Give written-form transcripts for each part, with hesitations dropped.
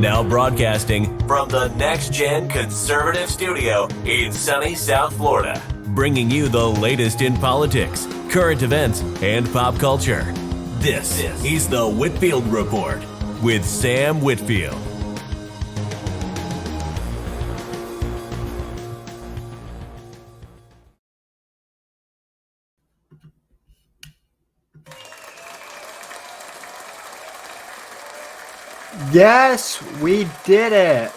Now broadcasting from the Next Gen Conservative Studio in sunny South Florida, bringing you the latest in politics, current events, and pop culture. This is the Whitfield Report with Sam Whitfield. Yes, we did it.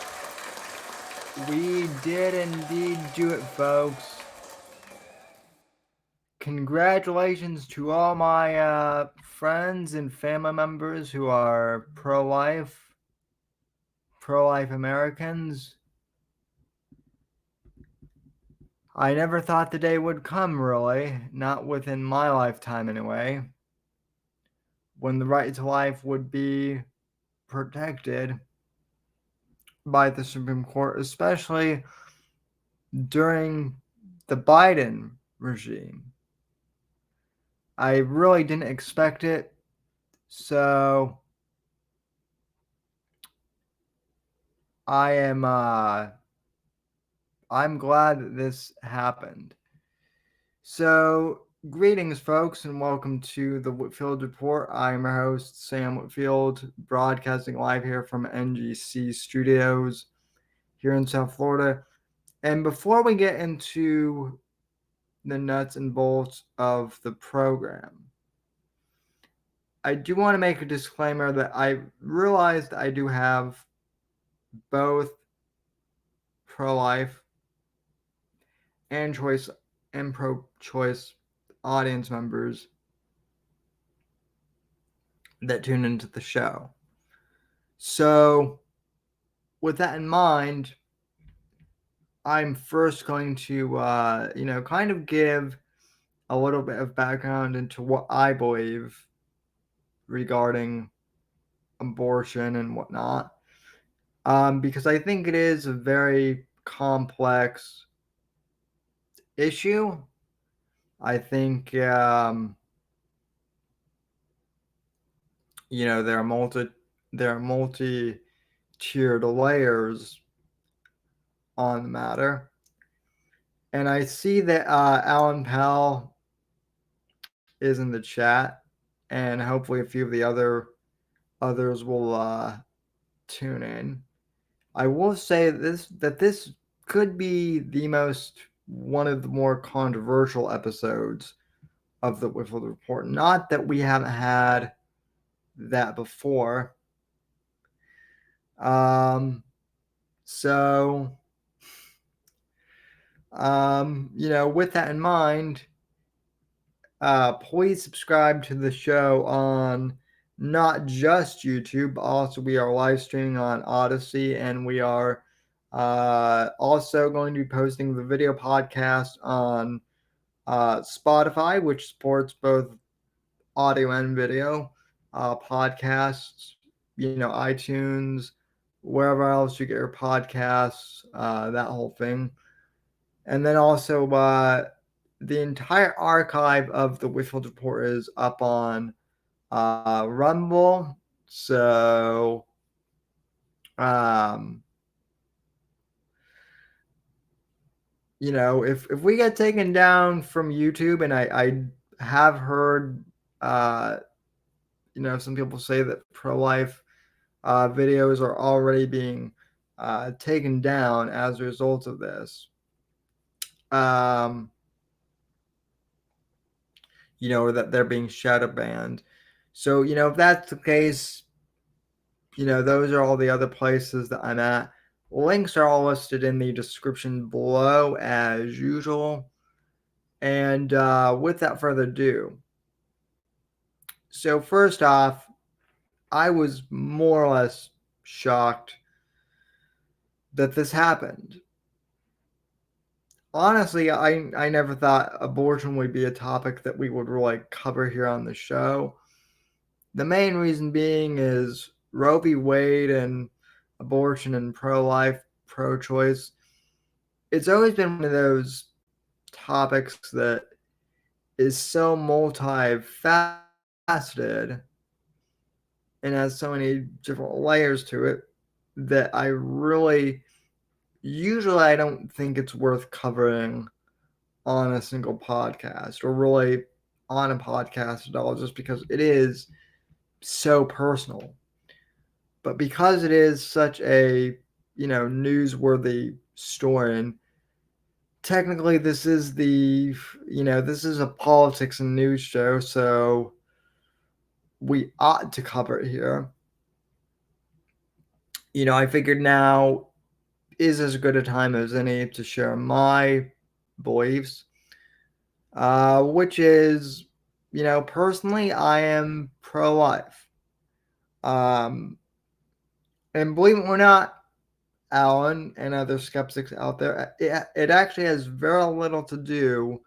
We did indeed do it, folks. Congratulations to all my friends and family members who are pro-life Americans. I never thought the day would come, really, not within my lifetime anyway, when the right to life would be protected by the Supreme Court, especially during the Biden regime. I really didn't expect it, so I'm glad that this happened. So, greetings, folks, and welcome to the Whitfield Report. I'm your host, Sam Whitfield, broadcasting live here from NGC Studios here in South Florida. And before we get into the nuts and bolts of the program, I do want to make a disclaimer that I realized I do have both pro-life and pro-choice audience members that tune into the show. So, with that in mind, I'm first going to, kind of give a little bit of background into what I believe regarding abortion and whatnot, because I think it is a very complex issue. I think, there are multi-tiered layers on the matter. And I see that Alan Powell is in the chat, and hopefully a few of the others will tune in. I will say that this could be one of the more controversial episodes of the Whitfield Report. Not that we haven't had that before. So, with that in mind, please subscribe to the show on not just YouTube, but also we are live streaming on Odyssey, and we are also going to be posting the video podcast on Spotify, which supports both audio and video podcasts, iTunes, wherever else you get your podcasts, that whole thing. And then also the entire archive of the Whitfield Report is up on Rumble. So, if we get taken down from YouTube, and I have heard, some people say that pro-life videos are already being taken down as a result of this. Or that they're being shadow banned. So, if that's the case, those are all the other places that I'm at. Links are all listed in the description below as usual. And without further ado, so first off, I was more or less shocked that this happened. Honestly, I never thought abortion would be a topic that we would really cover here on the show. The main reason being is Roe v. Wade and abortion and pro-life, pro-choice. It's always been one of those topics that is so multifaceted and has so many different layers to it that I really usually I don't think it's worth covering on a single podcast or really on a podcast at all, just because it is so personal. But because it is such a, newsworthy story, and technically this is this is a politics and news show, so we ought to cover it here. I figured now is as good a time as any to share my beliefs, which is, personally, I am pro life. Um, and believe it or not, Alan and other skeptics out there, it actually has very little to do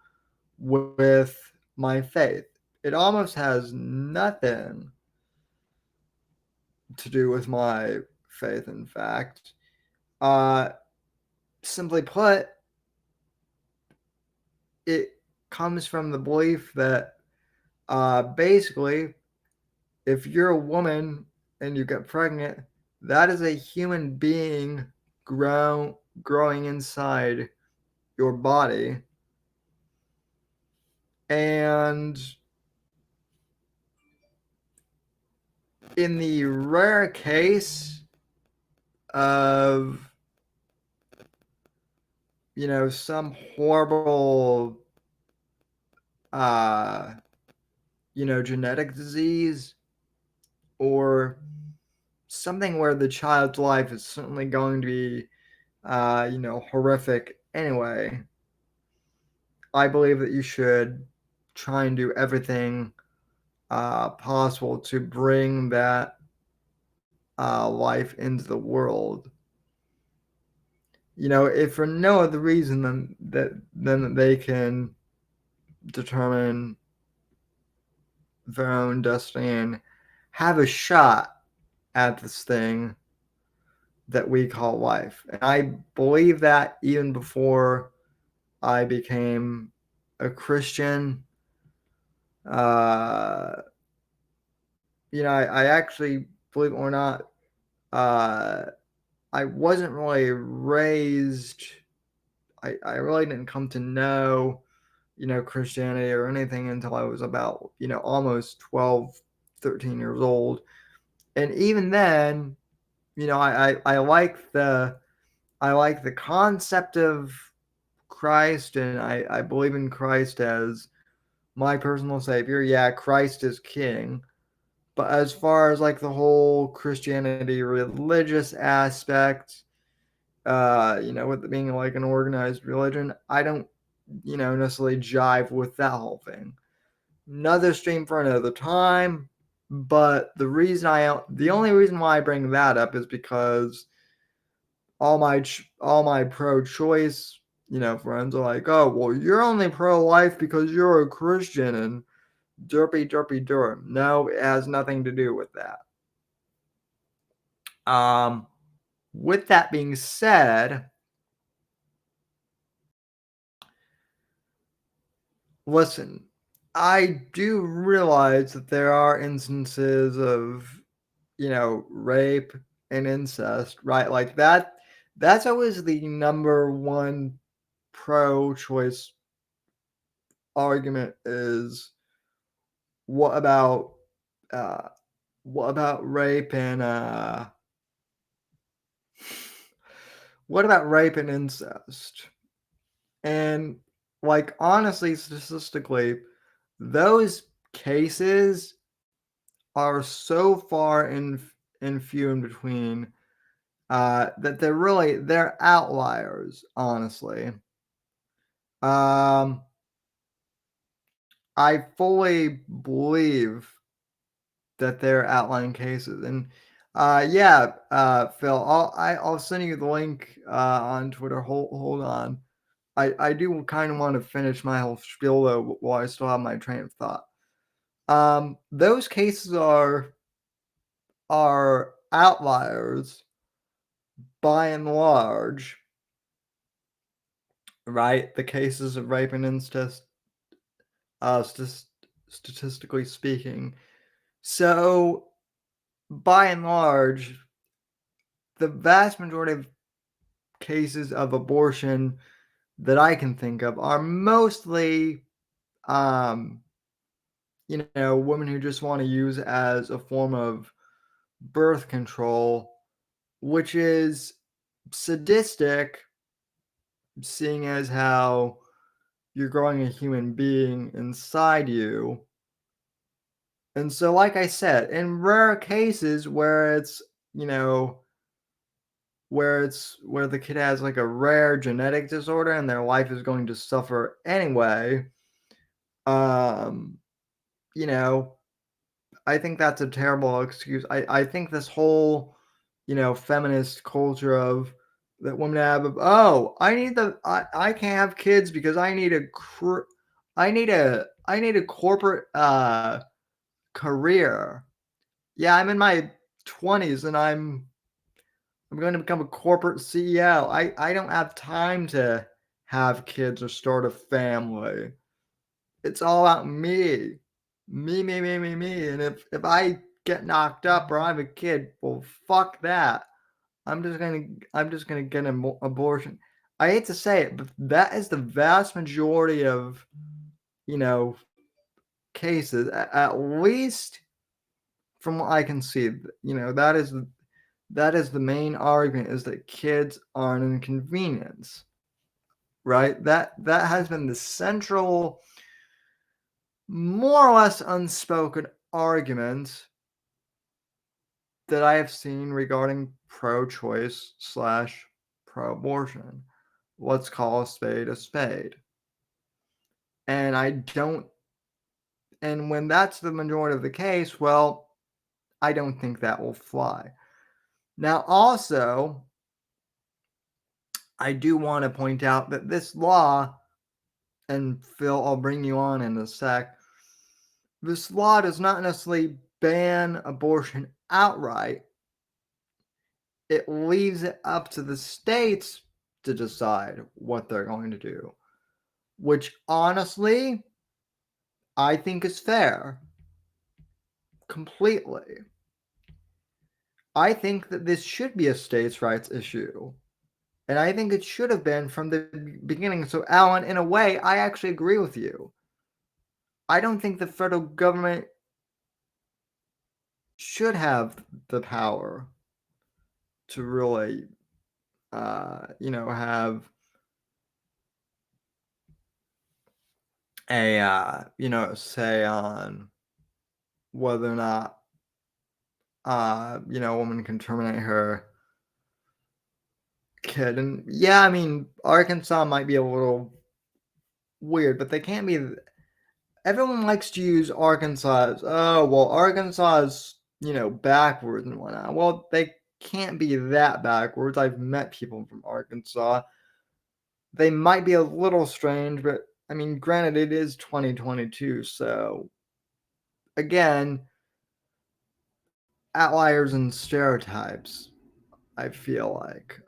with my faith. It almost has nothing to do with my faith, in fact. Uh, Simply put, it comes from the belief that basically, if you're a woman and you get pregnant, that is a human being growing inside your body. And in the rare case of, some horrible, uh, genetic disease or something where the child's life is certainly going to be, horrific anyway, I believe that you should try and do everything possible to bring that life into the world. If for no other reason than that they can determine their own destiny and have a shot at this thing that we call life. And I believe that even before I became a Christian. Uh, I actually, believe it or not, uh, I wasn't really raised, I really didn't come to know, Christianity or anything until I was about, almost 12, 13 years old. And even then, I like the concept of Christ, and I believe in Christ as my personal savior. Yeah, Christ is king. But as far as like the whole Christianity religious aspect, with it being like an organized religion, I don't, necessarily jive with that whole thing. Another stream for another time. But the only reason why I bring that up is because all my pro-choice, friends are like, oh, well, you're only pro-life because you're a Christian and derpy derpy derp. No, it has nothing to do with that. Um, with that being said, listen, I do realize that there are instances of, rape and incest, right? Like that's always the number one pro-choice argument is what about uh what about rape and what about rape and incest? And like honestly, statistically, those cases are so far in few in between that they're outliers, honestly. Um I fully believe that they're outlying cases. And yeah, Phil, I'll send you the link on Twitter. Hold on. I do kind of want to finish my whole spiel though while I still have my train of thought. Those cases are outliers by and large, right? The cases of rape and incest, statistically speaking. So by and large, the vast majority of cases of abortion that I can think of are mostly, um, women who just want to use it as a form of birth control, which is sadistic, seeing as how you're growing a human being inside you. And so, like I said, in rare cases where it's, you know, where the kid has like a rare genetic disorder and their life is going to suffer anyway, um, you know, I think that's a terrible excuse. I think this whole, feminist culture of that women have of, oh, I can't have kids because I need a corporate career. Yeah, I'm in my 20s and I'm going to become a corporate CEO. I don't have time to have kids or start a family. It's all about me. Me, me, me, me, me. And if I get knocked up or I have a kid, well, fuck that. I'm just gonna get an abortion. I hate to say it, but that is the vast majority of, you know, cases. At least from what I can see, that is the main argument, is that kids are an inconvenience, right? That has been the central, more or less unspoken argument that I have seen regarding pro-choice slash pro-abortion. Let's call a spade a spade. And I don't, and when that's the majority of the case, well, I don't think that will fly. Now, also, I do want to point out that this law, and Phil, I'll bring you on in a sec, this law does not necessarily ban abortion outright. It leaves it up to the states to decide what they're going to do, which honestly, I think is fair. Completely. I think that this should be a states' rights issue. And I think it should have been from the beginning. So, Alan, in a way, I actually agree with you. I don't think the federal government should have the power to really, have a, say on whether or not, a woman can terminate her kid. And yeah, I mean, Arkansas might be a little weird, but they can't be. Everyone likes to use Arkansas as, oh, well, Arkansas is, backwards and whatnot. Well, they can't be that backwards. I've met people from Arkansas. They might be a little strange, but I mean, granted, it is 2022. So, again, outliers and stereotypes, I feel like.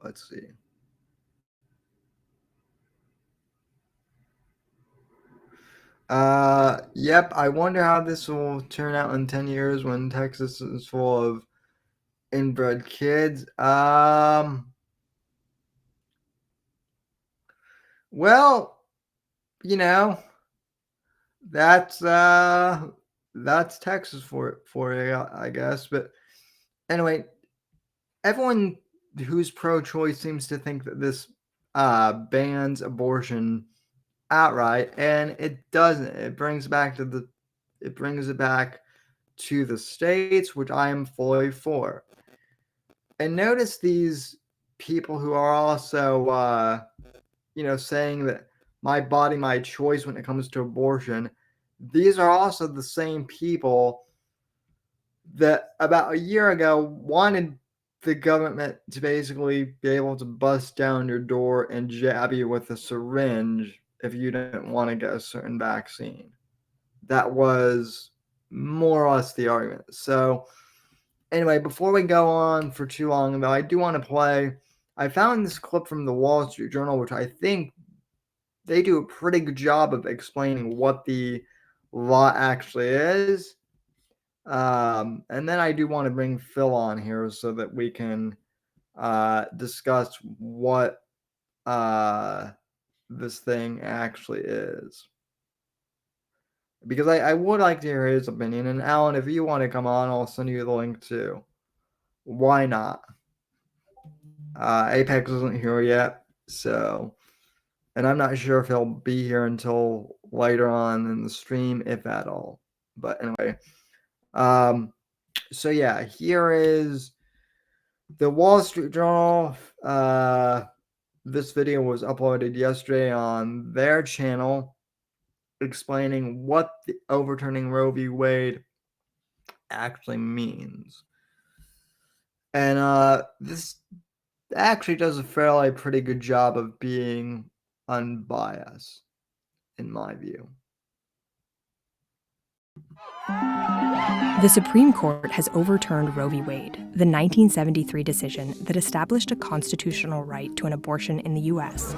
Let's see. Yep. I wonder how this will turn out in 10 years when Texas is full of inbred kids. Well, you know, that's that's Texas for you, I guess. But anyway, everyone who's pro-choice seems to think that this bans abortion outright, and it doesn't. It brings it back to the states, which I am fully for. And notice these people who are also, saying that my body, my choice when it comes to abortion. These are also the same people that about a year ago wanted the government to basically be able to bust down your door and jab you with a syringe if you didn't want to get a certain vaccine. That was more or less the argument. So, anyway, before we go on for too long, though, I do want to play. I found this clip from the Wall Street Journal, which I think they do a pretty good job of explaining what the law actually is. And then I do want to bring Phil on here so that we can discuss what this thing actually is. Because I would like to hear his opinion. And Alan, if you want to come on, I'll send you the link too. Why not? Apex isn't here yet, so, and I'm not sure if he'll be here until later on in the stream, if at all. But anyway, so yeah, here is the Wall Street Journal. This video was uploaded yesterday on their channel, explaining what the overturning Roe v. Wade actually means. And this actually does a fairly pretty good job of being unbiased, in my view. The Supreme Court has overturned Roe v. Wade, the 1973 decision that established a constitutional right to an abortion in the U.S.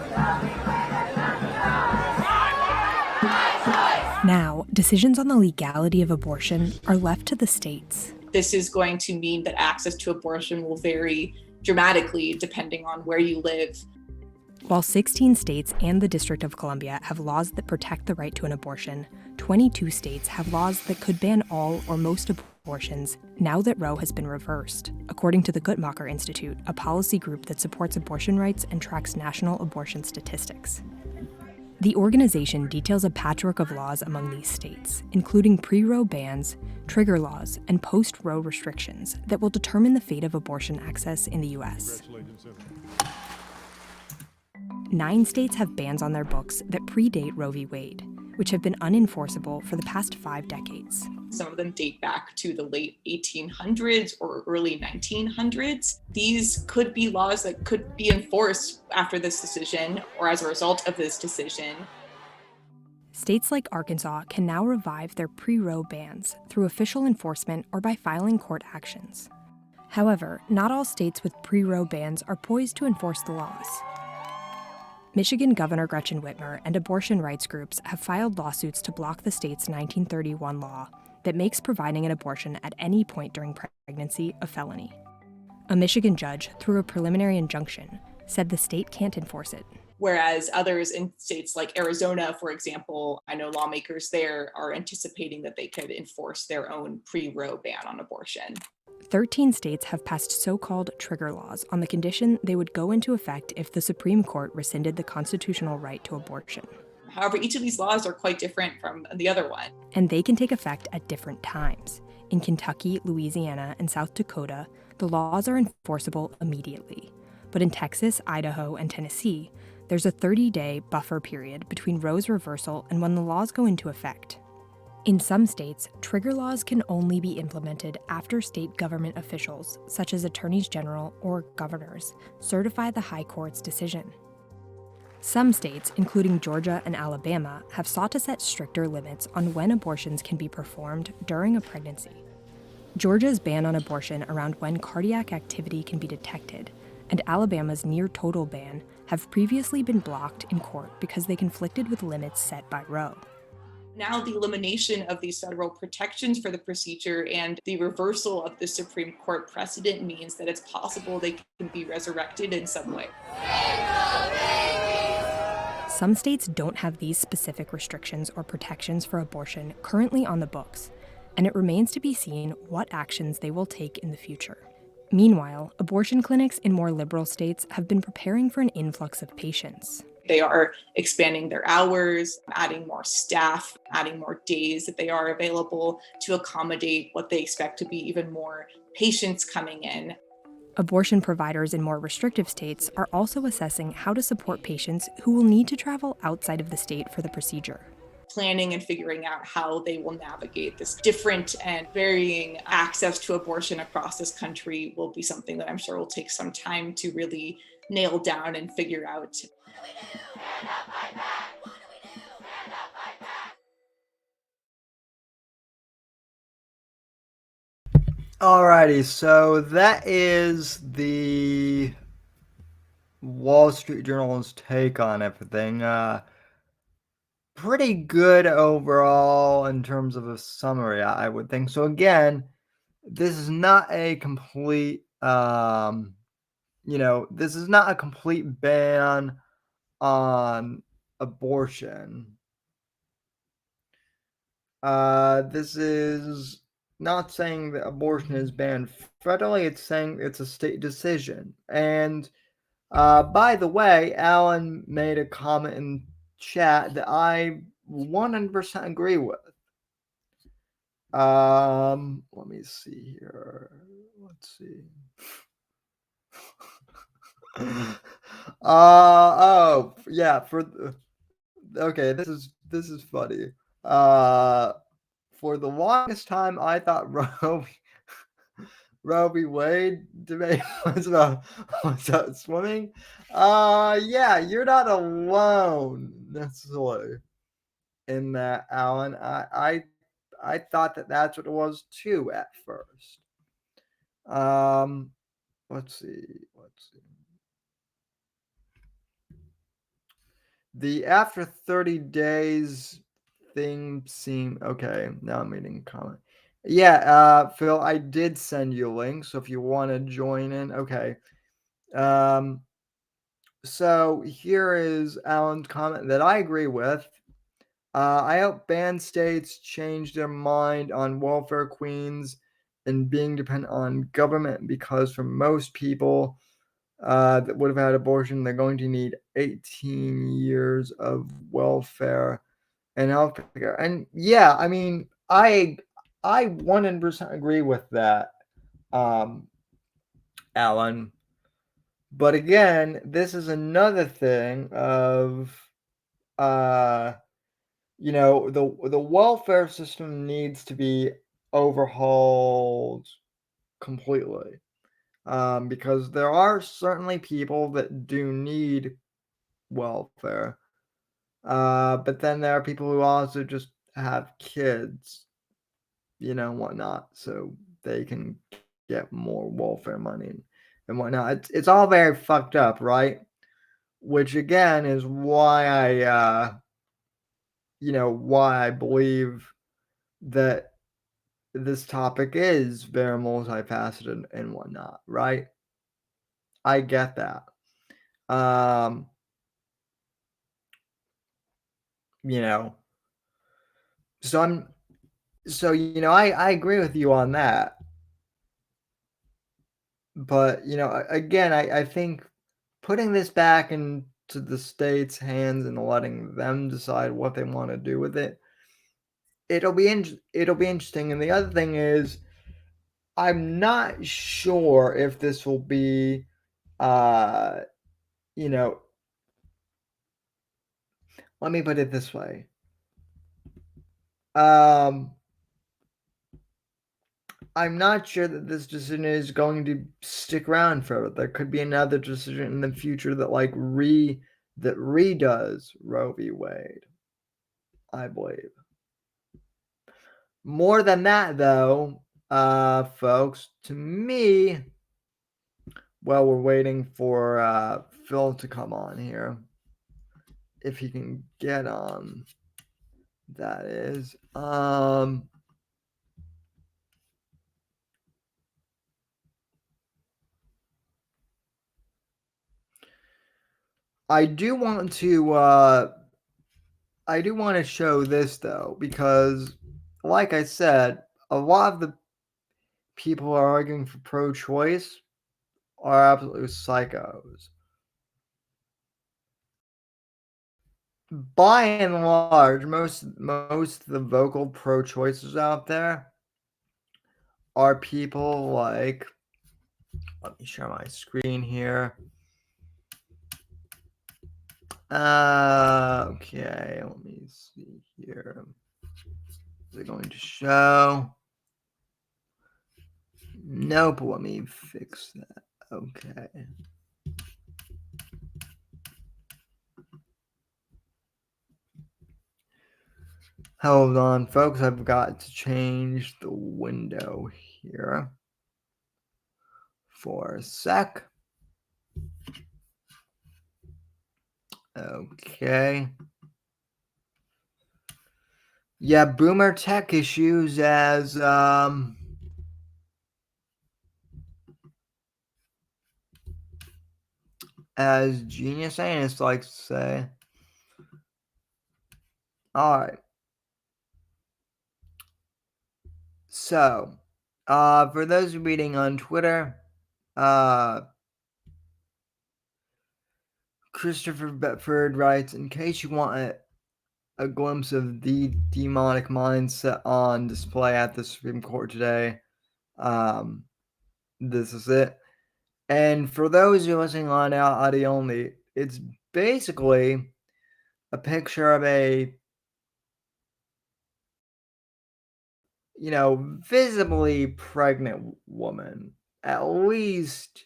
Now, decisions on the legality of abortion are left to the states. This is going to mean that access to abortion will vary dramatically depending on where you live. While 16 states and the District of Columbia have laws that protect the right to an abortion, 22 states have laws that could ban all or most abortions now that Roe has been reversed, according to the Guttmacher Institute, a policy group that supports abortion rights and tracks national abortion statistics. The organization details a patchwork of laws among these states, including pre-Roe bans, trigger laws, and post-Roe restrictions that will determine the fate of abortion access in the U.S. 9 states have bans on their books that predate Roe v. Wade, which have been unenforceable for the past 5 decades. Some of them date back to the late 1800s or early 1900s. These could be laws that could be enforced after this decision or as a result of this decision. States like Arkansas can now revive their pre-Roe bans through official enforcement or by filing court actions. However, not all states with pre-Roe bans are poised to enforce the laws. Michigan Governor Gretchen Whitmer and abortion rights groups have filed lawsuits to block the state's 1931 law that makes providing an abortion at any point during pregnancy a felony. A Michigan judge, through a preliminary injunction, said the state can't enforce it. Whereas others in states like Arizona, for example, I know lawmakers there are anticipating that they could enforce their own pre-Roe ban on abortion. 13 states have passed so-called trigger laws on the condition they would go into effect if the Supreme Court rescinded the constitutional right to abortion. However, each of these laws are quite different from the other one. And they can take effect at different times. In Kentucky, Louisiana, and South Dakota, the laws are enforceable immediately. But in Texas, Idaho, and Tennessee, there's a 30-day buffer period between Roe's reversal and when the laws go into effect. In some states, trigger laws can only be implemented after state government officials, such as attorneys general or governors, certify the high court's decision. Some states, including Georgia and Alabama, have sought to set stricter limits on when abortions can be performed during a pregnancy. Georgia's ban on abortion around when cardiac activity can be detected, and Alabama's near-total ban have previously been blocked in court because they conflicted with limits set by Roe. Now the elimination of these federal protections for the procedure and the reversal of the Supreme Court precedent means that it's possible they can be resurrected in some way. Some states don't have these specific restrictions or protections for abortion currently on the books, and it remains to be seen what actions they will take in the future. Meanwhile, abortion clinics in more liberal states have been preparing for an influx of patients. They are expanding their hours, adding more staff, adding more days that they are available to accommodate what they expect to be even more patients coming in. Abortion providers in more restrictive states are also assessing how to support patients who will need to travel outside of the state for the procedure. Planning and figuring out how they will navigate this different and varying access to abortion across this country will be something that I'm sure will take some time to really nail down and figure out. Alrighty, so that is the Wall Street Journal's take on everything. pretty good overall in terms of a summary, I would think. So again, this is not a complete, this is not a complete ban on abortion. This is not saying that abortion is banned federally. It's saying it's a state decision. And by the way, Alan made a comment in chat that I 100% agree with. Let me see here. Let's see. Oh yeah. Okay, this is funny. Uh, for the longest time, I thought Roe v. Wade debate was about swimming. Yeah, you're not alone necessarily in that, Alan. I thought that that's what it was too at first. Let's see. The after 30 days thing seemed okay. Now I'm reading a comment. Yeah, Phil, I did send you a link, so if you want to join in, okay. So here is Alan's comment that I agree with. I hope banned states change their mind on welfare queens and being dependent on government, because for most people that would have had abortion, they're going to need 18 years of welfare and healthcare. And yeah, I mean, I 100% agree with that, Alan. But again, this is another thing of the welfare system needs to be overhauled completely, because there are certainly people that do need welfare, but then there are people who also just have kids, whatnot, so they can get more welfare money and whatnot. It's all very fucked up, right? Which again is why why I believe that this topic is very multifaceted and whatnot, right? I get that. Um, you know, so I agree with you on that. But, again, I think putting this back into the state's hands and letting them decide what they want to do with it, it'll be interesting. And the other thing is, I'm not sure if this will be, uh, you know, let me put it this way. Um, I'm not sure that this decision is going to stick around forever. There could be another decision in the future that redoes Roe v. Wade, I believe. More than that, though, folks, to me, well, we're waiting for Phil to come on here. If he can get on, that is. I do want to show this though, because like I said, a lot of the people who are arguing for pro-choice are absolutely psychos. By and large, most of the vocal pro-choicers out there are people like, let me share my screen here. Okay, let me see here. Is it going to show? Nope, let me fix that. Okay. Hold on, folks. I've got to change the window here for a sec. Okay. Yeah, boomer tech issues as Genius Anus likes to say. All right. So, for those reading on Twitter, Christopher Bedford writes, in case you want a glimpse of the demonic mindset on display at the Supreme Court today, this is it. And for those who are listening on audio only, it's basically a picture of a, visibly pregnant woman. At least,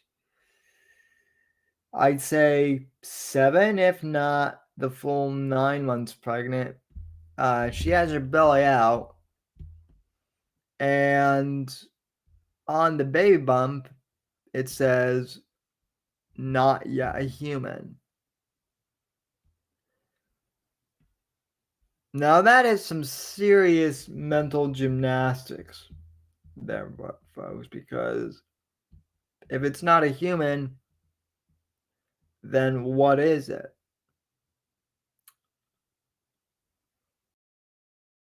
I'd say 7, if not the full 9 months pregnant. She has her belly out, and on the baby bump, it says, not yet a human. Now, that is some serious mental gymnastics there, folks, because if it's not a human, then what is it?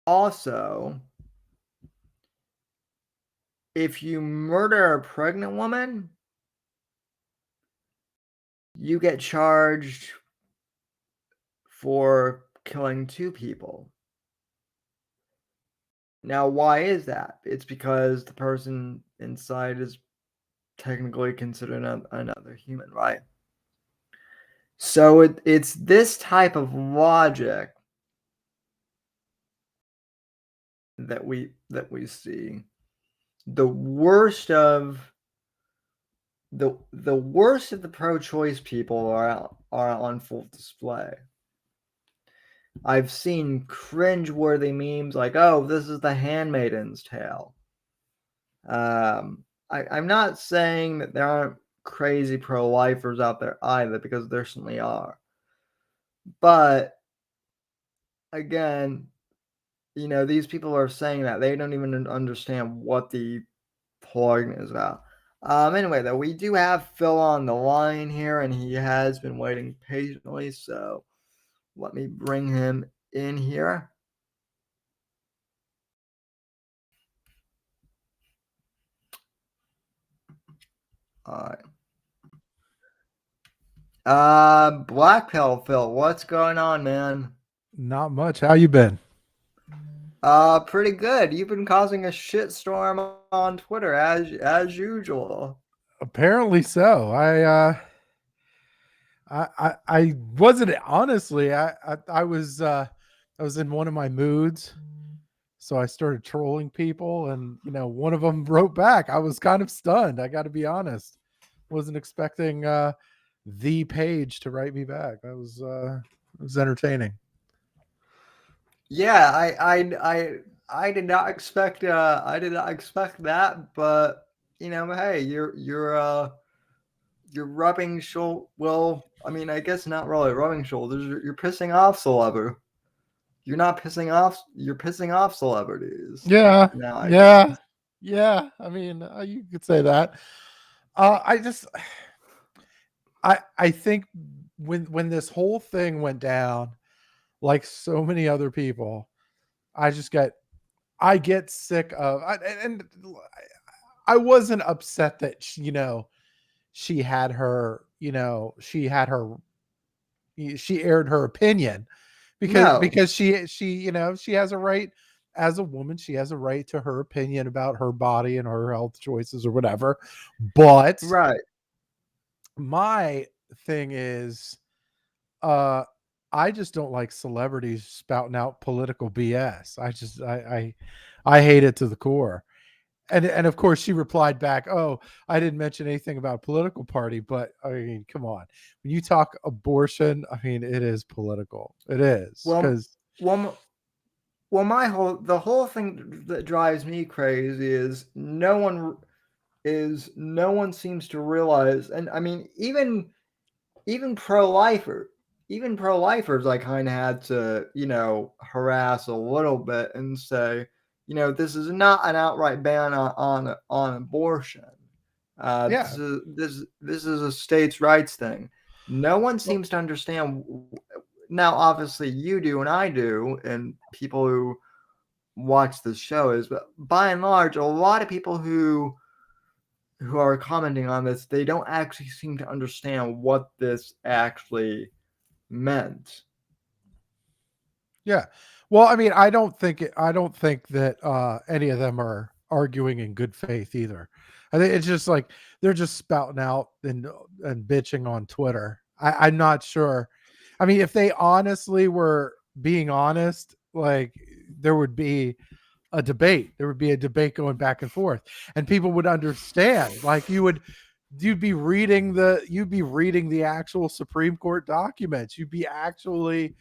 Also, if you murder a pregnant woman, you get charged for killing 2 people. Now, why is that? It's because the person inside is technically considered another human, right? So it's this type of logic that we see. The worst of the worst of the pro-choice people are on full display. I've seen cringe-worthy memes like, "Oh, this is the Handmaid's Tale." I'm not saying that there aren't crazy pro-lifers out there either, because there certainly are. But again, these people are saying that they don't even understand what the plug is about. Anyway, though, we do have Phil on the line here, and he has been waiting patiently, so let me bring him in here. All right. BlackPillPhil, what's going on, man? Not much. How you been? Pretty good. You've been causing a shitstorm on Twitter as usual. Apparently so. I wasn't honestly. I was in one of my moods, so I started trolling people, and one of them wrote back. I was kind of stunned. I got to be honest. Wasn't expecting the page to write me back. That was it was entertaining. Yeah, I did not expect that, but hey, you're rubbing shoulder. Well, I mean, I guess not really rubbing shoulders. You're pissing off celebr. You're not pissing off. You're pissing off celebrities. Yeah, Now I yeah, guess. yeah. I mean, you could say that. I just I think when this whole thing went down, like so many other people, I get sick of and I wasn't upset that she had her she aired her opinion No. because she has a right as a woman. She has a right to her opinion about her body and her health choices or whatever. But Right. my thing is, uh I just don't like celebrities spouting out political BS. I hate it to the core. And of course she replied back, "Oh, I didn't mention anything about political party, but I mean, come on. When you talk abortion, I mean, it is political. It is Well, cuz well, well, the whole thing that drives me crazy is no one seems to realize, and I mean, even pro-lifer, even pro-lifers, I kind of had to, harass a little bit and say, this is not an outright ban on abortion. Yeah. This is a states' rights thing. No one Well, seems to understand. Now, obviously, you do and I do, and people who watch the show is, but by and large, a lot of people who are commenting on this, they don't actually seem to understand what this actually meant. yeah. Well, I mean, I don't think that any of them are arguing in good faith either. I think it's just like they're just spouting out and bitching on Twitter. I'm not sure. I mean, if they honestly were being honest, like there would be a debate. There would be a debate going back and forth, and people would understand. Like you'd be reading the actual Supreme Court documents. You'd be actually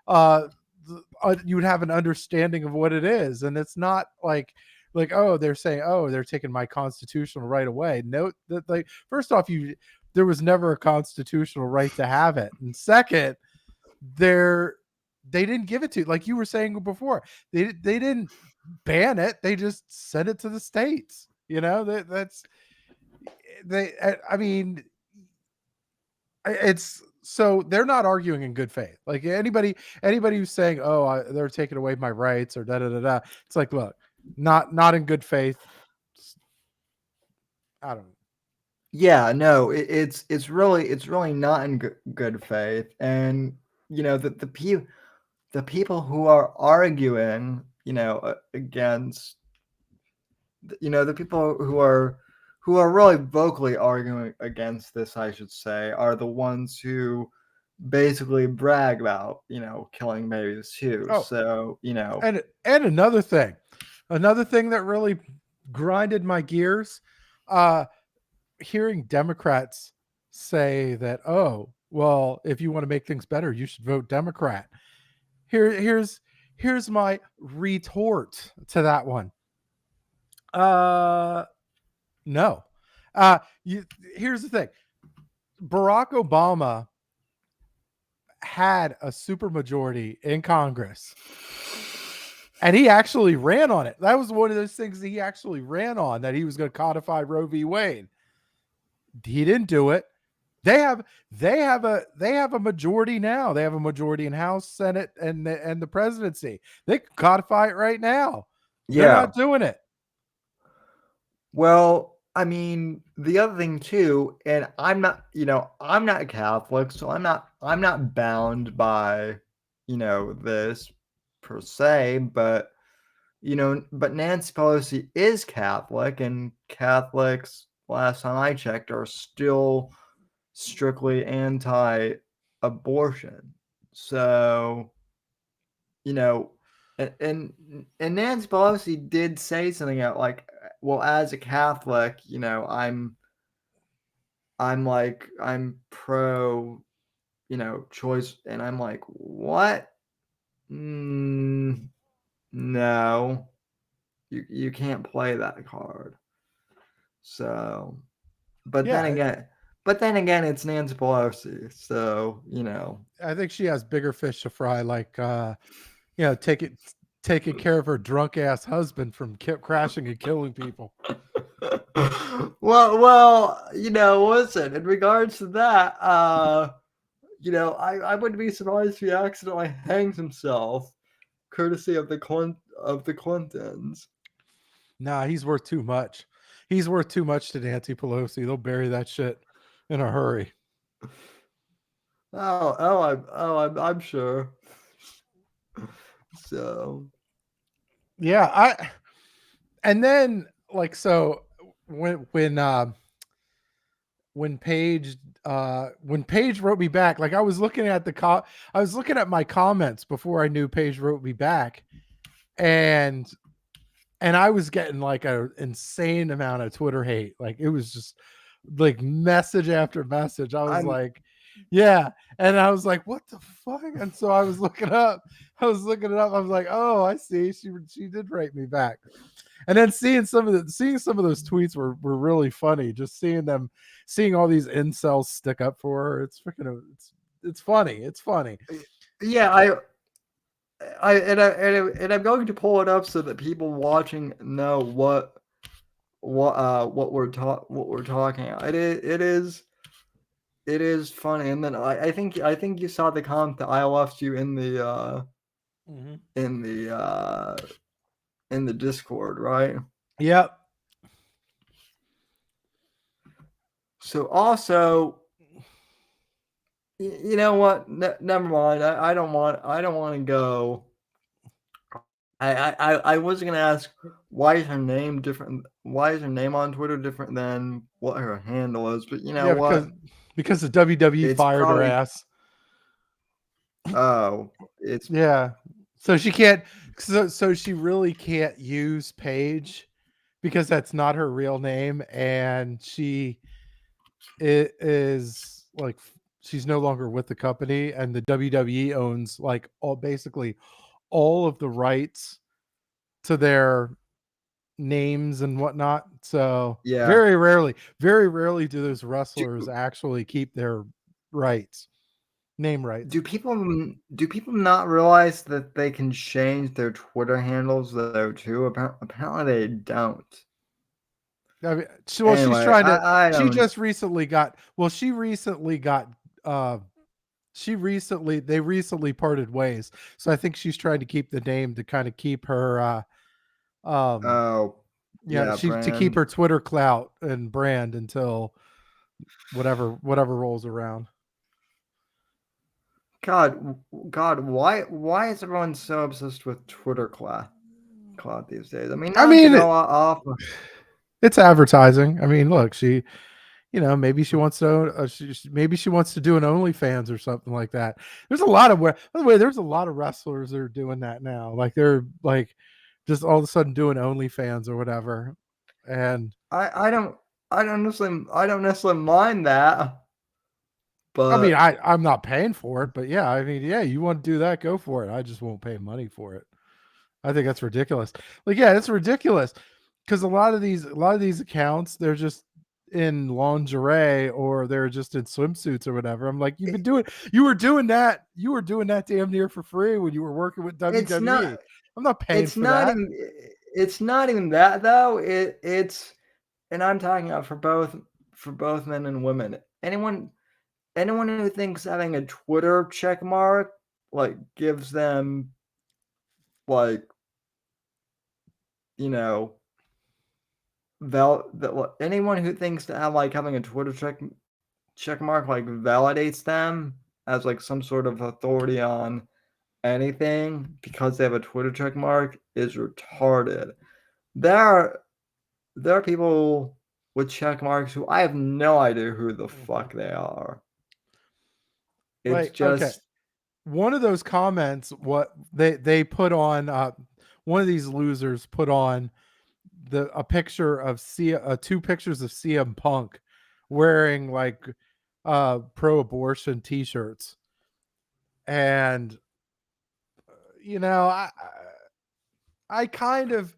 uh you would have an understanding of what it is, and it's not like, oh, they're saying, oh, they're taking my constitutional right away. Note that, like, first off, there was never a constitutional right to have it, and second, they're they didn't give it to, like you were saying before, they didn't ban it, they just sent it to the states. That's they I mean, it's so they're not arguing in good faith. Like anybody who's saying, "Oh, they're taking away my rights," or da da da da, it's like, look, not in good faith. I don't know. Yeah, no, it's really not in good faith, and the people who are arguing, against, the people who are really vocally arguing against this, I should say, are the ones who basically brag about, killing babies too. Oh, So, and another thing that really grinded my gears, uh, hearing Democrats say that, oh, well, if you want to make things better, you should vote Democrat. Here's my retort to that one. No. Uh, you, Here's the thing. Barack Obama had a supermajority in Congress, and he actually ran on it. That was one of those things that he actually ran on, that he was going to codify Roe v. Wade. He didn't do it. They have a majority now. They have a majority in House, Senate, and the presidency. They can codify it right now. They're yeah. not doing it. Well, I mean, the other thing too, and I'm not Catholic, so I'm not bound by, this per se, but but Nancy Pelosi is Catholic, and Catholics, last time I checked, are still strictly anti-abortion. So, you know, and Nancy Pelosi did say something out like, well, as a Catholic, I'm pro, choice, and I'm like, what? No, you can't play that card. So, but then Yeah, again, it's Nancy Pelosi, so I think she has bigger fish to fry, like taking care of her drunk ass husband from crashing and killing people. well, listen, in regards to that, I wouldn't be surprised if he accidentally hangs himself, courtesy of the Clintons. Nah, he's worth too much. He's worth too much to Nancy Pelosi. They'll bury that shit in a hurry. I'm sure. So, Yeah, and then, like, so when Paige wrote me back, like, I was looking at my comments before I knew Paige wrote me back, and I was getting like an insane amount of Twitter hate. Like, it was just like message after message. I was I'm like, yeah. And I was like, what the fuck? And so I was looking it up. I was like, oh, I see. She did write me back. And then seeing some of those tweets were really funny. Just seeing all these incels stick up for her. it's funny. It's funny. Yeah, and I'm going to pull it up so that people watching know what we're talking about. It is funny, and then I think you saw the comment that I left you in the Mhm. in the in the Discord, right? Yep. So also, you know what? Never mind. I don't want to go. I was gonna ask why is her name different? Why is her name on Twitter different than what her handle is? But you know Yeah, what? because the WWE It's fired her probably ass. it's Yeah. So she can't so she really can't use Paige because that's not her real name, and she is like she's no longer with the company, and the WWE owns like basically all of the rights to their names and whatnot. So yeah. very rarely do those wrestlers actually keep their rights, name rights. Do people not realize that they can change their Twitter handles though too? Apparently they don't. I mean, she's Anyway, trying to. I She don't. just recently got. Well, she recently got. Uh, they recently parted ways. So I think she's trying to keep the name to kind of keep her. Um, Oh, yeah, yeah, to keep brand. her Twitter clout and brand until whatever rolls around. God, why is everyone so obsessed with Twitter clout these days? I mean, I not to mean, go off. it's advertising. I mean, look, maybe she wants to maybe she wants to do an OnlyFans or something like that. There's a lot of by the way, there's a lot of wrestlers that are doing that now. Like they're like just all of a sudden doing OnlyFans or whatever. And I don't I don't necessarily mind that, I mean, but I'm not paying for it, but yeah, I mean, yeah, you want to do that, go for it. I just won't pay money for it. I think that's ridiculous. Like, yeah, it's ridiculous because a lot of these accounts, they're just in lingerie or they're just in swimsuits or whatever. I'm like, you were doing that damn near for free when you were working with it's not WWE. I'm not paying for that. it's not even that though. It's and I'm talking about for both men and women. Anyone who thinks having a Twitter check mark like gives them like you know anyone who thinks that like having a Twitter check mark like validates them as like some sort of authority on anything because they have a Twitter check mark is retarded. There are there are people with check marks who I have no idea who the fuck they are. It's Like, okay, just one of those comments, what they put on, one of these losers put on a picture of two pictures of CM Punk wearing like pro-abortion t-shirts, and you know, I kind of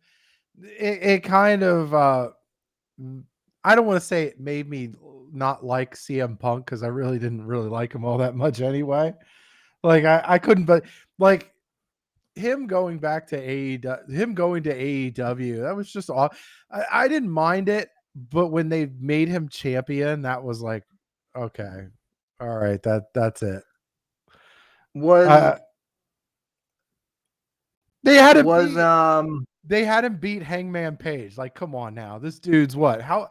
it kind of I don't want to say it made me not like CM Punk because I really didn't really like him all that much anyway. Like I couldn't, but like him going back to AEW, him going to AEW, that was just all. I didn't mind it, but when they made him champion, that was like, okay, all right, that's it. was Uh, they had him was beat. They had him beat Hangman Page. Like, come on now, this dude's what? How?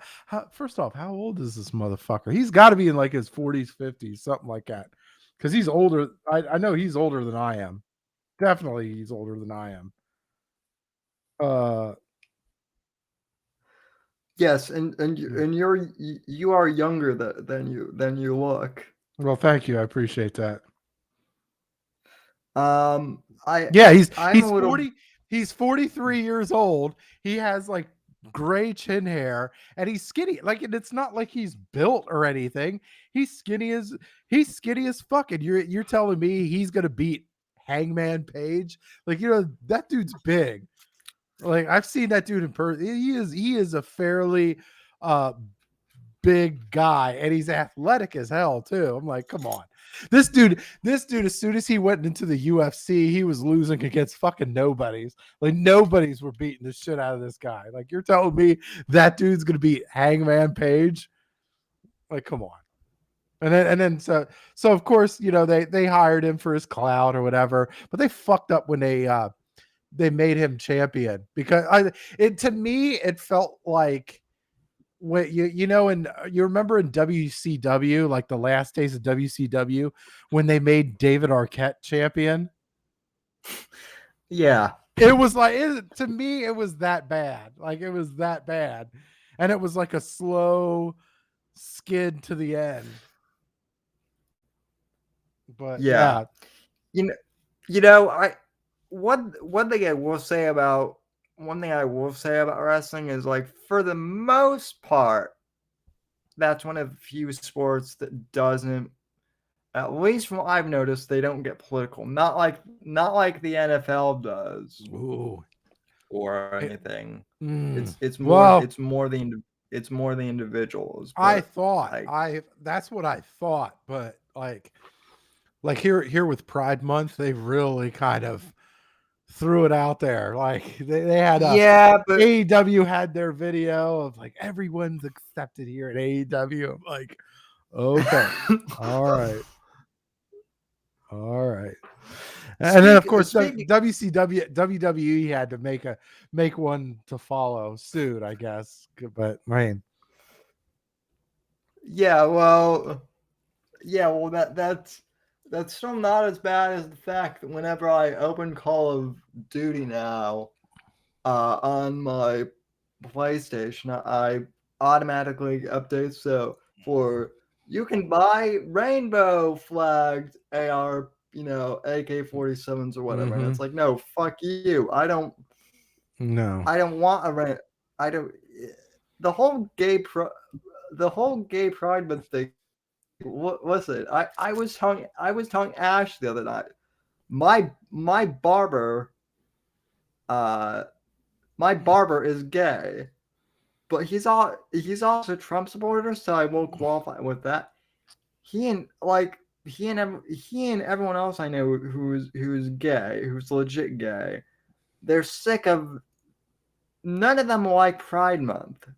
First off, how old is this motherfucker? He's got to be in like his 40s, 50s, something like that, because he's older. I know he's older than I am. Definitely, he's older than I am. Uh, yes, and you are younger than you look. well, thank you. I appreciate that. I Yeah, I'm a he's little 40. He's 43 years old. He has like gray chin hair, and he's skinny. Like, and it's not like he's built or anything. He's skinny as fuck. And you're telling me he's gonna beat Hangman Page? Like, that dude's big. Like, I've seen that dude in person. He is a fairly uh big guy, and he's athletic as hell too. I'm like, come on. This dude, as soon as he went into the UFC, he was losing against fucking nobodies. Like nobodies were beating the shit out of this guy. Like you're telling me that dude's gonna beat Hangman Page? Like, come on. And then so of course, you know, they hired him for his clout or whatever, but they fucked up when they made him champion, because to me it felt like when you know, and you remember in WCW, like the last days of WCW, when they made David Arquette champion. Yeah. It was like, to me it was that bad. Like it was that bad, and it was like a slow skid to the end. But yeah. You know, one thing I will say about wrestling is, like, for the most part, that's one of the few sports that doesn't, at least from what I've noticed, they don't get political. Not like the NFL does. Ooh. Or anything. It's Well, more the individuals. I But, thought like, that's what I thought, but like here with Pride Month, they really kind of threw it out there. Like they had yeah, but AEW had their video of like everyone's accepted here at AEW. I'm like, okay, all right. And then of course WCW WWE had to make one to follow suit, I guess. But man, well, that's still not as bad as the fact that whenever I open Call of Duty now, on my PlayStation, I automatically update. So you can buy rainbow flagged AR, AK-47s or whatever, and it's like, no, fuck you. I don't want a rain. I don't. The whole gay pride month thing. What was it? I was telling Ash the other night. My barber, is gay, but he's also a Trump supporter, so I won't qualify with that. He and everyone else I know who's gay, who's legit gay, they're sick of. None of them like Pride Month.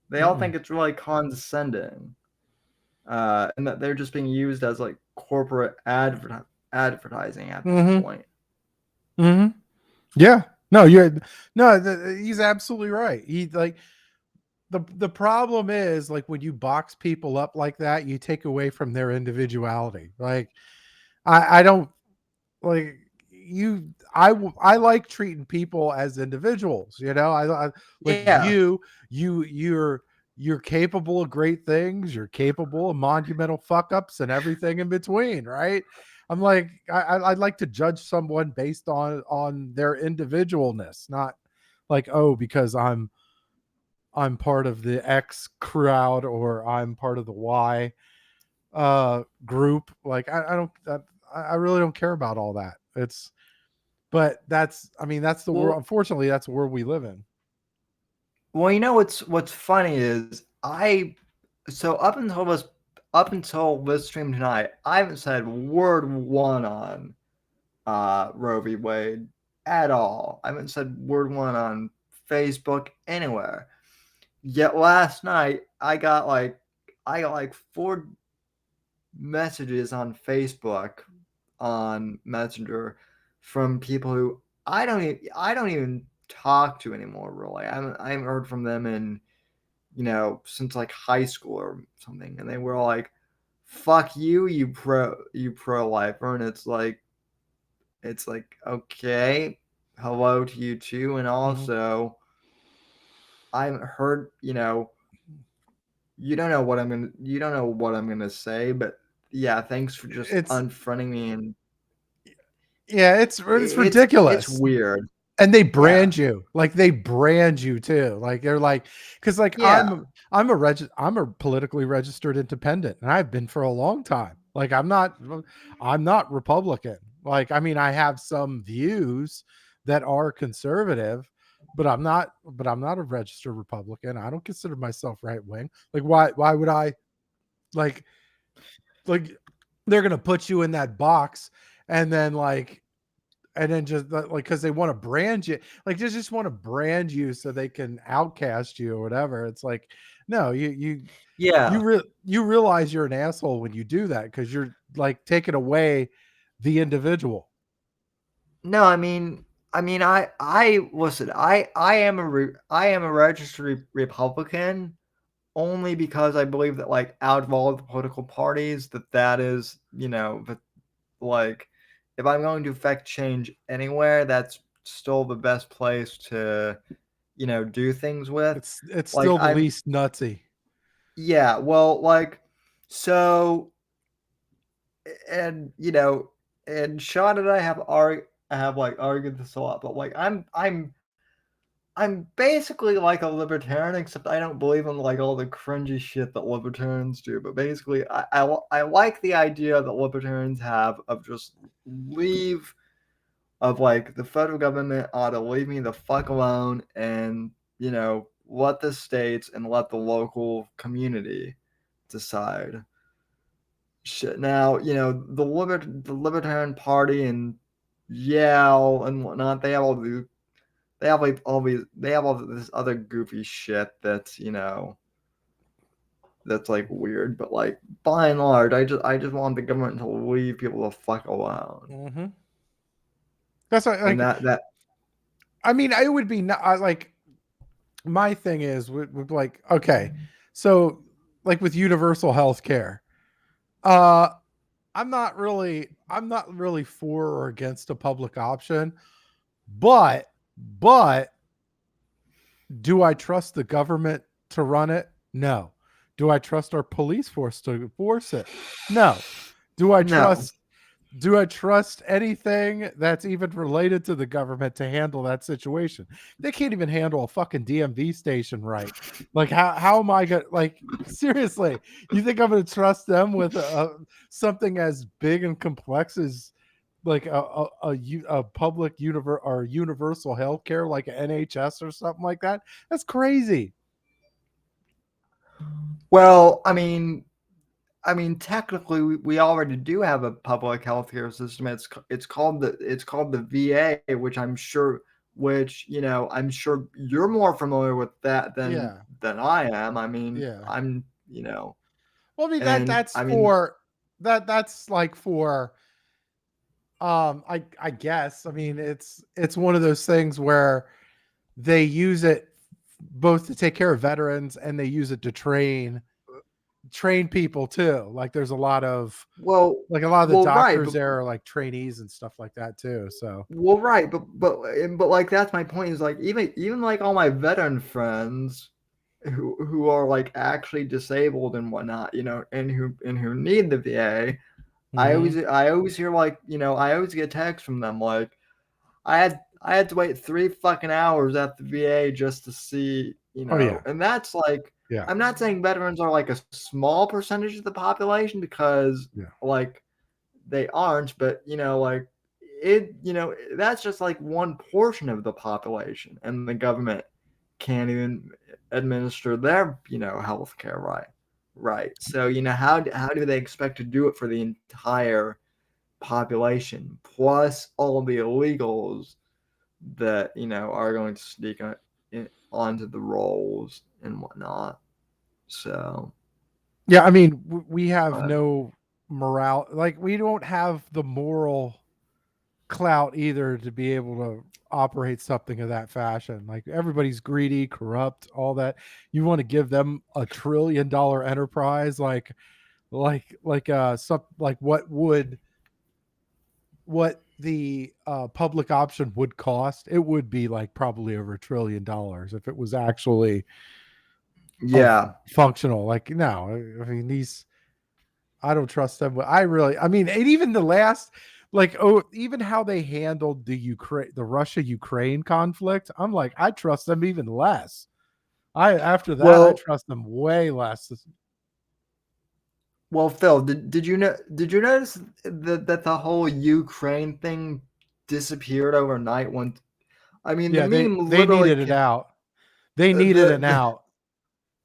They all think it's really condescending, and that they're just being used as like corporate advertising at this point. Yeah. He's absolutely right. He like the problem is, like, when you box people up like that, you take away from their individuality. Like I don't like you. I like treating people as individuals. You know, I like you're capable of great things. You're capable of monumental fuck ups and everything in between, right? I'm like, I'd like to judge someone based on their individualness, not like, oh, because I'm part of the X crowd or I'm part of the Y group. Like I really don't care about all that. But that's the world. Unfortunately, that's the world we live in. Well, you know what's funny is up until this stream tonight, I haven't said word one on Roe v. Wade at all. I haven't said word one on Facebook anywhere. Yet last night I got like 4 messages on Facebook on Messenger from people who I don't even talk to anymore. Really, I haven't heard from them in since like high school or something, and they were all like, "Fuck you, you pro lifer," and it's like okay, hello to you too, and also I haven't heard you don't know what I'm gonna say, but yeah, thanks for just unfriending me. And yeah, it's ridiculous. It's weird. And they brand you, like they brand you too. Like they're like, because like I'm a politically registered independent, and I've been for a long time. Like I'm not Republican. Like I mean, I have some views that are conservative, but I'm not. But I'm not a registered Republican. I don't consider myself right wing. Like, why would I like like they're gonna put you in that box and then just like because they want to brand you, like they just want to brand you so they can outcast you or whatever. It's like, no, Yeah. you realize you're an asshole when you do that because you're like taking away the individual. No, I listen. I am a registered Republican only because I believe that like out of all the political parties that is that like if I'm going to affect change anywhere, that's still the best place to do things with. It's Like still the I'm least nutsy. yeah, well like so and and Sean and I have like argued this a lot, but like I'm basically like a libertarian, except I don't believe in like all the cringy shit that libertarians do. But basically, I like the idea that libertarians have of just leave of like the federal government ought to leave me the fuck alone and let the states and let the local community decide shit. Now the Libertarian Party and Yale and whatnot, they have all this other goofy shit that's that's like weird, but like by and large, I just want the government to leave people the fuck alone, Mm-hmm. That's and like that I mean, it would be not like my thing is with like okay, so like with universal health care, uh, I'm not really for or against a public option, but but do I trust the government to run it? No. Do I trust our police force to enforce it? No. Do I no. trust do I trust anything that's even related to the government to handle that situation? They can't even handle a fucking DMV station right. Like how am I gonna like seriously? You think I'm gonna trust them with something as big and complex as like a public or universal healthcare like an NHS or something like that? That's crazy. Well, I mean, technically, we already do have a public healthcare system. It's called the VA, which I'm sure you're more familiar with that Yeah. than I am. I mean, Yeah. I'm Well, I mean and that's I mean, for that's like for I guess I mean it's one of those things where they use it both to take care of veterans and they use it to train people too. Like there's well, a lot of the right, doctors but there are like trainees and stuff like that too. So right, but like that's my point is like even like all my veteran friends who are like actually disabled and whatnot, and who need the VA. mm-hmm. I always hear like I always get texts from them like I had to wait 3 fucking hours at the VA just to see Oh yeah, and that's like yeah, I'm not saying veterans are like a small percentage of the population because yeah, like they aren't, but like that's just like one portion of the population, and the government can't even administer their healthcare right. So how do they expect to do it for the entire population plus all the illegals that are going to sneak onto the rolls and whatnot? So yeah. I mean, we have uh, no morale. Like we don't have the moral clout either to be able to operate something of that fashion. Like everybody's greedy, corrupt, all that. You want to give them $1 trillion enterprise, some like what the public option would cost? It would be like probably over $1 trillion if it was actually yeah. functional. Like no, I mean these I don't trust them. I mean, and even the last, even how they handled the Russia Ukraine conflict, I'm like, I trust them even less. After that, I Well, trust them way less. Well, Phil, did you notice that the whole Ukraine thing disappeared overnight when I mean, the Yeah, meme they literally needed it out. They needed an the out.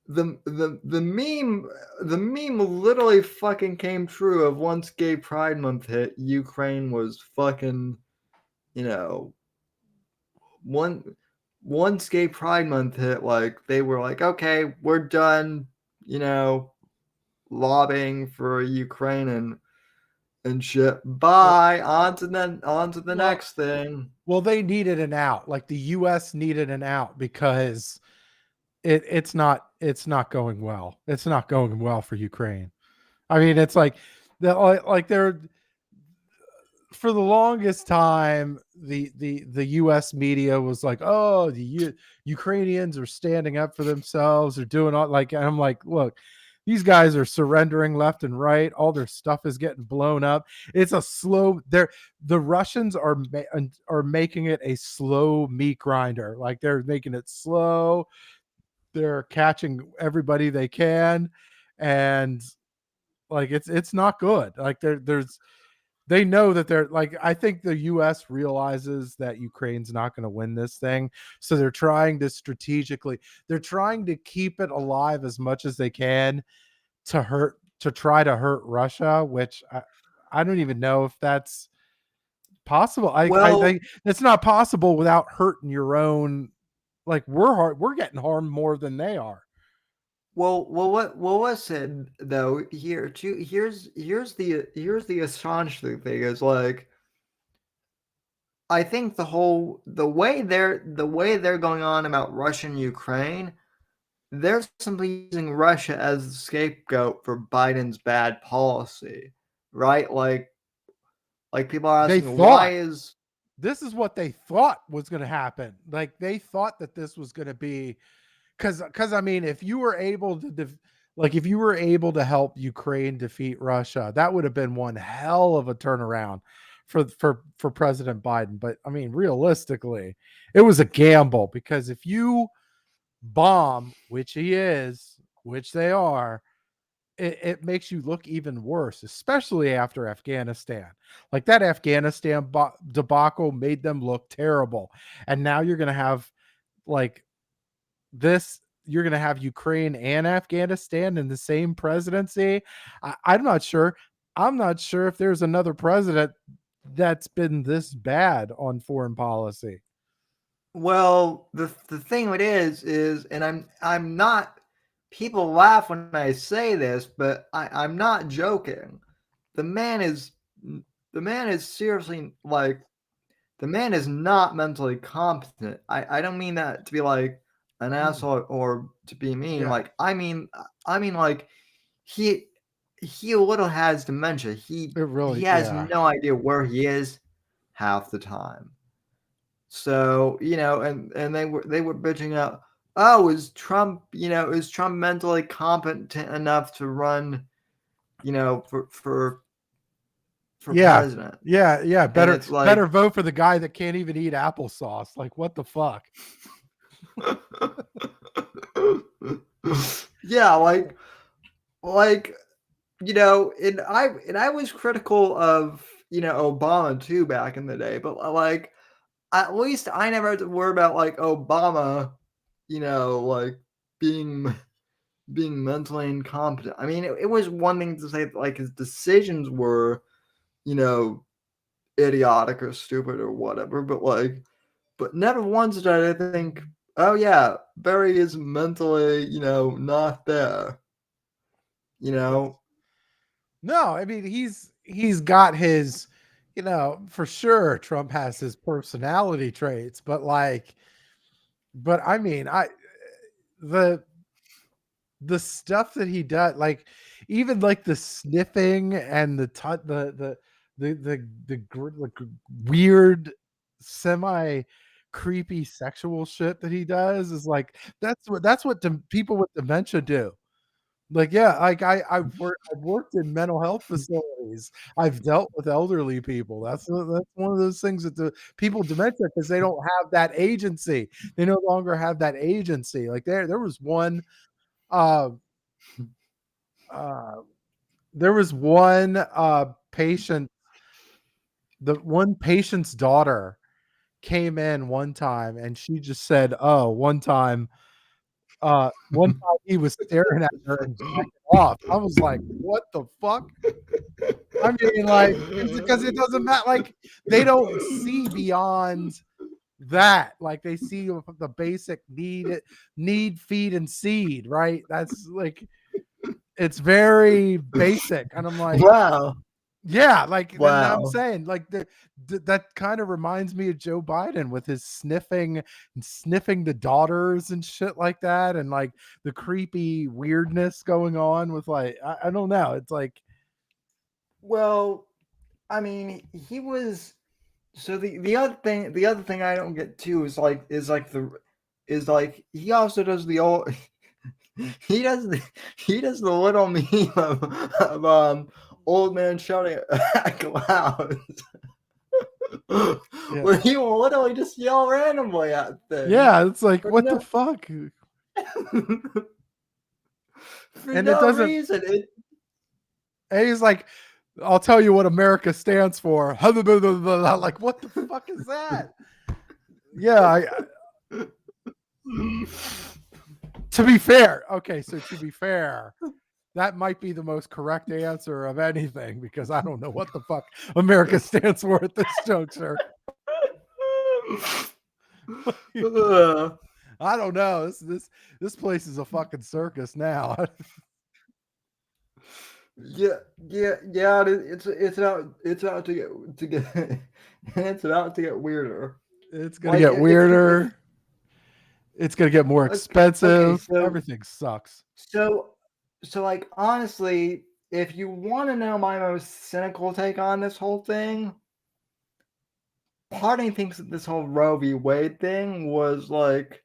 the meme literally fucking came true of once Gay Pride Month hit, Ukraine was fucking, you know, one once Gay Pride Month hit, like they were like, okay, we're done, you know, lobbying for Ukraine and shit. Well, Bye. On to the well, next thing. well, they needed an out. Like the U.S. needed an out because it's not going well. It's not going well for Ukraine. I mean, it's like like they're for the longest time the US media was like, "Oh, Ukrainians are standing up for themselves, they're doing all like," and I'm like, "Look, these guys are surrendering left and right. All their stuff is getting blown up. It's a slow the Russians are making it a slow meat grinder. Like they're making it slow. They're catching everybody they can, and like it's not good. Like there's they know that they're like, I think the US realizes that Ukraine's not going to win this thing, so they're trying to strategically, they're trying to keep it alive as much as they can to try to hurt Russia, which I don't even know if that's possible. I Well, think it's not possible without hurting your own. Like we're getting harmed more than they are. well, what said though here too? Here's the astonishing thing is like I think the way they're going on about Russia and Ukraine, they're simply using Russia as the scapegoat for Biden's bad policy, right? Like people are They asking why thought is this is what they thought was going to happen. Like they thought that this was going to be because I mean, if you were able to like if you were able to help Ukraine defeat Russia, that would have been one hell of a turnaround for President Biden. But I mean, realistically, it was a gamble because if you bomb, which he is, which they are, it makes you look even worse, especially after Afghanistan. Like that Afghanistan debacle made them look terrible, and now you're going to have like this you're going to have Ukraine and Afghanistan in the same presidency. I'm not sure if there's another president that's been this bad on foreign policy. well the thing it is and I'm not people laugh when I say this, but I'm not joking. The man is the man is seriously like the man is not mentally competent. I don't mean that to be like an asshole or to be mean. Yeah, Like I mean like he he a little has dementia. it He really, has yeah. no idea where he is half the time. So, and they were bitching out, oh, is Trump mentally competent enough to run, for Yeah. president? Yeah. And Better it's better like vote for the guy that can't even eat applesauce. Like what the fuck? yeah, like and I was critical of Obama too back in the day, but like at least I never had to worry about like Obama, like being being mentally incompetent. I mean, it was one thing to say that, like his decisions were, you know, idiotic or stupid or whatever, but never once did I think, oh yeah, Barry is mentally, not there. You know, No, I mean he's got his, for sure Trump has his personality traits, but I mean the the stuff that he does, like even like the sniffing and like weird, semi creepy sexual shit that he does is like that's what people with dementia do. Like, yeah, like I've worked in mental health facilities. I've dealt with elderly people. That's one of those things that the people with dementia because they don't have that agency. They no longer have that agency. Like there was one uh uh there was one patient, the one patient's daughter came in one time and she just said, "Oh, one time he was staring at her and jacking off." I was like, "What the fuck?" I mean, like, because it doesn't matter. Like, they don't see beyond that. Like, they see the basic need, feed, and seed. Right? That's like, it's very basic, and I'm like, Wow. yeah, like, and I'm Wow. saying, like, that kind of reminds me of Joe Biden with his sniffing the daughters and shit like that, and like the creepy weirdness going on with, like, I don't know. It's like, Well, I mean, he was. So the other thing I don't get too is like he also does the old he does the little meme of old man shouting at clouds. yeah, Where he will literally just yell randomly at things yeah, it's like, for what the no fuck? for And it no doesn't. reason. It And he's like, "I'll tell you what America stands for." Like, what the fuck is that? Yeah, to be fair, okay, so to be fair, that might be the most correct answer of anything, because I don't know what the fuck America stands for at this juncture. I don't know. This place is a fucking circus now. Yeah, it's about to get it's about to get weirder. It's gonna Like get if weirder. It's gonna get more okay, expensive. Everything sucks. so like honestly, if you want to know my most cynical take on this whole thing, part of me thinks that this whole Roe v. Wade thing was like,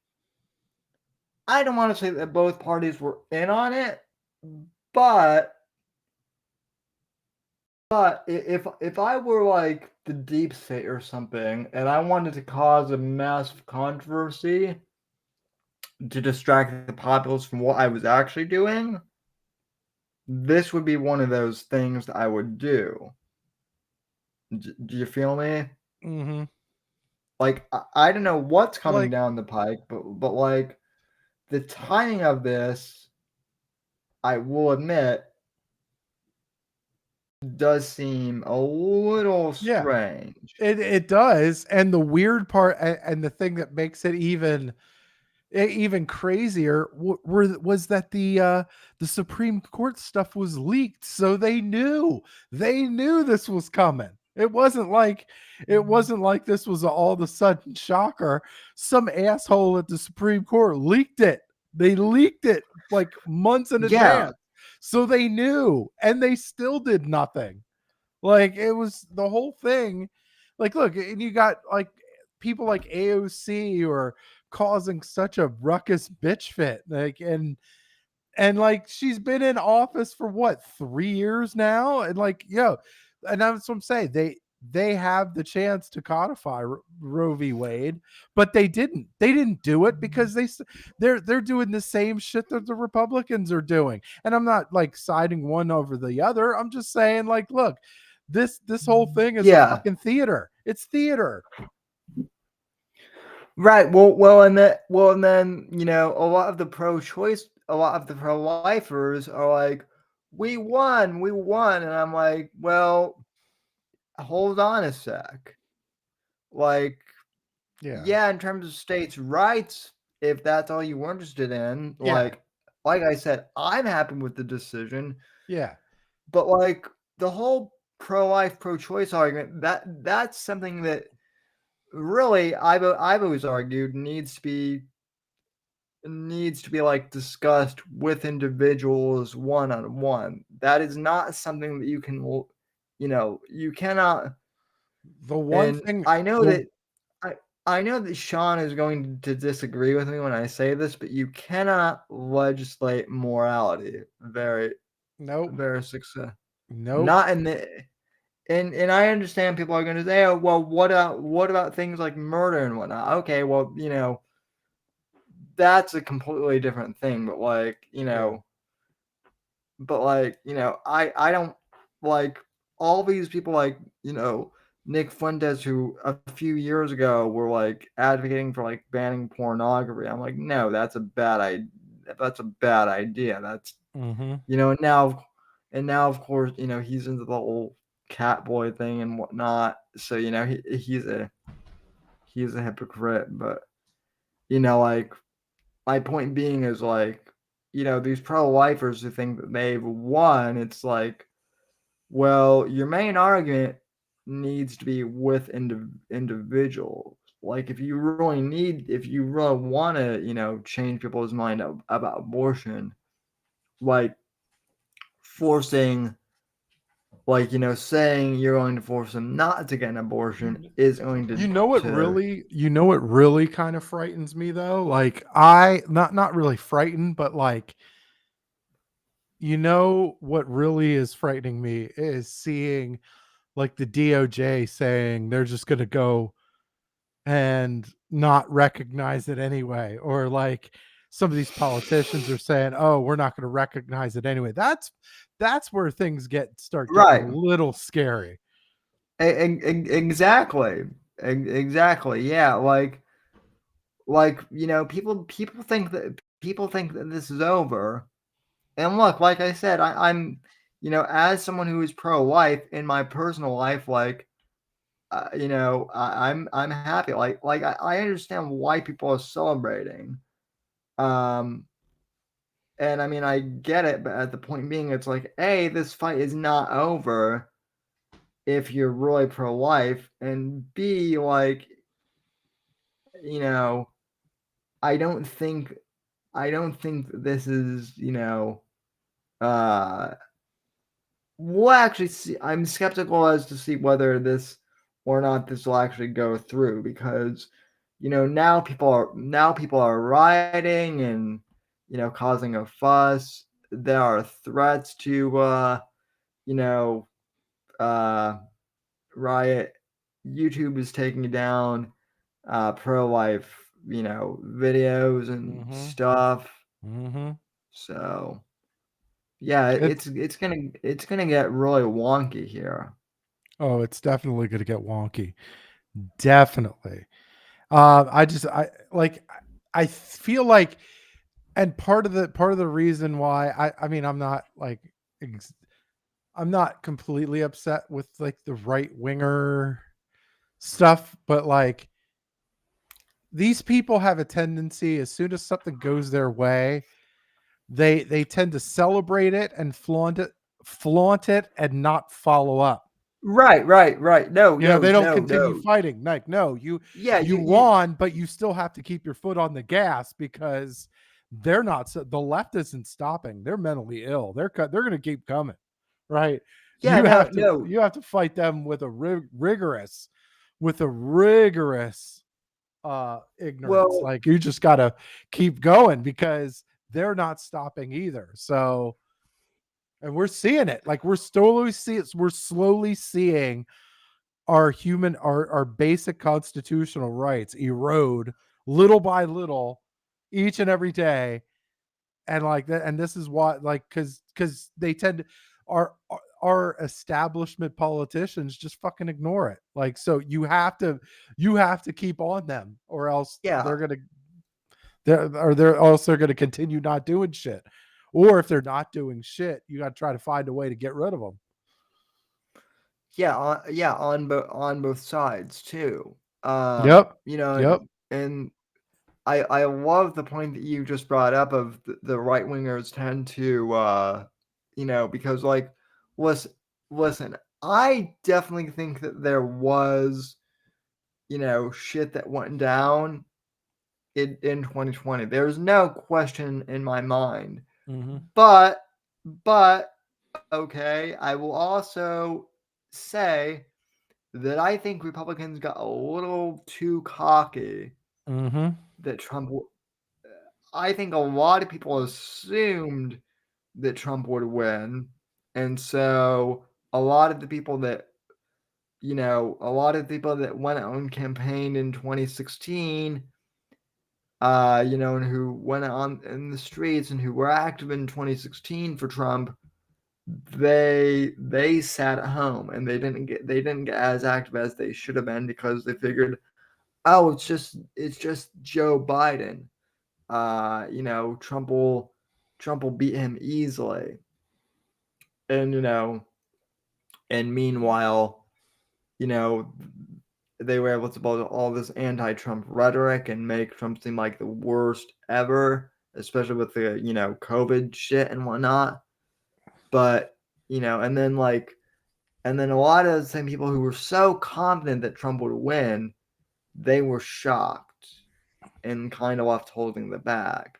I don't want to say that both parties were in on it, but if I were like the deep state or something, and I wanted to cause a massive controversy to distract the populace from what I was actually doing, this would be one of those things that I would do. Do you feel me? Mm-hmm. Like I don't know what's coming Like, down the pike, but like the timing of this, I will admit, does seem a little yeah, strange. it does. And the weird part, and the thing that makes it even crazier, was that the Supreme Court stuff was leaked, so they knew this was coming. It wasn't like this was all of a sudden shocker. Some asshole at the Supreme Court leaked it. They leaked it like months in Yeah, advance, so they knew, and they still did nothing. Like, it was the whole thing. Like, look, and you got like people like AOC or causing such a ruckus bitch fit. Like, and like, she's been in office for what, 3 years now? And like, and that's what I'm saying. They have the chance to codify Roe v. Wade, but they didn't. They didn't do it because they're doing the same shit that the Republicans are doing. And I'm not like siding one over the other. I'm just saying, like, look, this whole thing is a yeah. fucking theater. It's theater. Right. And then a lot of the pro-lifers are like, we won, and I'm like, well, hold on a sec. Like, Yeah. yeah, in terms of states' rights, if that's all you were interested in, Yeah. like I said, I'm happy with the decision, Yeah. but like the whole pro-life, pro-choice argument, that's something that really I've always argued needs to be like discussed with individuals one on one. That is not something that you cannot. The one And thing I know that Sean is going to disagree with me when I say this, but you cannot legislate morality nope. very success. Nope. Not in the and I understand people are going to say, oh, well, what about things like murder and whatnot? Okay, well, that's a completely different thing. But Yeah. I don't like all these people, like, Nick Fuentes, who a few years ago were like advocating for like banning pornography. I'm like, no, that's a bad idea. That's a bad idea. That's Mm-hmm. and now of course he's into the whole cat boy thing and whatnot. So he's a hypocrite. But like my point being is like these pro-lifers who think that they've won. It's like, well, your main argument needs to be with individuals. Like if you really want to, change people's mind about abortion, like forcing, like saying you're going to force them not to get an abortion is going You know what to really kind of frightens me though? Like I not really frightened, but like what really is frightening me is seeing like the DOJ saying they're just going to go and not recognize it anyway, or like some of these politicians are saying, "Oh, we're not going to recognize it anyway." That's where things start getting a right. little scary. Exactly. Exactly. Yeah. Like people think that this is over. And look, like I said, I'm as someone who is pro-life in my personal life, like I'm happy. Like I understand why people are celebrating. Um, and I mean I get it, but at the point being, it's like, A, this fight is not over if you're really pro-life, and B, like you know, I don't think that this is uh we'll actually see. I'm skeptical as to see whether this or not this will actually go through, because now people are rioting and causing a fuss. There are threats to you know uh riot. YouTube is taking down pro life videos and Mm-hmm. stuff. Mm-hmm. So yeah, It's it's gonna get really wonky here. it's definitely going to get wonky. Definitely. I like I feel like, and part of the reason why I mean I'm not like I'm not completely upset with like the right winger stuff, but like these people have a tendency, as soon as something goes their way, they tend to celebrate it and flaunt it and not follow up. Right. No, They no, don't no, continue no. fighting. Like, no, you Yeah, you you won, but you still have to keep your foot on the gas because they're not. The left isn't stopping. They're mentally ill. They're going to keep coming, right? yeah, no, no. You have to fight them with a rigorous ignorance. Well, Like you just got to keep going because they're not stopping either. So, and we're seeing it. Like we're slowly seeing our basic constitutional rights erode little by little each and every day. And like that, and this is why, like, because they tend to, our establishment politicians just fucking ignore it. Like, so you have to keep on them, or else yeah, they're gonna continue not doing shit. Or if they're not doing shit, you got to try to find a way to get rid of them. yeah, on both sides too. Yep. And Yep. I love the point that you just brought up of the right wingers tend to because like listen listen, I definitely think that there was shit that went down in 2020. There's no question in my mind. Mm-hmm. But but okay, I will also say that I think Republicans got a little too cocky Mm-hmm. that I think a lot of people assumed that Trump would win. And so a lot of the people that went out and campaigned in 2016, and who went on in the streets and who were active in 2016 for Trump, they sat at home and they didn't get as active as they should have been because they figured, oh, it's just Joe Biden. Trump will beat him easily. And and meanwhile, you know, they were able to build all this anti-Trump rhetoric and make Trump seem like the worst ever, especially with the COVID shit and whatnot. But and then a lot of the same people who were so confident that Trump would win, they were shocked and kind of left holding the bag.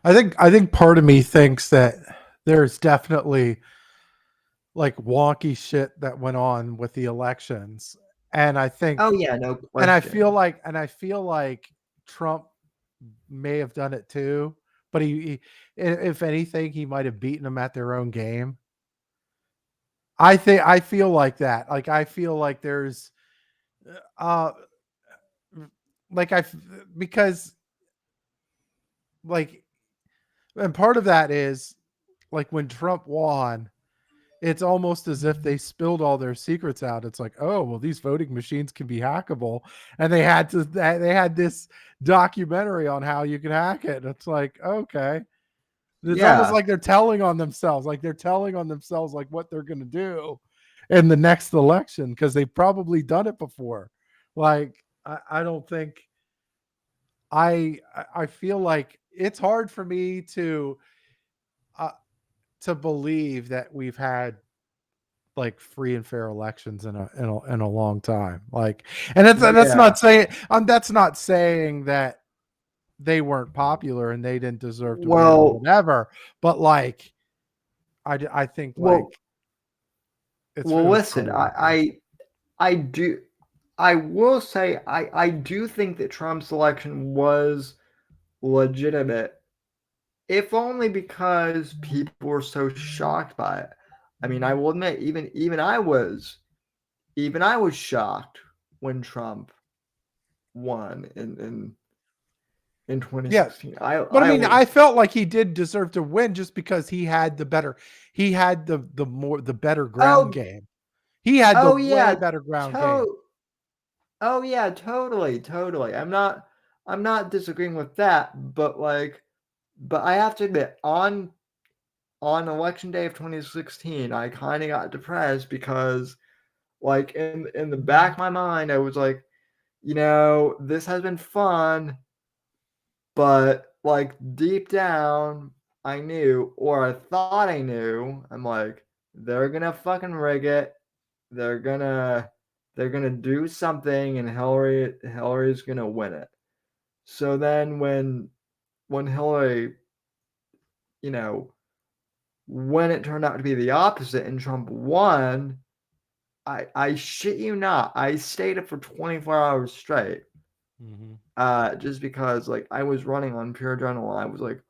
I think part of me thinks that there's definitely like wonky shit that went on with the elections. And I think Oh yeah, no and I question. feel like Trump may have done it too, but he if anything, he might have beaten them at their own game. I feel like that. Like I feel like there's uh like I because like and part of that is like when Trump won, it's almost as if they spilled all their secrets out. It's like, oh, well, these voting machines can be hackable, and they had this documentary on how you can hack it. And it's like, okay, it's almost Yeah, like they're telling on themselves, like what they're going to do in the next election because they've probably done it before. Like, I don't think I feel like it's hard for me uh, to believe that we've had like free and fair elections in a long time. Like, and yeah. that's not saying that they weren't popular and they didn't deserve to win or Well, whatever. But like, I think like well, it was Listen, crazy. I do. I will say I do think that Trump's election was legitimate, if only because people were so shocked by it. I mean, I will admit, even I was shocked when Trump won in Yeah, 2016. but I I mean, was I felt like he did deserve to win just because he had the better ground oh game. He had the oh way yeah, better ground game. to oh yeah, totally. I'm not disagreeing with that, but I have to admit, on election day of 2016, I kind of got depressed because, like, in the back of my mind, I was like, this has been fun, but like deep down, I knew, or I thought I knew. I'm like, they're gonna fucking rig it. They're gonna they're gonna do something, and Hillary's gonna win it. So then when Hillary, you know, when it turned out to be the opposite and Trump won, I shit you not, I stayed up for 24 hours straight. Mhm. Just because like I was running on pure adrenaline. I was like,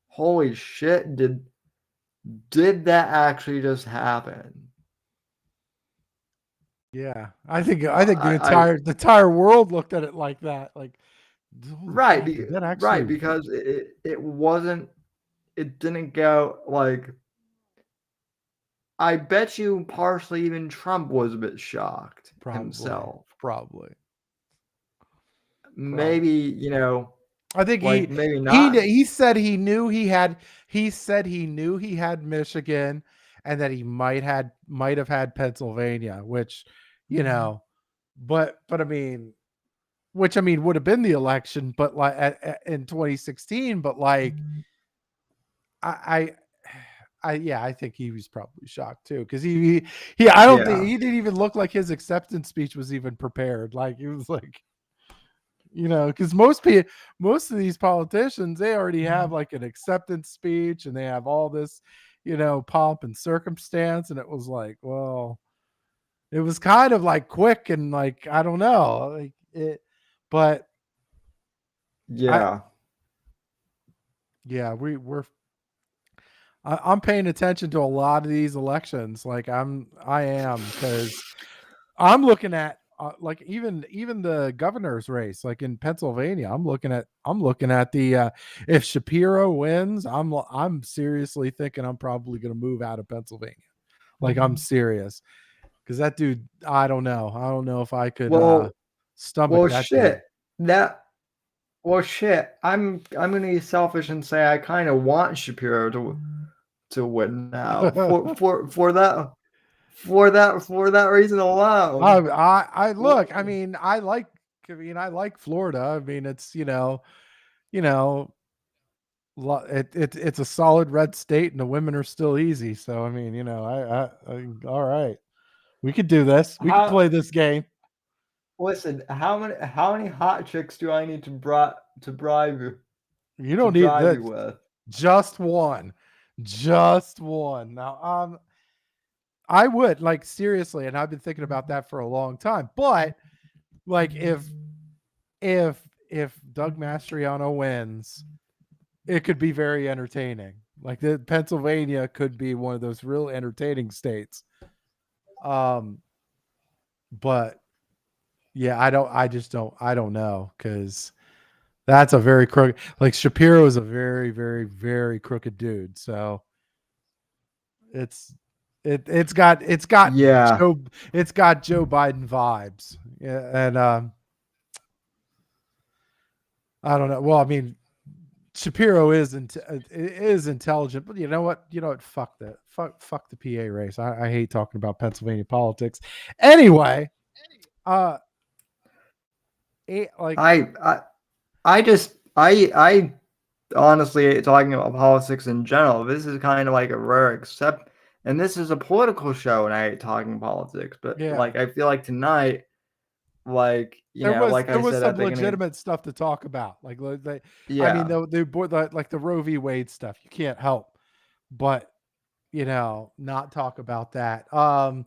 holy shit, did that actually just happen? Yeah, I think I the entire world looked at it like that. Like, holy right, crap, did that actually? because it didn't go like, I bet you partially even Trump was a bit shocked Probably, himself. probably, Maybe, probably. I think like maybe he not. he said he said he knew he had Michigan and that he might have had Pennsylvania, which you know, but I mean, which I mean would have been the election, but like in 2016, but like I yeah, I think he was probably shocked too because I don't think Yeah. he didn't even look like his acceptance speech was even prepared. Like he was like, because most of these politicians they already have like an acceptance speech and they have all this, pomp and circumstance, and it was like, well, it was kind of like quick and like I don't know, like it, but I Yeah. yeah I'm paying attention to a lot of these elections. Like I am because like even the governor's race, like in Pennsylvania, I'm looking at the if Shapiro wins, I'm seriously thinking I'm probably going to move out of Pennsylvania. Like I'm serious, because that dude, I don't know if I could Well, stomach well, that dude. shit. That well, shit. I'm gonna be selfish and say I kind of want Shapiro to win now for that reason alone. I look. I like Florida. I mean, it's you know, it's a solid red state, and the women are still easy. So I mean, all right, we could do this. We could How play this game. listen? How many hot chicks do I need to bribe you You to don't need bribe you that. with? Just one. Just one. Now, I would like seriously, and I've been thinking about that for a long time. But like, if Doug Mastriano wins, it could be very entertaining. Like the Pennsylvania could be one of those real entertaining states. But yeah, I don't know, because that's a very crooked. Like Shapiro is a very, very, very crooked dude. So it's it's got Yeah. Joe Biden vibes. Yeah, and I don't know. Well, I mean, Shapiro is intelligent, but you know what? Fuck that. Fuck the PA race. I hate talking about Pennsylvania politics. Anyway, uh, like I just I honestly, talking about politics in general, this is kind of like a rare except, and this is a political show, and I hate talking politics, but yeah, like I feel like tonight, like like there I was said some at the beginning, legitimate stuff to talk about. I mean, yeah, like the Roe v. Wade stuff, you can't help but not talk about that. And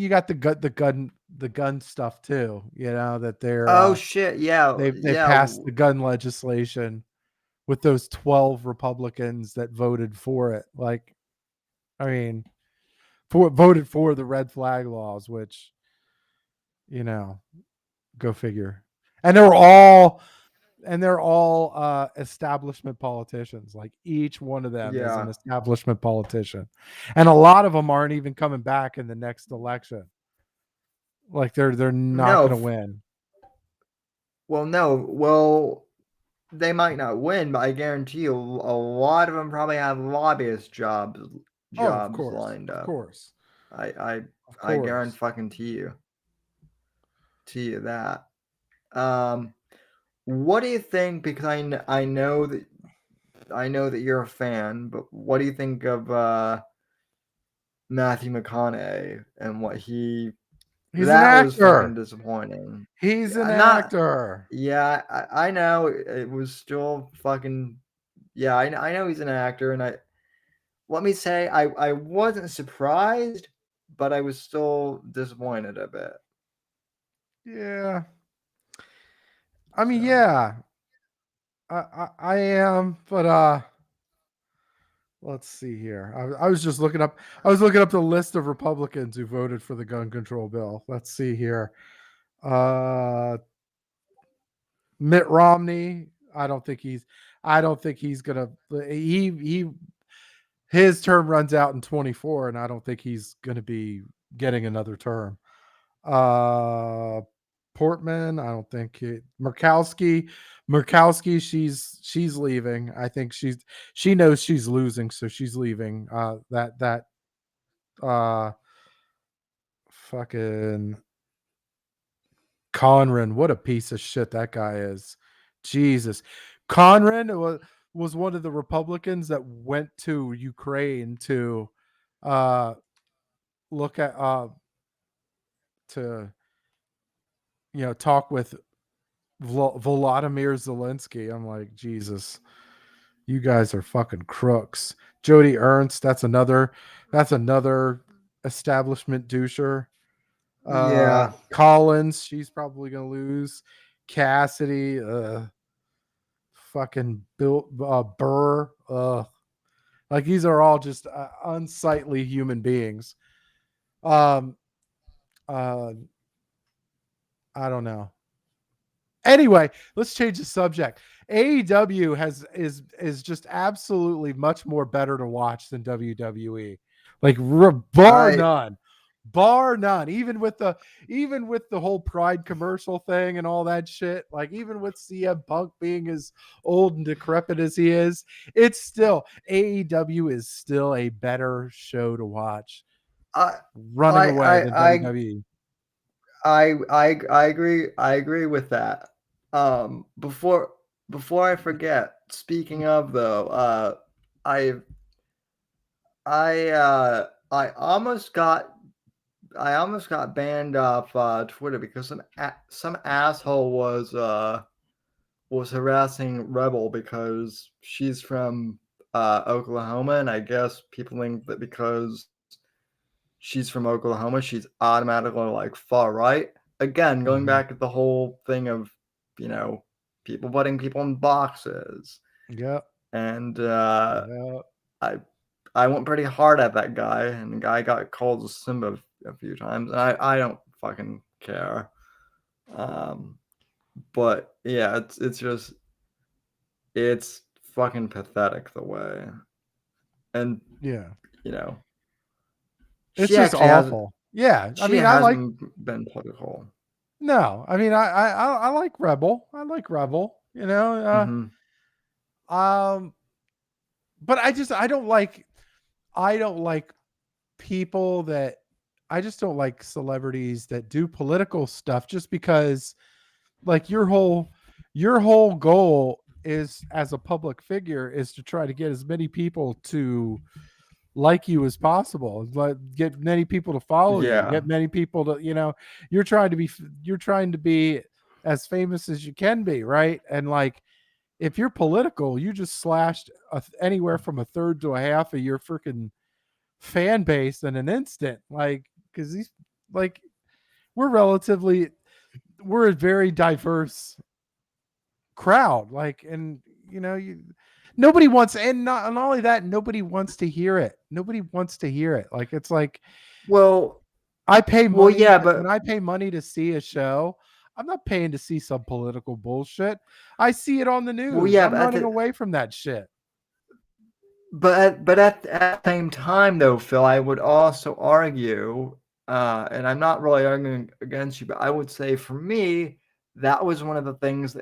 you got the gun stuff too. That oh shit, yeah, they yeah, passed the gun legislation with those 12 Republicans that voted for it. Like, I mean, voted for the red flag laws, which you know, go figure. And they're all establishment politicians. Like each one of them is an yeah, establishment politician, and a lot of them aren't even coming back in the next election. Like they're not no, going to win. well, no, well, they might not win, but I guarantee you, a lot of them probably have lobbyist Oh, of jobs course, lined of up. course, I I of I guarantee course. fucking to you that. Um, what do you think? Because I know that you're a fan, but what do you think of Matthew McConaughey and what he? He's an That was fucking actor. disappointing. He's an I'm not. actor. Yeah, I know it was still fucking. Yeah, I know he's an actor, and let me say I wasn't surprised, but I was still disappointed a bit. Yeah. I mean, So yeah, I am, but let's see here. I was just looking up. I was looking up the list of Republicans who voted for the gun control bill. Let's see here. Uh, Mitt Romney. I don't think he's. I don't think he's gonna. His term runs out in 24, and I don't think he's gonna be getting another term. Uh, Portman. I don't think Murkowski. She's leaving. I think she knows she's losing, so she's leaving. That fucking Conran. What a piece of shit that guy is. Jesus, Conran was one of the Republicans that went to Ukraine to uh look at to talk with Volodymyr Zelensky. I'm like, Jesus, you guys are fucking crooks. Jody Ernst, that's another establishment doucher. yeah, Collins, she's probably gonna lose. Cassidy, fucking Bill Burr, like these are all just unsightly human beings. Um, uh, I don't know. Anyway, let's change the subject. AEW is just absolutely much more better to watch than WWE. Like bar I none. Bar none. Even with the whole Pride commercial thing and all that shit, like even with CM Punk being as old and decrepit as he is, it's still AEW is still a better show to watch I running away than I WWE. I agree. I agree with that. Before I forget, speaking of though, I I almost got banned off Twitter because some asshole was harassing Rebel because she's from Oklahoma, and I guess people think that because she's from Oklahoma, she's automatically like far right. Again, going Mhm. back to the whole thing of, you know, people putting people in boxes. Yep. And Yep. I I went pretty hard at that guy, and the guy got called a Simba a few times. And I don't fucking care. Um, but yeah, it's just it's fucking pathetic the way. And Yeah. you know, It's she just actually hasn't awful. Yeah. I she mean, I like hasn't been political. no. I mean, I like Rebel. I like Rebel. Hmm. Um, but I don't like people that I just don't like celebrities that do political stuff just because like your whole goal is as a public figure is to try to get as many people to like you as possible, like get many people to follow you, Yeah. get many people to, you're trying to be as famous as you can be, right? And like if you're political, you just slashed anywhere from a third to a half of your freaking fan base in an instant. Like, because these, like, we're a very diverse crowd. Like, and nobody wants, and not only that, nobody wants to hear it. Nobody wants to hear it. Like, it's like Well, I pay well, money yeah, when but I pay money to see a show. I'm not paying to see some political bullshit. I see it on the well, news. yeah, I'm running away from that shit. but at the same time, though, Phil, I would also argue, and I'm not really arguing against you, but I would say for me, that was one of the things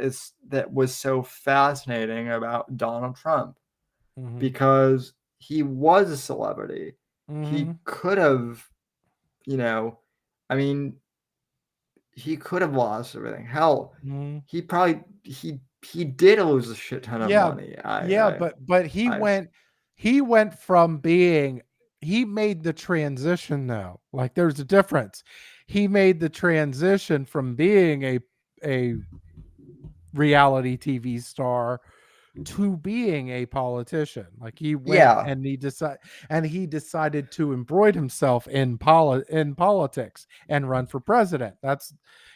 that was so fascinating about Donald Trump Mm-hmm. because he was a celebrity. Mm-hmm. He could have, you know, I mean, he could have lost everything. Hell, Mm-hmm. he did lose a shit ton of Yeah, money. yeah, but I he went from being he made the transition though. Like there's a difference. He made the transition from being a reality TV star to being a politician. Like he went yeah, and he decided to embroid himself in politics and run for president. That's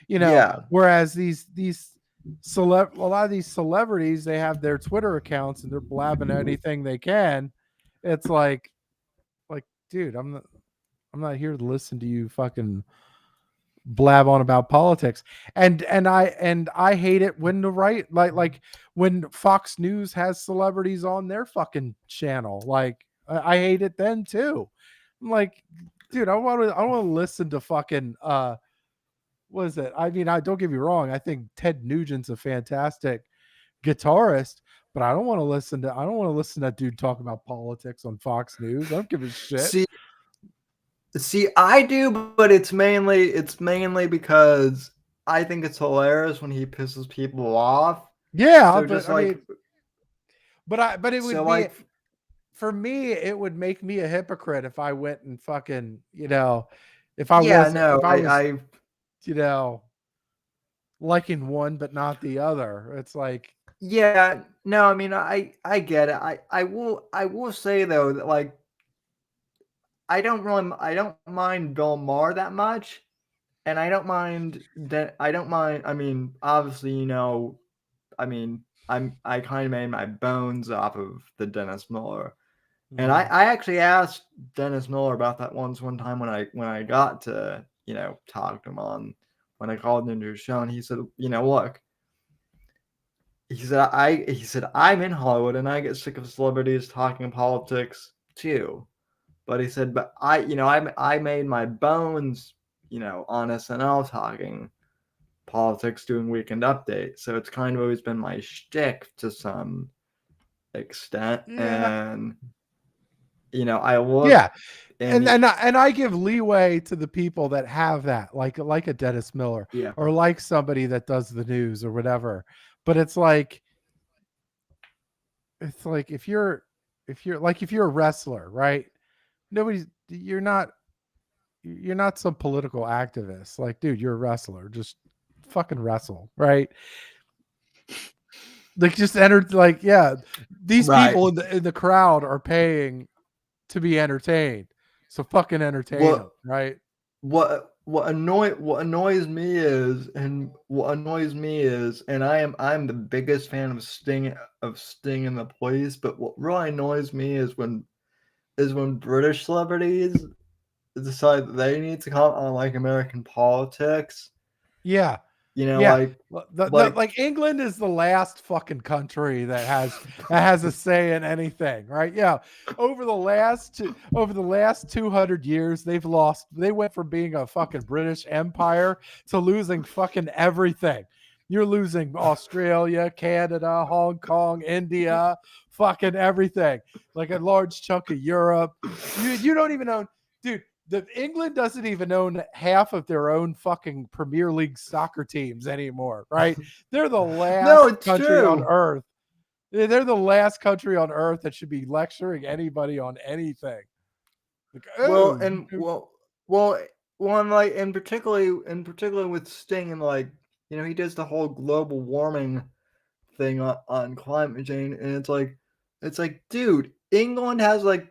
yeah. whereas these a lot of these celebrities, they have their Twitter accounts and they're blabbing anything they can. It's like dude, I'm not here to listen to you fucking blab on about politics. And I hate it when the right like when Fox News has celebrities on their fucking channel. Like I hate it then too. I'm like, dude, I want to listen to fucking what is it? I mean, I don't get me wrong, I think Ted Nugent's a fantastic guitarist, but I don't want to listen to that dude talk about politics on Fox News. I don't give a shit. See, I do, but it's mainly because I think it's hilarious when he pisses people off. Yeah, So but just I mean, like, but it would so be like, for me, it would make me a hypocrite if I went and fucking, if I yeah, was, no, if I was, you know, liking one but not the other. It's like, yeah, no, I mean, I get it. I will say though that like I don't mind Bill Maher that much, and I don't mind. I mean, obviously, I mean, I kind of made my bones off of the Dennis Miller. And I, mhm, I actually asked Dennis Miller about that one time when I got to talk to him on when I called into his show, and he said, look, he said I'm in Hollywood and I get sick of celebrities talking politics too. But he said, but I made my bones, on SNL talking politics, doing Weekend Update. So it's kind of always been my shtick to some extent. Yeah. And I look, Yeah. and And I give leeway to the people that have that, like a Dennis Miller, yeah, or like somebody that does the news or whatever. But it's like if you're a wrestler, right? You're not some political activist. Like, dude, you're a wrestler. Just fucking wrestle, right? Like, just enter. Like, yeah, these right. people in the crowd are paying to be entertained, so fucking entertain them, What right? what annoys me is, and I'm the biggest fan of Sting and the Police, but what really annoys me is when British celebrities decide that they need to comment on like American politics. Yeah. Yeah. Like Like England is the last fucking country that has a say in anything, right? Yeah. Over the last 200 years, they went from being a fucking British empire to losing fucking everything. You're losing Australia, Canada, Hong Kong, India, fucking everything. Like a large chunk of Europe. You don't even own, dude. England doesn't even own half of their own fucking Premier League soccer teams anymore, right? They're the no, last it's country on true. earth. They're the last country on earth that should be lecturing anybody on anything. Like, Well, oh, and well, and like, and particularly with Sting, and like, he does the whole global warming thing on climate change, and it's like, dude, England has like,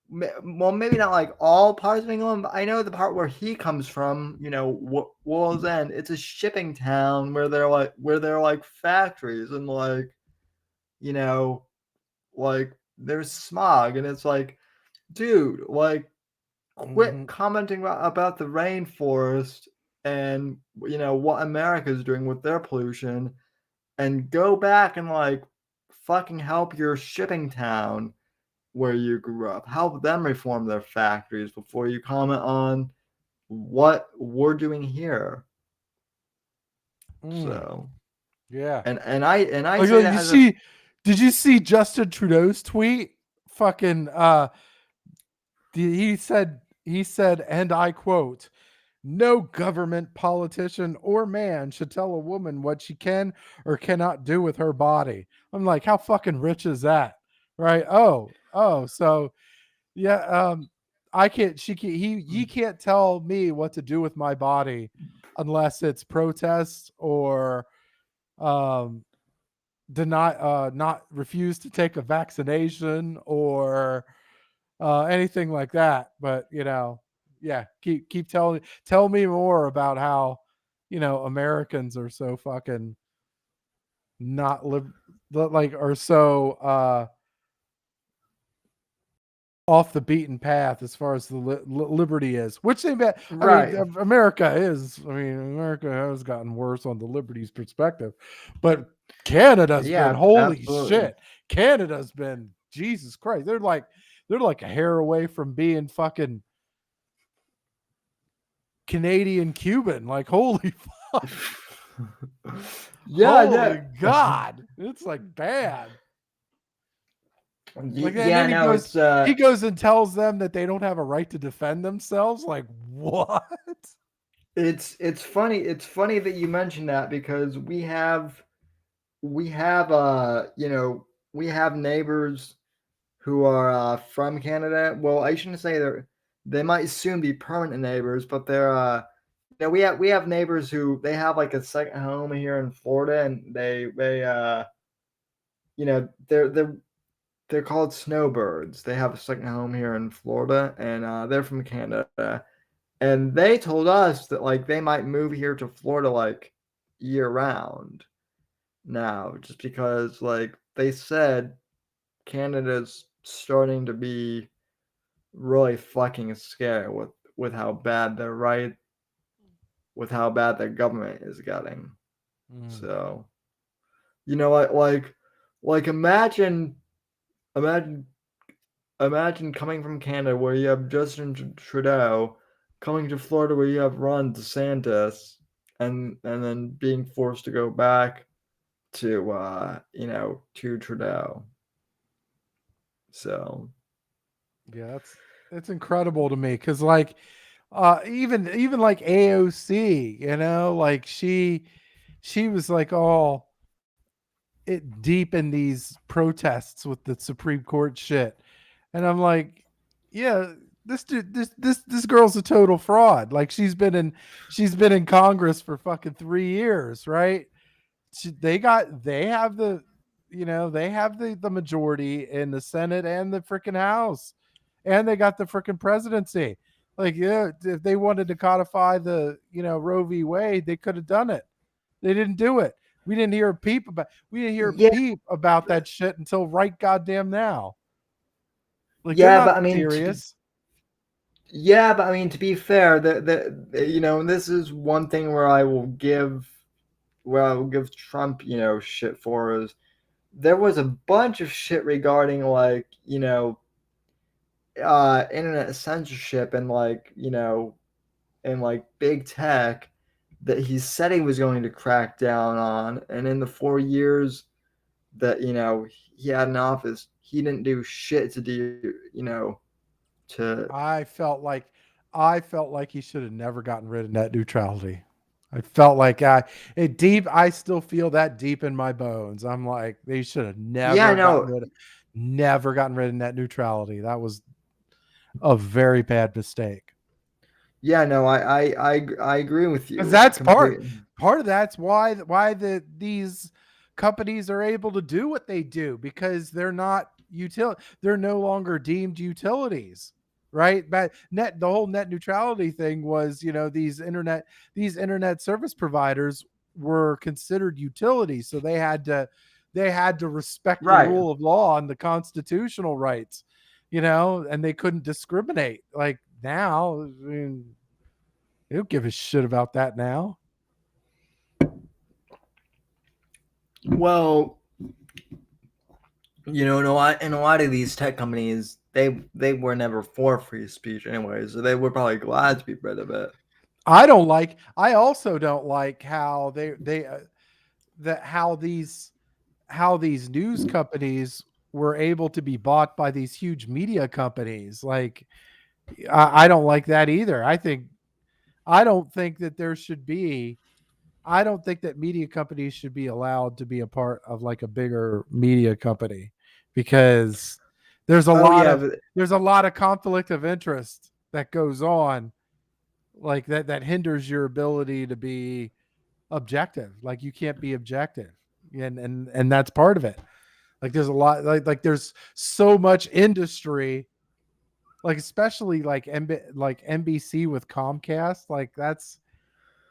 well, maybe not like all parts of England, but I know the part where he comes from, Wall's End. It's a shipping town where they're like factories, and like, you know, like there's smog, and it's like, dude, like, quit commenting about the rainforest and what America's doing with their pollution, and go back and like fucking help your shipping town where you grew up. Help them reform their factories before you comment on what we're doing here. So, yeah. and I Like, say that as a did you see Justin Trudeau's tweet? Fucking he said, and I quote, "No government, politician, or man should tell a woman what she can or cannot do with her body." I'm like, how fucking rich is that? Right? So yeah, I can't she can't he can't tell me what to do with my body unless it's protest or um not refuse to take a vaccination or anything like that. But yeah, tell me more about how Americans are so fucking not like are so off the beaten path as far as the liberty is, which right. America is. I mean, America has gotten worse on the liberties perspective, but Canada's been, Yeah, holy absolutely. shit. Canada's been, Jesus Christ. They're like a hair away from being fucking Canadian Cuban. Like, holy fuck. Yeah, Holy God. It's like bad. Like, and yeah, then no, it's he goes and tells them that they don't have a right to defend themselves. Like, what? it's funny. It's funny that you mentioned that, because we have neighbors who are from Canada. Well, I shouldn't say they might soon be permanent neighbors, but they're we have neighbors who they have like a second home here in Florida, and they they're called snowbirds. They have a second home here in Florida, and they're from Canada. And they told us that like they might move here to Florida like year round now, just because like they said Canada's starting to be really fucking scary with how bad their with how bad the government is getting. Mm. So, like imagine imagine coming from Canada where you have Justin Trudeau, coming to Florida where you have Ron DeSantis, and then being forced to go back to to Trudeau. So Yeah, it's incredible to me because like even like AOC, like she was like all it deep in these protests with the Supreme Court shit. And I'm like, yeah, this dude, this girl's a total fraud. Like she's been in Congress for fucking 3 years, right? They have the they have the majority in the Senate and the freaking House, and they got the freaking presidency. Like, yeah, if they wanted to codify the Roe v. Wade, they could have done it. They didn't do it. We didn't hear yeah, peep about that shit until right goddamn now. Like they're yeah, not but I mean, serious. to be fair, this is one thing where I will give Trump, shit for is there was a bunch of shit regarding like, internet censorship and like, and like big tech that he said he was going to crack down on, and in the 4 years that he had in office, he didn't do shit to do to I felt like he should have never gotten rid of net neutrality. I felt like I still feel that deep in my bones. I'm like, they should have yeah, no, never gotten rid of net neutrality. That was a very bad mistake. yeah, no, I agree with Because you that's completely. part of that's why these companies are able to do what they do, because they're no longer deemed utilities, right? But the whole net neutrality thing was, these internet service providers were considered utilities, so they had to respect the Right. rule of law and the constitutional rights, and they couldn't discriminate. Like now, I mean, they don't give a shit about that now. Well, in a lot of these tech companies, they were never for free speech anyway, so they were probably glad to be rid of it. I also don't like how that how these news companies were able to be bought by these huge media companies. Like, I don't like that either. I don't think that there should be I don't think that media companies should be allowed to be a part of like a bigger media company, because there's a Oh lot yeah, of there's a lot of conflict of interest that goes on, like that hinders your ability to be objective. Like you can't be objective. And that's part of it. Like there's a lot, like there's so much industry, like especially like like NBC with Comcast, like that's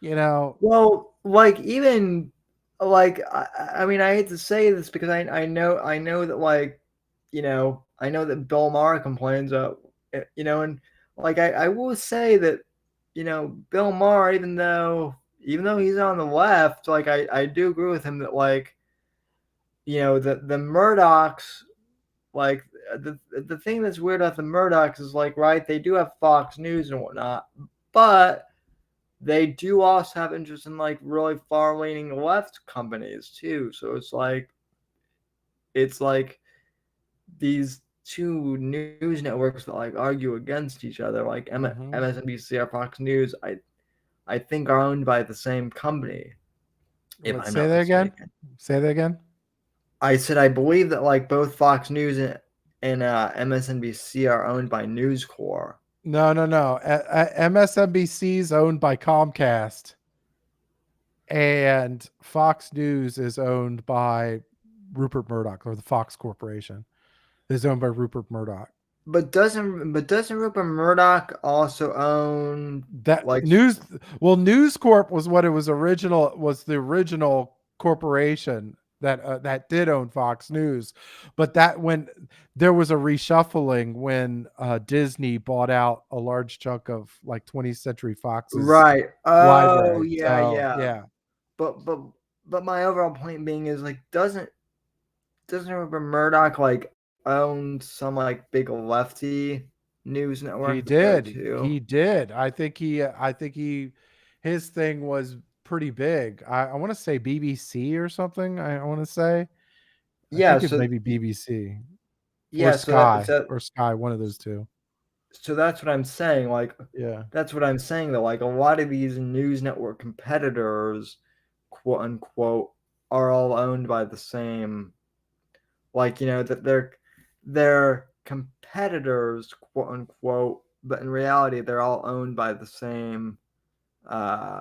well, like even like I mean, I hate to say this because I know that like I know that Bill Maher complains and like I will say that Bill Maher, even though he's on the left, like I do agree with him that like the Murdochs, like the thing that's weird about the Murdochs is like, right, they do have Fox News and whatnot, but they do also have interest in like really far leaning left companies too. So it's like these two news networks that like argue against each other, like Mhm. MSNBC or Fox News. I think are owned by the same company, if What, I'm say not that again? mistaken. Say that again? I said I believe that like both Fox News and MSNBC are owned by News Corp. No, no, no. MSNBC is owned by Comcast, and Fox News is owned by Rupert Murdoch, or the Fox Corporation is owned by Rupert Murdoch. But doesn't Rupert Murdoch also own That like News Corp was what it was the original corporation that did own Fox News, but that when there was a reshuffling when Disney bought out a large chunk of like 20th Century Fox's Right. Oh, library. yeah, So yeah. yeah, But my overall point being is like doesn't Rupert Murdoch like own some like big lefty news he network there did. too? He did. His thing was pretty big. I want to say BBC or something. I want to say. I Yeah, think it's so maybe BBC or yeah, Sky or Sky, one of those two. so that's what I'm saying. Like Yeah. that's what I'm saying though. Like a lot of these news network competitors, quote unquote, are all owned by the same. Like that they're competitors, quote unquote, but in reality they're all owned by the same.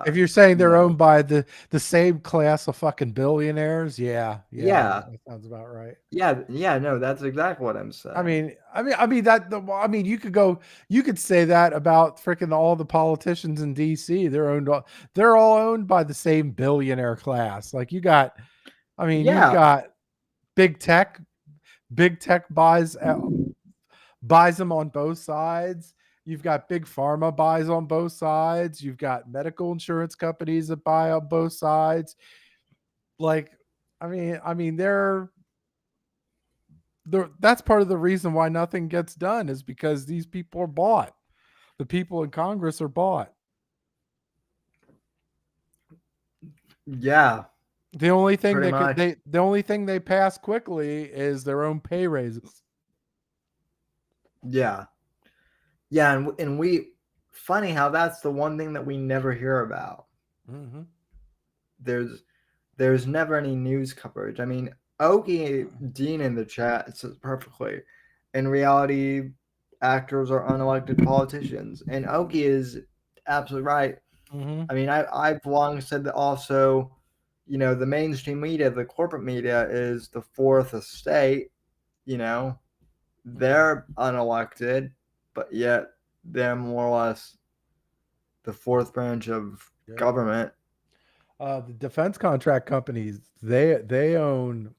If you're saying You they're know, owned by the same class of fucking billionaires, yeah, yeah, that sounds about right. yeah. No, that's exactly what I'm saying. You could say that about freaking all the politicians in DC. They're all owned by the same billionaire class. Like you've Yeah, got big tech. Big tech buys them on both sides. You've got big pharma buys on both sides. You've got medical insurance companies that buy on both sides. Like, they're that's part of the reason why nothing gets done is because these people are bought. The people in Congress are bought. yeah, pretty much. The only thing they pass quickly is their own pay raises. Yeah, yeah, and we funny how that's the one thing that we never hear about. Mm-hmm. There's there's never any news coverage. I mean, Okie Dean in the chat says perfectly. In reality, actors are unelected politicians, and Okie is absolutely right. Mm-hmm. I mean, I've long said that also. The mainstream media, the corporate media, is the fourth estate. You know, they're unelected, but yet they're more or less the fourth branch of Yeah. government. The defense contract companies, they own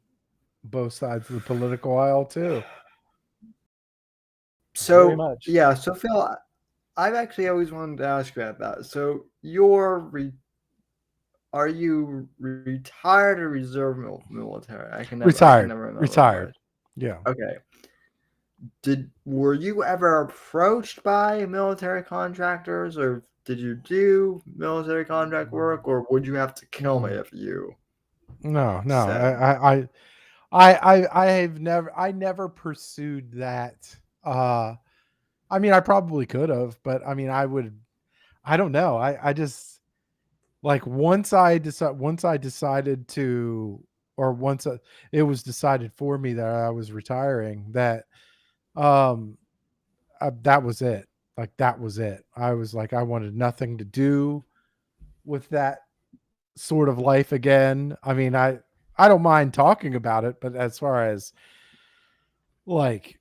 both sides of the political aisle too. Very So much. yeah, so Phil, I've actually always wanted to ask you about that. So are you retired or reserve military? I can Retired. never remember Retired. what. Yeah. Okay. Were you ever approached by military contractors, or did you do military contract work, or would you have to kill me Mm. if you No, no. said? I never pursued that. I probably could have, but I don't know. I just like once I decided to, or it was decided for me that I was retiring, um that was it. Like that was it. I was like, I wanted nothing to do with that sort of life again. I don't mind talking about it, but as far as like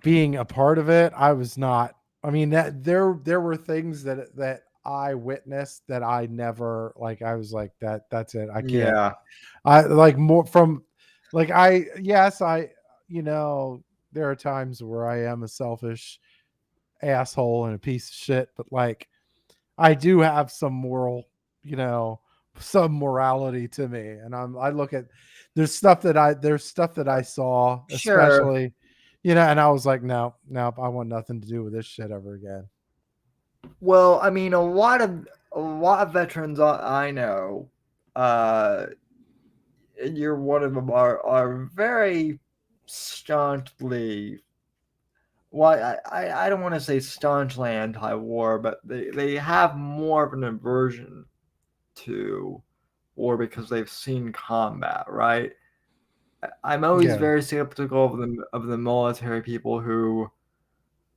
being a part of it, I was not. That there were things that I witnessed that I never like. I was like that's it. I can't. Yeah. I like more from like I yes I you know there are times where I am a selfish asshole and a piece of shit, but like I do have some you know, some morality to me. And I look at there's stuff that I saw, Sure. especially, and I was like, no, no, I want nothing to do with this shit ever again. Well, I mean, a lot of veterans I know, uh, and you're one of them, are very staunchly. Well, I don't want to say staunchly anti-war, but they have more of an aversion to war because they've seen combat, right? I'm always Yeah. very skeptical of the military people who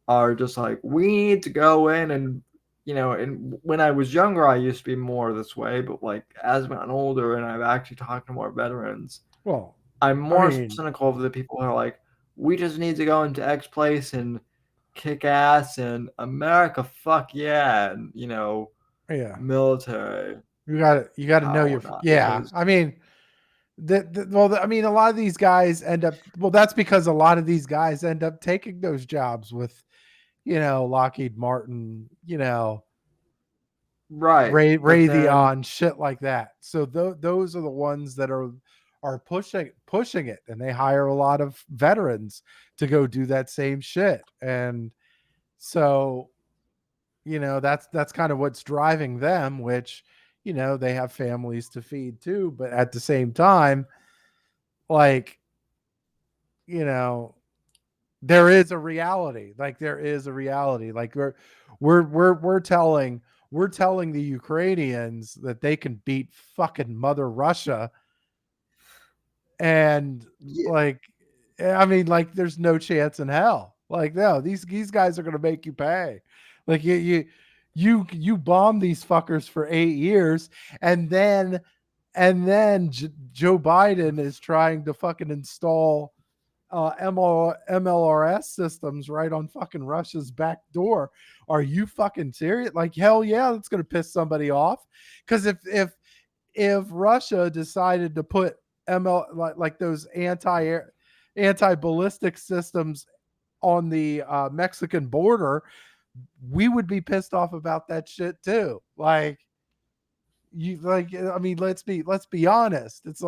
are just like, we need to go in and and when I was younger I used to be more this way, but like as I've gotten older and I've actually talked to more veterans, Well, I'm I more mean, cynical of the people who are like, we just need to go into X place and kick ass and America, fuck yeah, and yeah. military You got to know power your or not yeah. because I mean, well, I mean, a lot of these guys end up. Well, that's because a lot of these guys end up taking those jobs with, Lockheed Martin, Right. But then, Raytheon, shit like that. So those are the ones that are pushing it, and they hire a lot of veterans to go do that same shit. And so, that's kind of what's driving them, which, they have families to feed too, but at the same time, like, you know, there is a reality. Like there is a reality. Like we're telling the Ukrainians that they can beat fucking Mother Russia, and yeah, like, I mean, like there's no chance in hell. Like no, these guys are gonna make you pay. Like you bomb these fuckers for 8 years, and then Joe Biden is trying to fucking install MLRS systems right on fucking Russia's back door. Are you fucking serious? Like hell yeah, that's gonna piss somebody off. Because if Russia decided to put like those anti ballistic systems on the Mexican border, we would be pissed off about that shit too. Like I mean, let's be honest. It's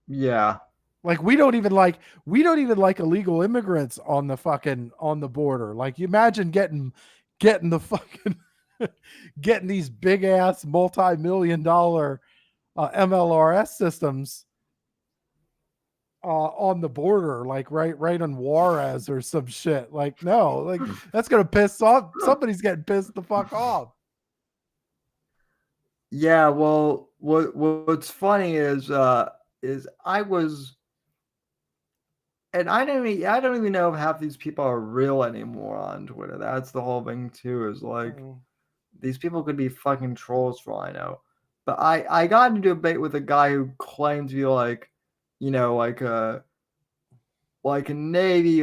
yeah, like we don't even like illegal immigrants on the border. Like you imagine getting the fucking getting these big ass multi-million dollar MLRS systems on the border, like right on Juarez or some shit. Like no, like that's gonna piss off. Somebody's getting pissed the fuck off. yeah. Well, what's funny is I don't even know if half these people are real anymore on Twitter. That's the whole thing too. Is like these people could be fucking trolls for all I know. But I got into a debate with a guy who claimed to be like, like a Navy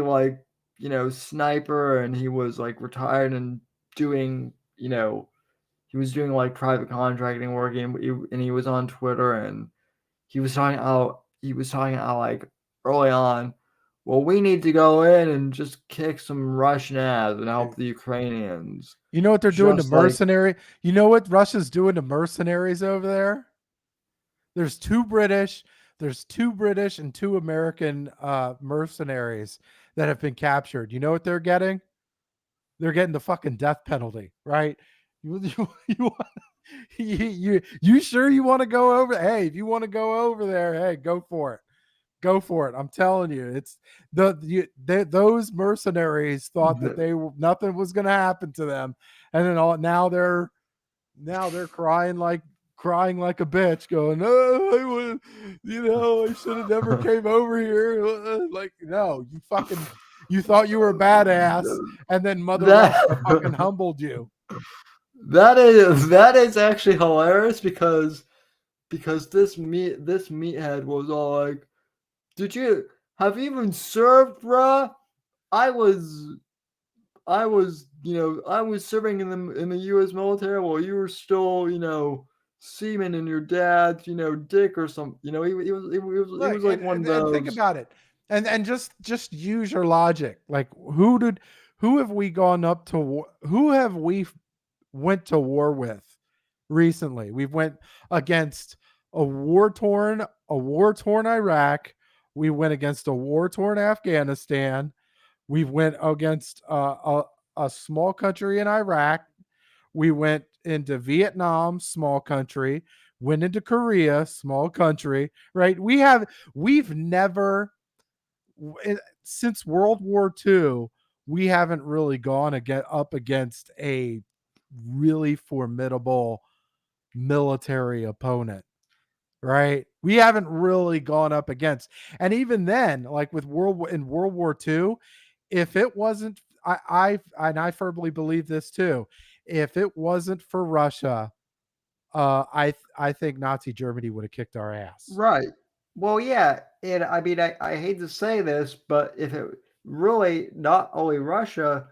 sniper, and he was like retired and doing he was doing like private contracting work, and he was on Twitter, and he was talking out like early on. Well, we need to go in and just kick some Russian ass and help the Ukrainians. You know what they're doing to Just like mercenary? You know what Russia's doing to mercenaries over there? There's two British, there's two British and two American mercenaries that have been captured. You know what they're getting? They're getting the fucking death penalty, right? You you sure you want to go over? Hey, if you want to go over there, hey, go for it. Go for it. I'm telling you, it's those mercenaries thought that nothing was going to happen to them, and then now they're crying like a bitch, going, "Oh, I should have never came over here." Like, no, you thought you were a badass, and then Mother Russia fucking that humbled you. that is actually hilarious because this meathead was all like, "Did you have you even served, bruh? I was I was serving in the U.S. military while you were still seaman in your dad's dick or something. He was Look, like one of and think those." about it, and just use your logic. Like, who have we gone up to war? Who have we went to war with recently? We've went against a war torn Iraq. We went against a war torn Afghanistan. We went against a small country in Iraq. We went into Vietnam, small country. Went into Korea, small country. Right? We've never since World War II. We haven't really gone up against a really formidable military opponent, right? We haven't really gone up against, and even then, like with World War II, if it wasn't, I firmly believe this too. If it wasn't for Russia, I think Nazi Germany would have kicked our ass. Right. Well, yeah, and I mean, I hate to say this, but if it really not only Russia,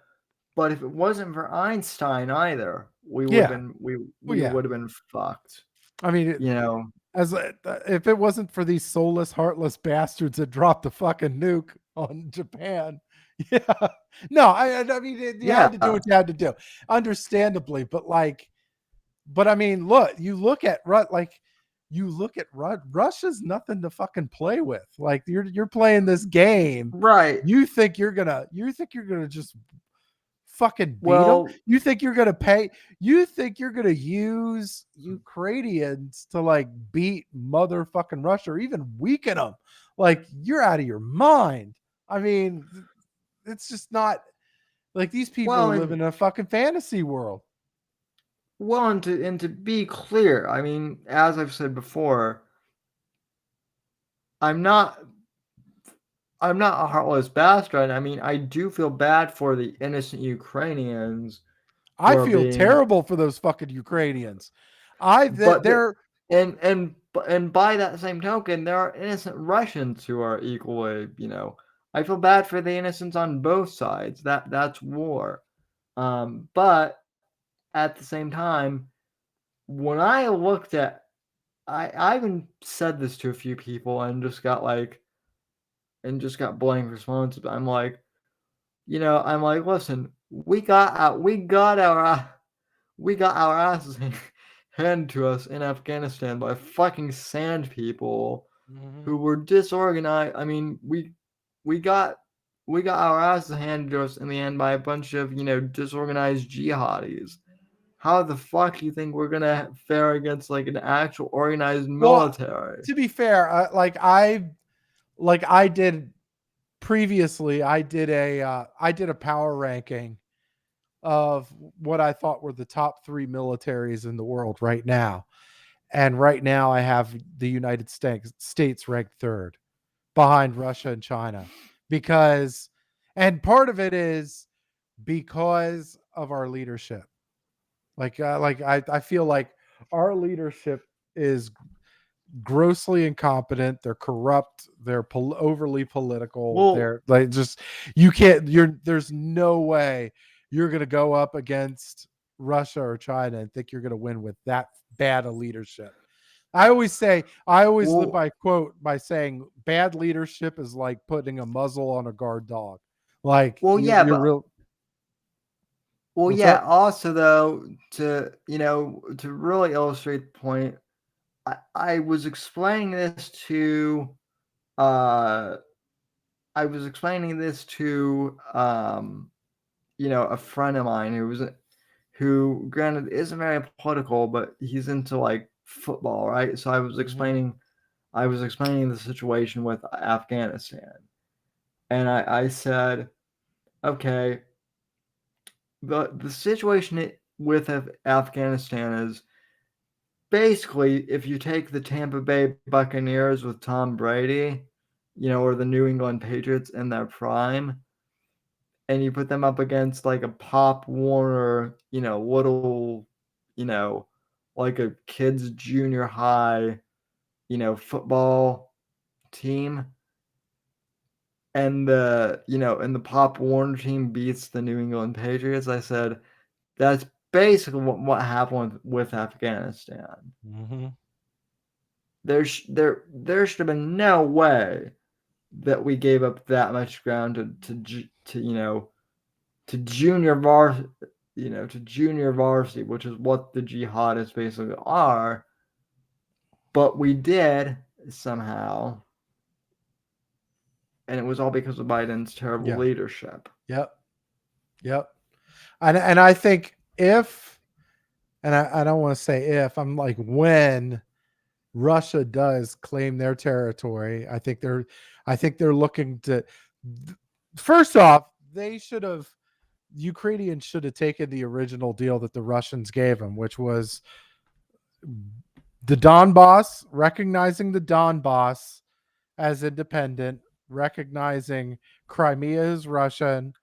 but if it wasn't for Einstein either, we would have Yeah, been we well, we yeah. would have been fucked. I mean, You know. As if it wasn't for these soulless, heartless bastards that dropped the fucking nuke on Japan. Yeah. No, I mean, you had to do what you had to do, understandably. But I mean, Russia's nothing to fucking play with. Like you're playing this game. Right. You think you're gonna just fucking beat them? Well, You think you're gonna use Ukrainians to like beat motherfucking Russia or even weaken them? Like you're out of your mind. I mean, it's just not like these people well, are living in a fucking fantasy world. well, and to be clear, I mean, as I've said before, I'm not a heartless bastard. I mean, I do feel bad for the innocent Ukrainians who I are feel being, terrible for those fucking Ukrainians. but They're and by that same token, there are innocent Russians who are equally, I feel bad for the innocents on both sides. That's war. But at the same time, when I looked at, I even said this to a few people and just got blank responses. I'm like, listen, we got our asses handed to us in Afghanistan by fucking sand people Mhm. who were disorganized. I mean, we got our asses handed to us in the end by a bunch of disorganized jihadis. How the fuck do you think we're gonna fare against like an actual organized Well, military? to be fair, I did previously, I did a power ranking of what I thought were the top 3 militaries in the world right now. And right now I have the United States ranked third behind Russia and China because, and part of it is because of our leadership. I feel like our leadership is grossly incompetent. They're corrupt. They're overly political. Well, They're like just you can't. There's no way you're going to go up against Russia or China and think you're going to win with that bad a leadership. I always live well, by quote by saying bad leadership is like putting a muzzle on a guard dog. Like yeah, you're but real. What's yeah. up? Also, though, to really illustrate the point, I was explaining this to uh a friend of mine who granted isn't very political, but he's into like football, right? So I was explaining the situation with Afghanistan. And I said, okay, the situation with Afghanistan is basically if you take the Tampa Bay Buccaneers with Tom Brady, or the New England Patriots in their prime, and you put them up against like a Pop Warner, little, you know, like a kids junior high, football team, and the Pop Warner team beats the New England Patriots. I said that's basically what happened with Afghanistan. Mm-hmm. There should have been no way that we gave up that much ground to junior varsity, which is what the jihadists basically are. But we did somehow, and it was all because of Biden's terrible Yeah. leadership. Yep. Yep. And I think if, and I don't want to say if, I'm like when Russia does claim their territory, I think they're looking to, first off, Ukrainians should have taken the original deal that the Russians gave them, which was the Donbass, recognizing the Donbass as independent, recognizing Crimea as Russian,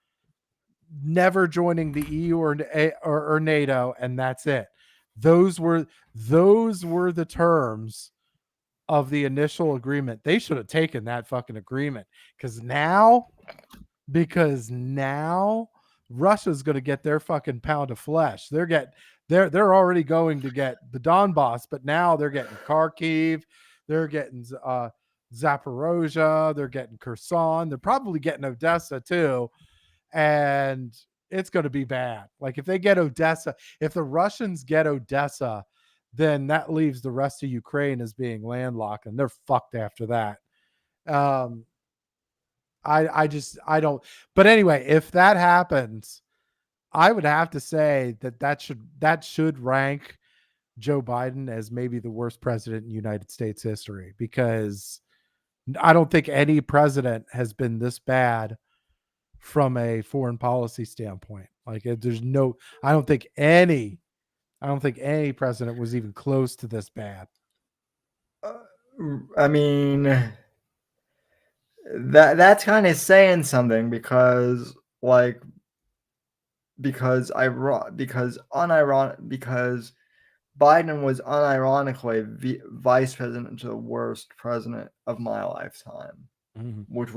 never joining the EU or NATO, and that's it. Those were the terms of the initial agreement. They should have taken that fucking agreement because now Russia's going to get their fucking pound of flesh. they're already going to get the Donbass, but now they're getting Kharkiv, they're getting Zaporozhye, they're getting Kherson, they're probably getting Odessa too, and it's going to be bad. Like if they get Odessa, if the Russians get Odessa, then that leaves the rest of Ukraine as being landlocked, and they're fucked after that. Um, I don't. But anyway, if that happens, I would have to say that should rank Joe Biden as maybe the worst president in United States history, because I don't think any president has been this bad from a foreign policy standpoint. Like there's no, I don't think any president was even close to this bad. I mean, that's kind of saying something, because like because Biden was unironically vice president to the worst president of my lifetime, Mm-hmm. which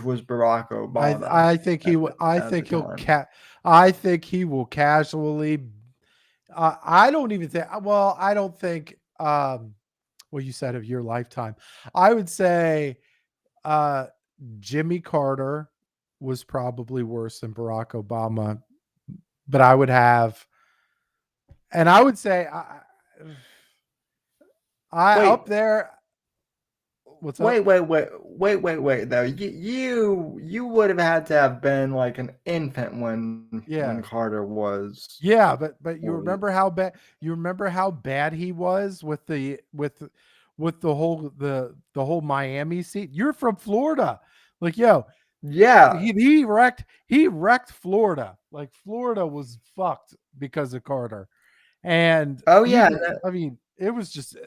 was Barack Obama. I think he will. I think he will casually. I don't even think. Well, I don't think. Well, you said of your lifetime. I would say Jimmy Carter was probably worse than Barack Obama, but I would have, and I would say Wait. up there. What's up? Wait. Though you would have had to have been like an infant when Carter was. Yeah, but you remember how bad he was with the whole Miami seat. You're from Florida, like Yeah. he wrecked Florida. Like Florida was fucked because of Carter, and Oh yeah. I mean, it was just,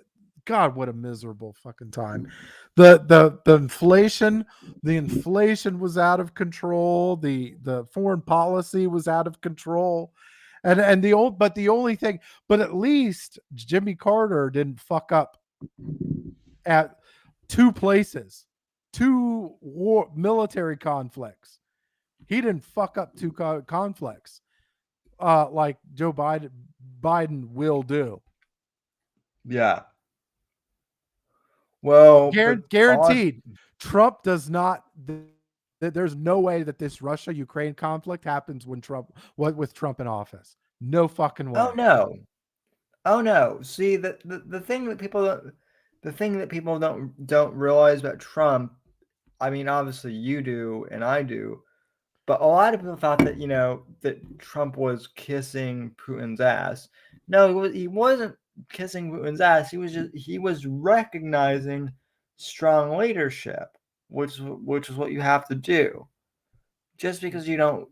God, what a miserable fucking time. The inflation was out of control. The foreign policy was out of control. And the only thing, but at least Jimmy Carter didn't fuck up at two places, two military conflicts. He didn't fuck up two conflicts like Joe Biden will do. Yeah. Well, guaranteed. Trump does not. There's no way that this Russia-Ukraine conflict happens with Trump in office. No fucking way. Oh no. See, the thing that people don't realize about Trump. I mean, obviously you do and I do, but a lot of people thought that that Trump was kissing Putin's ass. No, he wasn't kissing Putin's ass. He was recognizing strong leadership, which is what you have to do. Just because you don't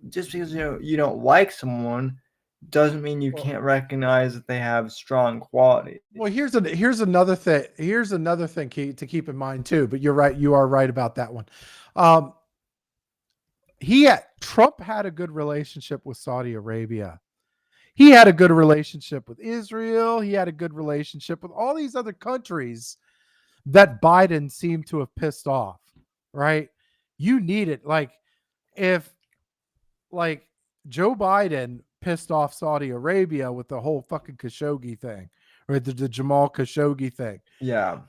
like someone doesn't mean you can't recognize that they have strong qualities. Well, here's another thing. Here's another thing to keep in mind too. But you're right. You are right about that one. Trump had a good relationship with Saudi Arabia. He had a good relationship with Israel. He had a good relationship with all these other countries that Biden seemed to have pissed off, right? You need it. Like if Joe Biden pissed off Saudi Arabia with the whole fucking Khashoggi thing, or the Jamal Khashoggi thing. Yeah.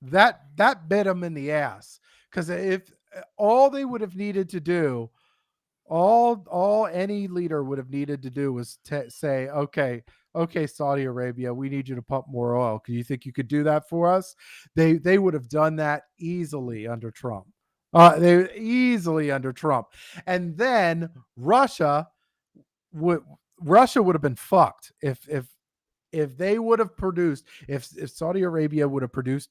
That bit him in the ass, because if all they would have needed to do, all any leader would have needed to do was say, okay, Saudi Arabia, we need you to pump more oil. Do you think you could do that for us? They would have done that easily under Trump. And then Russia would have been fucked if they would have produced, if Saudi Arabia would have produced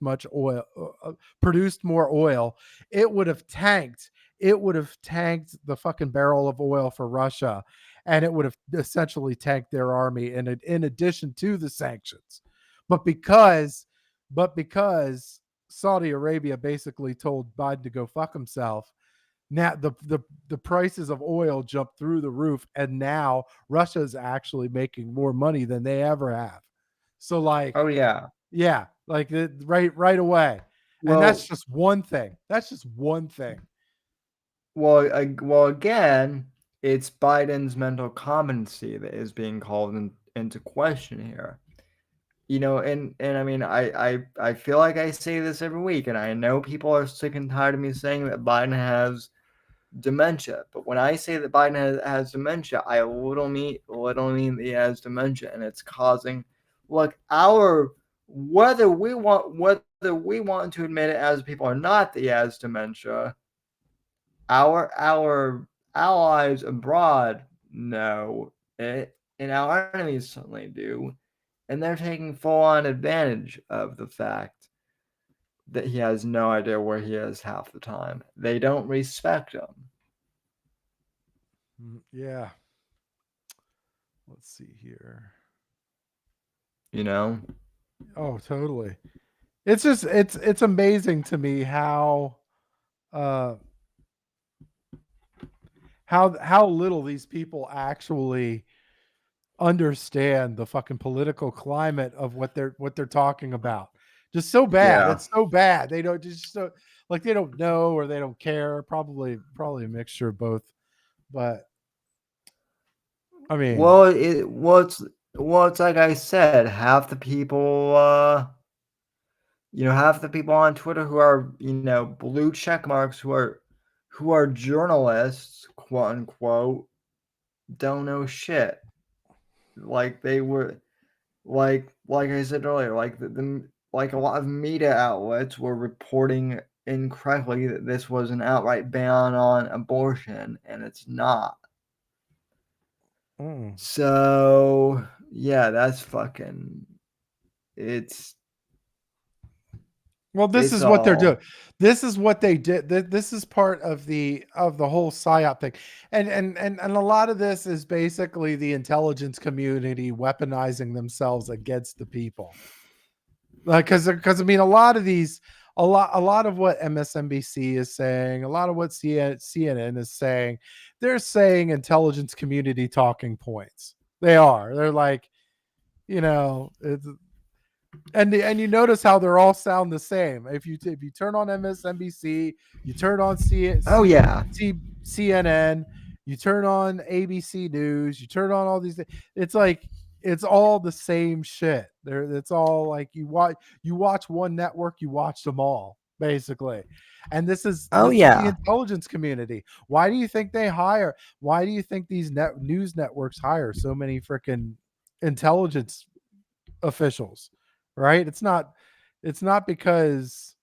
produced more oil, it would have tanked the fucking barrel of oil for Russia, and it would have essentially tanked their army in addition to the sanctions. But because Saudi Arabia basically told Biden to go fuck himself, now the prices of oil jumped through the roof, and now Russia is actually making more money than they ever have. So oh yeah, like right away. Well, and that's just one thing. Well, again, it's Biden's mental competency that is being called into question here. And I mean, I feel like I say this every week, and I know people are sick and tired of me saying that Biden has dementia. But when I say that Biden has dementia, I literally mean that he has dementia, and it's causing, look, whether we want to admit it as people or not that he has dementia, our allies abroad know it, and our enemies certainly do, and they're taking full on advantage of the fact that he has no idea where he is half the time. They don't respect him. Yeah. Let's see here. You know? Oh, totally. It's just it's amazing to me how uh how little these people actually understand the fucking political climate of what they're talking about. Just so bad. Yeah. It's so bad. They don't just so like they don't know or they don't care. Probably a mixture of both. But I mean, It's like I said, half the people on Twitter who are, blue check marks who are journalists, quote unquote, don't know shit. Like they were like I said earlier, like a lot of media outlets were reporting incorrectly that this was an outright ban on abortion, and it's not. mm. So yeah, that's fucking. It's Well, this it's is what they're doing. all. This is what they did. This is part of the whole psyop thing, and a lot of this is basically the intelligence community weaponizing themselves against the people. Like, because I mean, a lot of these, a lot of what MSNBC is saying, a lot of what CNN is saying, they're saying intelligence community talking points. They are. They're like, it's and you notice how they're all sound the same. If you turn on MSNBC, you turn on Oh yeah. CNN, you turn on ABC News, you turn on all these things. It's like it's all the same shit. It's all like you watch one network, you watch them all basically. And this is Oh the yeah. intelligence community. Why do you think they hire? Why do you think these news networks hire so many freaking intelligence officials? Right? It's not because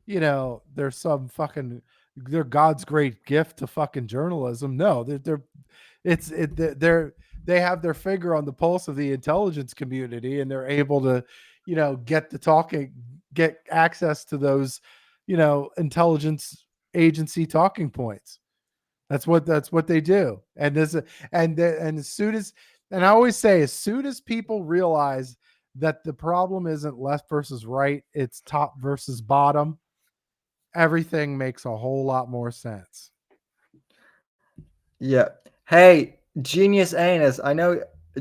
there's some fucking they're God's great gift to fucking journalism. No, they have their finger on the pulse of the intelligence community, and they're able to get access to those intelligence agency talking points. That's what they do. And as soon as, and I always say, as soon as people realize that the problem isn't left versus right, it's top versus bottom, everything makes a whole lot more sense. Yeah. Hey, Genius Anus.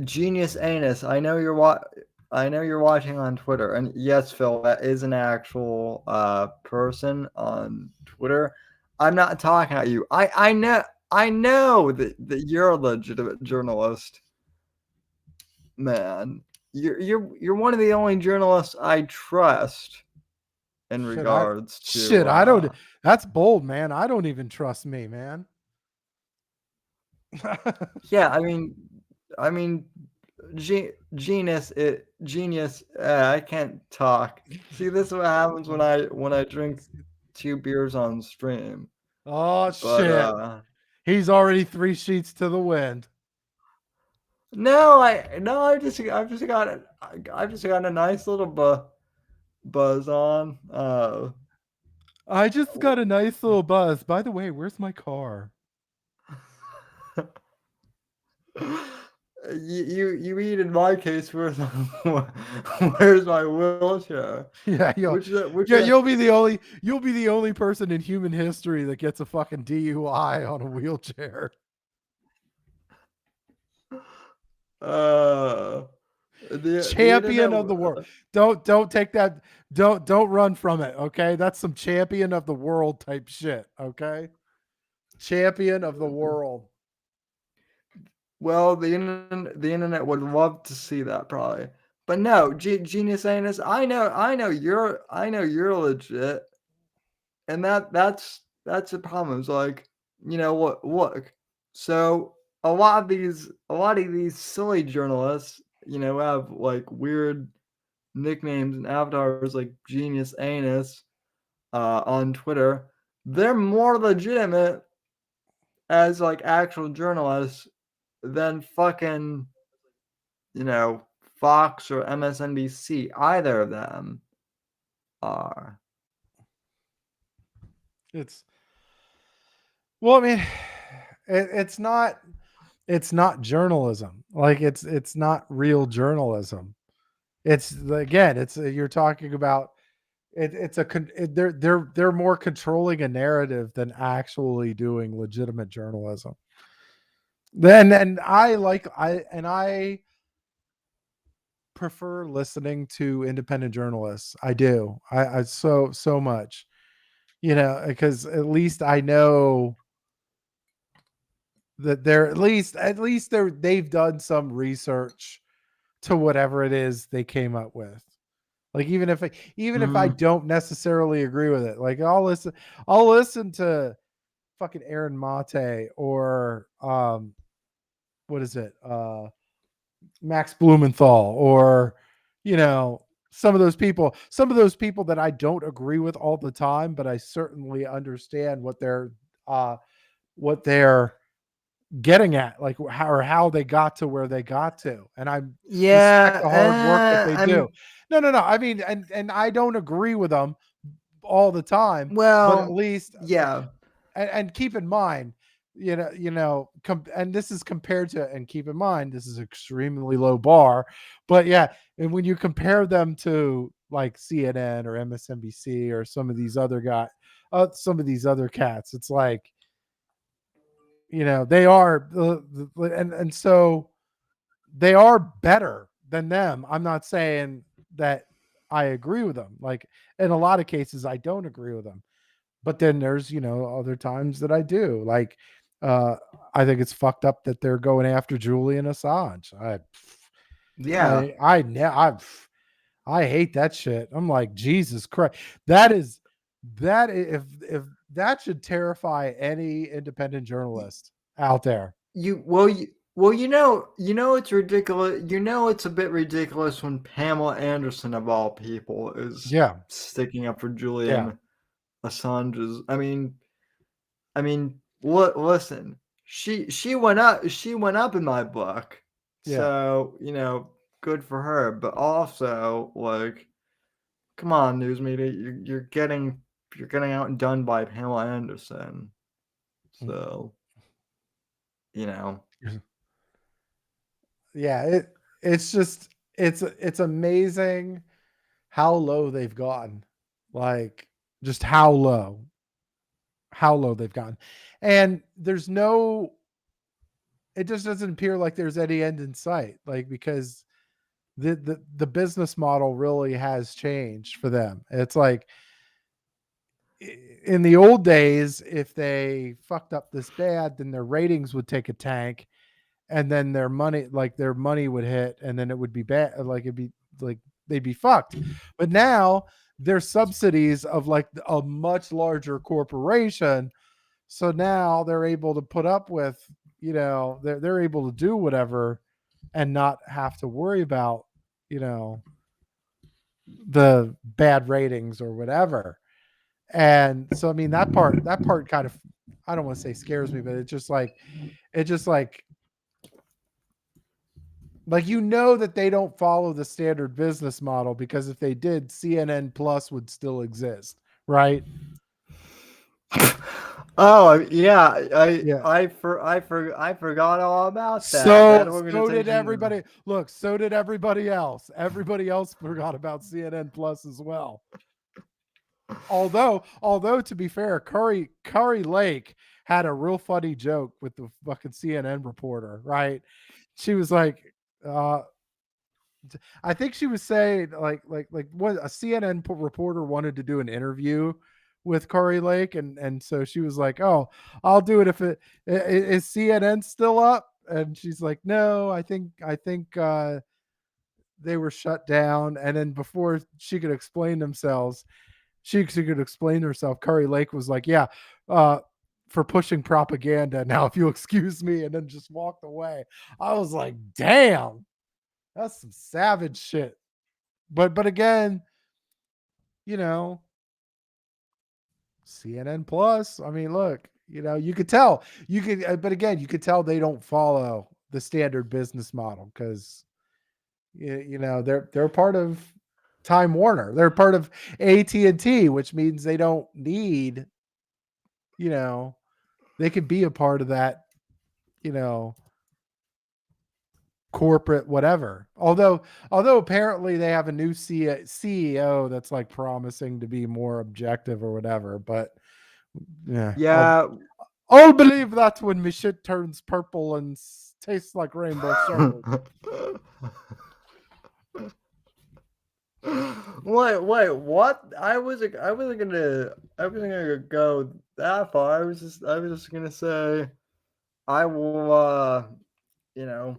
Genius Anus. I know you're watching on Twitter, and yes, Phil, that is an actual person on Twitter. I'm not talking at you. I know that you're a legitimate journalist, man. You're one of the only journalists I trust in Shit, regards to I don't. That's bold, man. I don't even trust me, man. yeah, I mean, genius. I can't talk. See, this is what happens when I drink 2 beers on stream. Oh But shit, he's already 3 sheets to the wind. no, I've just got a nice little buzz on. I just got a nice little buzz. By the way, where's my car? You mean in my case, where's where's my wheelchair? Yeah, you'll be the only person in human history that gets a fucking DUI on a wheelchair. The Champion internet. of the world. Don't take that. Don't run from it. Okay, that's some champion of the world type shit. Okay, champion of the world. Well, the internet would love to see that probably. But no, Genius Anus, I know you're legit. And that's the problem. It's like, look. So a lot of these silly journalists, have like weird nicknames and avatars like Genius Anus on Twitter. They're more legitimate as like actual journalists than fucking, you know, Fox or MSNBC. Either of them are. It's well, I mean, it's not journalism. Like it's not real journalism. It's again, you're talking about they're more controlling a narrative than actually doing legitimate journalism. Then and I prefer listening to independent journalists. I do. I so much. Because at least I know that they're at least they've done some research to whatever it is they came up with. Like even if I Mm. don't necessarily agree with it, like I'll listen to fucking Aaron Mate or what is it? Max Blumenthal or you know some of those people that I don't agree with all the time, but I certainly understand uh what they're getting at, like how they got to where they got to, and I respect Yeah, the hard work that they do. I'm No, I mean, and I don't agree with them all the time, but at well, least yeah. and keep in mind, and this is compared to, and keep in mind, this is extremely low bar, but yeah, and when you compare them to like CNN or MSNBC or some of these other cats, it's like they are and so they are better than them. I'm not saying that I agree with them. Like in a lot of cases, I don't agree with them. But then there's other times that I do. Like uh, I think it's fucked up that they're going after Julian Assange. Yeah. I hate that shit. I'm like, Jesus Christ. That is that if that should terrify any independent journalist out there. It's ridiculous. It's a bit ridiculous when Pamela Anderson of all people is Yeah. sticking up for Yeah. Julian Assange's. I mean, listen. She went up in my book. Yeah. So, good for her, but also like, come on, news media, you're getting outdone by Pamela Anderson. So, you know. Yeah, it's just it's amazing how low they've gotten. Like just how low they've gotten. And it just doesn't appear like there's any end in sight. Like because the business model really has changed for them. It's like in the old days, if they fucked up this bad, then their ratings would take a tank, and then their money would hit, and then it would be bad. Like it'd be like they'd be fucked. But now they're subsidies of like a much larger corporation, so now they're able to put up with, they're able to do whatever and not have to worry about, you know, the bad ratings or whatever. And so I mean that part kind of, I don't want to say scares me, but it's just like that they don't follow the standard business model, because if they did, CNN Plus would still exist, right? Oh, yeah, I Yeah. I for I forgot all about that. That So did organization. everybody. Look, so did everybody else. Everybody else forgot about CNN Plus as well. Although to be fair, Curry Lake had a real funny joke with the fucking CNN reporter, right? She was like, uh, I think she was saying like what a CNN reporter wanted to do an interview with Curry Lake, and so she was like, "Oh, I'll do it if is CNN still up?" And she's like, no, I think they were shut down. And then before she could explain themselves, she could explain herself. Curry Lake was like, yeah, for pushing propaganda. Now, if you excuse me, and then just walked away. I was like, damn, that's some savage shit. But again, you know, CNN Plus. I mean, look, you could tell. But again, you could tell they don't follow the standard business model because they're part of Time Warner. They're part of AT&T, which means they don't need. They could be a part of that. You know, corporate whatever. Although apparently they have a new CEO that's like promising to be more objective or whatever. But yeah, Yeah. I'll believe that when my shit turns purple and tastes like rainbow sherbet. Wait, what? I wasn't gonna go that far. I was just gonna say I will you know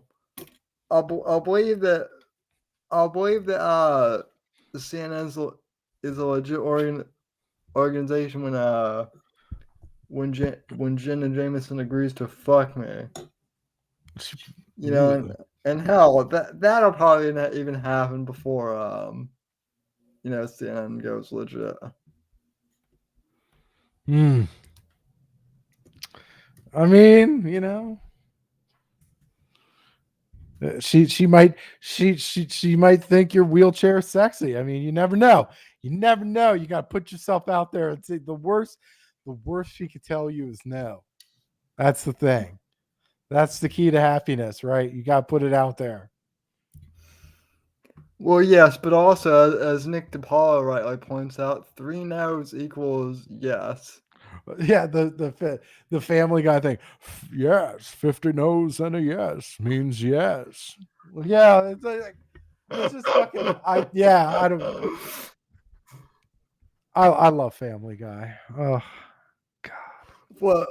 I'll believe that the CNN is a legit organization when Jen and Jameson agrees to fuck me. And hell, that'll probably not even happen before CNN goes legit. I mean, she might think you're wheelchair sexy. I mean, you never know. You never know. You got to put yourself out there and say the worst she could tell you is no. That's the thing. That's the key to happiness, right? You got to put it out there. Well, yes, but also as Nick DiPaolo rightly points out, 3 no's equals yes. Yeah, the Family Guy thing. Yes, 50 no's and a yes means yes. Well, yeah, it's just fucking. I don't. I love Family Guy. Oh God.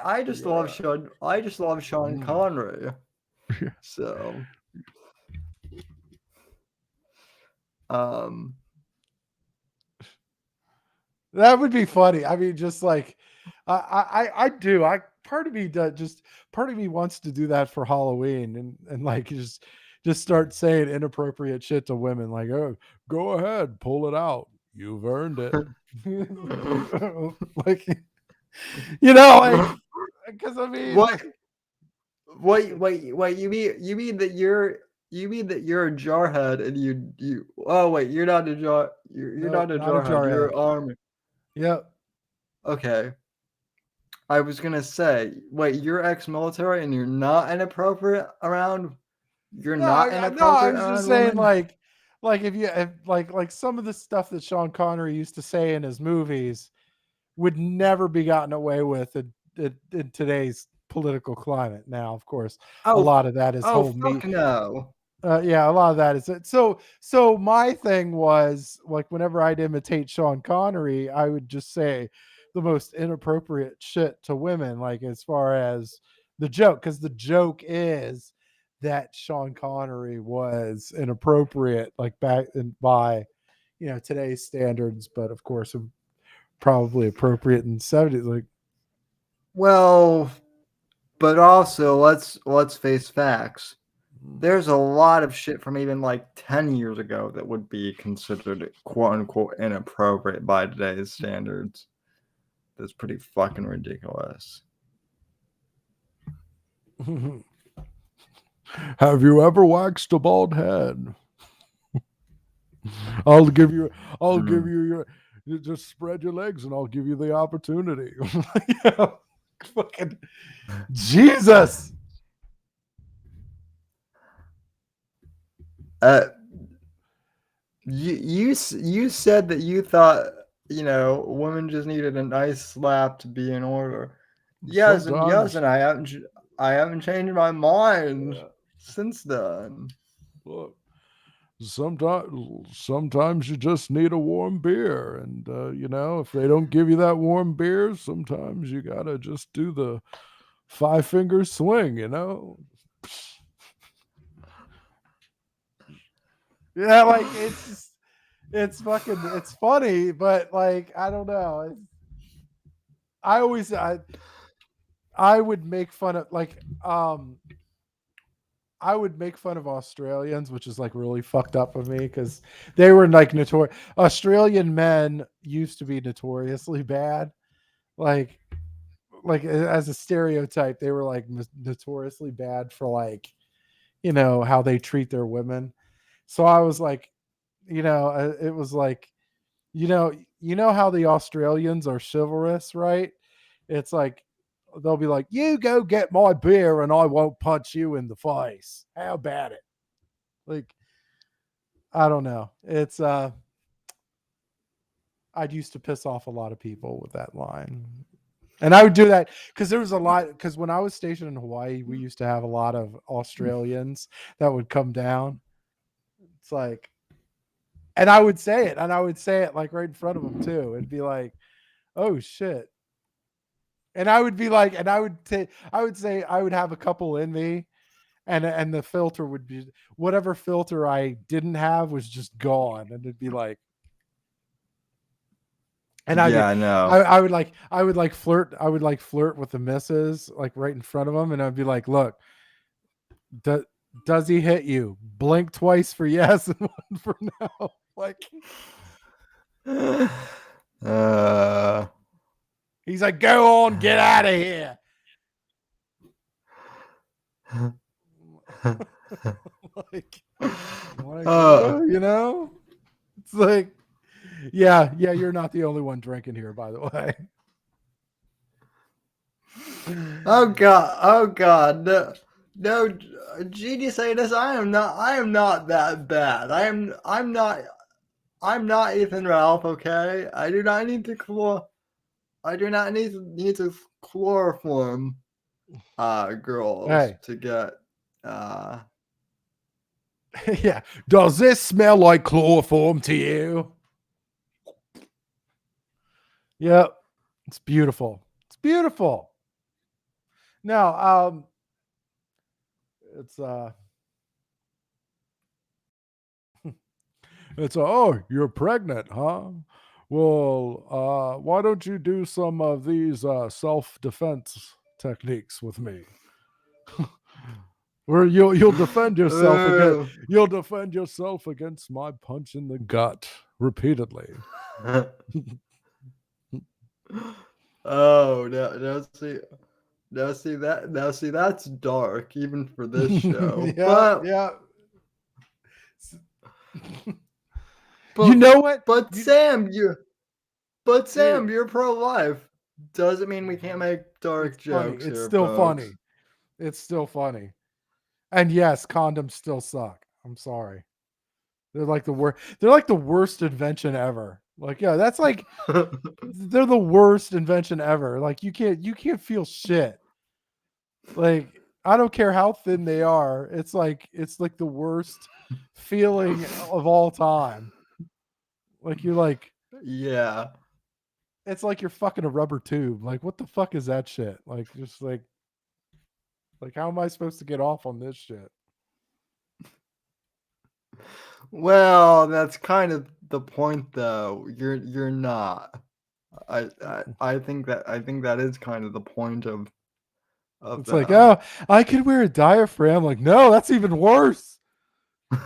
I just love Sean. I just love Sean Connery. So, that would be funny. I mean, just like I do. Part of me wants to do that for Halloween and like just start saying inappropriate shit to women like, oh, go ahead, pull it out. You've earned it. Like, like, because I mean, what? Wait! You mean that you're a jarhead and you? Oh wait, you're not a jar. You're no, not a not a jarhead. You're jarhead. army. Yep. Okay. I was gonna say, wait, you're ex-military and you're not inappropriate around. You're No, not no, I inappropriate was just around saying, women. like if like some of the stuff that Sean Connery used to say in his movies would never be gotten away with in today's political climate. Now, of course, a Oh, lot of that is oh, whole me. fuck no. Yeah, a lot of that is it. So my thing was like whenever I'd imitate Sean Connery, I would just say the most inappropriate shit to women, like as far as the joke, because the joke is that Sean Connery was inappropriate, like back in by today's standards, but of course probably appropriate in the 70s. Like, Well, but also let's face facts. There's a lot of shit from even like 10 years ago that would be considered quote unquote inappropriate by today's standards. That's pretty fucking ridiculous. have you ever waxed a bald head? I'll give you your you just spread your legs and I'll give you the opportunity. Fucking Jesus. You said that you thought women just needed a nice slap to be in order. Yes, and I haven't changed my mind since then. Look, sometimes you just need a warm beer, and if they don't give you that warm beer, sometimes you gotta just do the 5-finger swing, you know. Yeah, like it's just, it's funny, but like I don't know. I always I would make fun of I would make fun of Australians, which is like really fucked up of me because they were like notorious. Australian men used to be notoriously bad. Like as a stereotype, they were like notoriously bad for like, how they treat their women. So I was like, it was like, how the Australians are chivalrous, right? It's like they'll be like, "You go get my beer, and I won't punch you in the face." How about it? Like, I don't know. It's I'd used to piss off a lot of people with that line. And I would do that because there was a lot. Because when I was stationed in Hawaii, we used to have a lot of Australians that would come down. It's like, and I would say it, like right in front of them too. It'd be like, "Oh shit!" And I would be like, and I would say I would have a couple in me, and the filter would be whatever filter I didn't have was just gone, and it'd be like, and Yeah, I know. I would like flirt with the missus like right in front of them, and I'd be like, "Look, does he hit you? Blink twice for yes and one for no." Like he's like, "Go on, get out of here." like, it's like, yeah, you're not the only one drinking here, by the way. Oh God, no, genius anus. I am not that bad. I'm not Ethan Ralph. Okay, I do not need to chloroform girls to get yeah. Does this smell like chloroform to you? Yep. It's beautiful. It's beautiful. Now, it's oh, you're pregnant, huh? Well, why don't you do some of these self-defense techniques with me? Where you'll defend yourself against my punch in the gut repeatedly. Oh, see that's dark even for this show. Yeah. But you know what? Sam, you're pro-life. Doesn't mean we can't make dark jokes It's here, still folks. funny. It's still funny. And yes, condoms still suck. I'm sorry. They're like the worst. They're like the worst invention ever. Like, yeah, that's like they're the worst invention ever. Like you can't feel shit. Like I don't care how thin they are. It's like the worst feeling of all time. Like you're like, yeah. it's like you're fucking a rubber tube. Like what the fuck is that shit? Like just like how am I supposed to get off on this shit? Well, that's kind of the point, though. You're not. I think that is kind of the point of it's like, oh, I could wear a diaphragm. Like, no, that's even worse.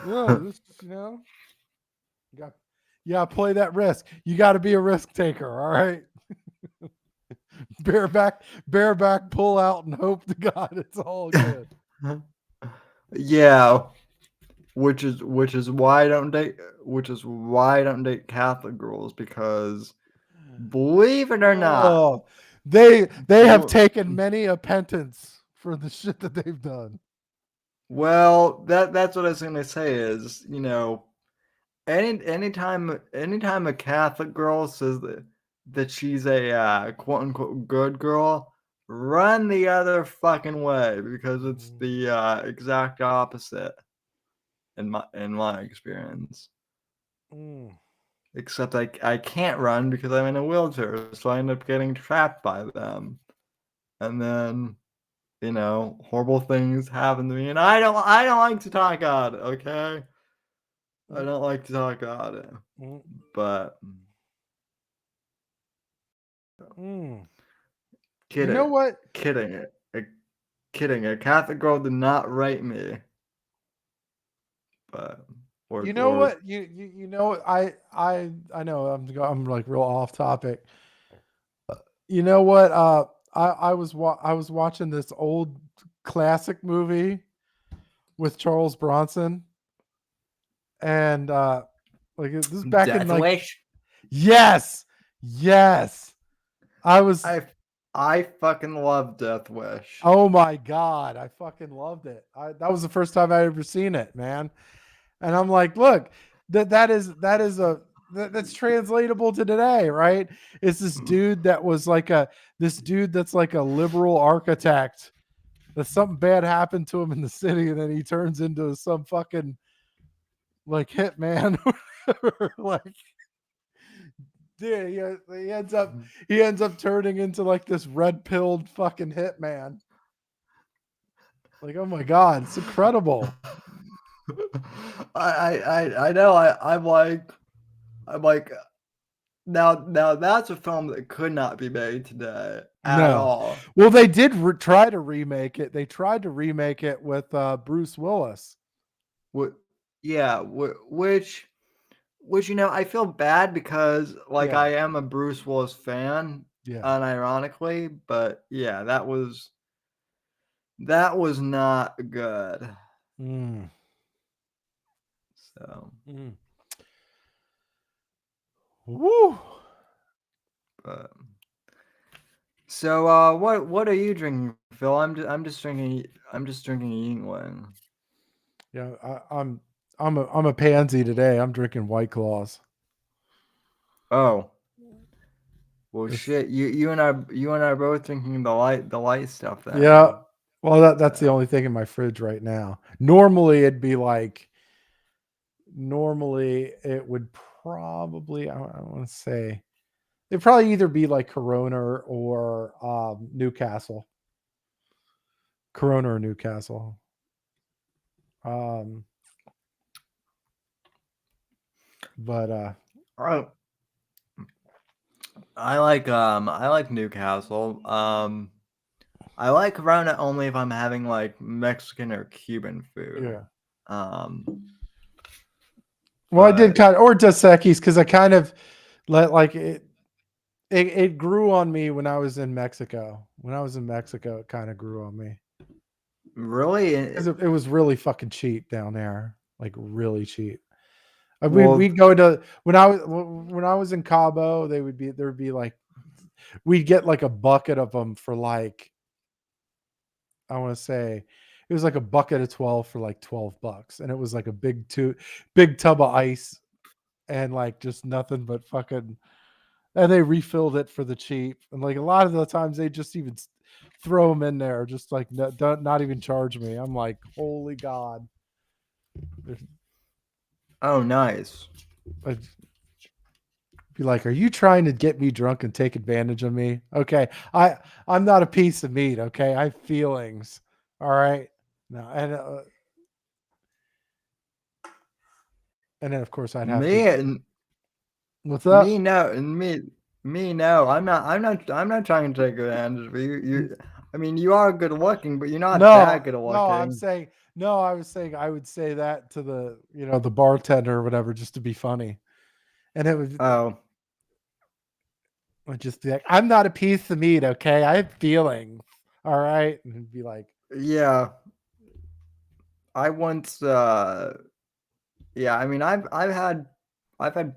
No, this, you got to play that risk. You got to be a risk taker. All right. bareback, pull out, and hope to God it's all good. yeah, which is why I don't date Catholic girls, because believe it or not, they have taken many a penance for the shit that they've done. Well, that's what I was gonna say is, anytime a Catholic girl says that she's a quote unquote good girl, run the other fucking way, because it's the exact opposite in my experience. Except I can't run because I'm in a wheelchair, so I end up getting trapped by them. And then horrible things happen to me, and I don't like to talk about it. Okay, I don't like to talk about it, but You know what? kidding. A Catholic girl did not rape me, but You know what? You know I know I'm like real off topic. You know what? I was watching this old classic movie with Charles Bronson, and like this is back in Death like Wish. yes, I was. I fucking love Death Wish. Oh my god, I fucking loved it. That was the first time I ever seen it, man. And I'm like, look, that's translatable to today, right? It's this dude that's like a liberal architect. That something bad happened to him in the city, and then he turns into some fucking like hitman. Like, dude, he ends up turning into like this red-pilled fucking hitman. Like, oh my god, it's incredible. I know. I'm like now that's a film that could not be made today at all. Well, they did try to remake it. They tried to remake it with Bruce Willis. Yeah, which I feel bad because like Yeah. I am a Bruce Willis fan, Yeah. unironically, but yeah, that was not good. So. Woo. But, so what are you drinking, Phil? I'm just drinking Yingling. Yeah, I'm a pansy today. I'm drinking White Claws. Oh. Well, shit. You and I are both drinking the light stuff then. Yeah. Well, that's the only thing in my fridge right now. Normally it would probably I want to say it'd probably either be like Corona or Newcastle. Corona or Newcastle. But I like Newcastle. I like Corona only if I'm having like Mexican or Cuban food. Yeah. Well, I did kind of, or Dos Equis, because I kind of let like it grew on me when I was in Mexico. When I was in Mexico, it kind of grew on me. Really? Because it was really fucking cheap down there, like really cheap. We'd go to when I was in Cabo, there would be like we'd get like a bucket of them for like I want to say it was like a bucket of 12 for like $12, and it was like a big tub of ice and like just nothing but fucking. And they refilled it for the cheap, and like a lot of the times they just even throw them in there, just like not even charge me. I'm like, holy god. Oh, nice. I'd be like, are you trying to get me drunk and take advantage of me? Okay, I'm not a piece of meat. Okay, I have feelings. All right, no, and then of course I'd have to. What's up? Me no, and me no. I'm not trying to take advantage of you. I mean, you are good looking, but you're not that good looking. No, I'm saying no. I was saying I would say that to the bartender or whatever, just to be funny, and it would. Oh. I'd just be like, I'm not a piece of meat, okay? I have feelings, all right? And it'd be like, yeah. I once, yeah. I mean, I've had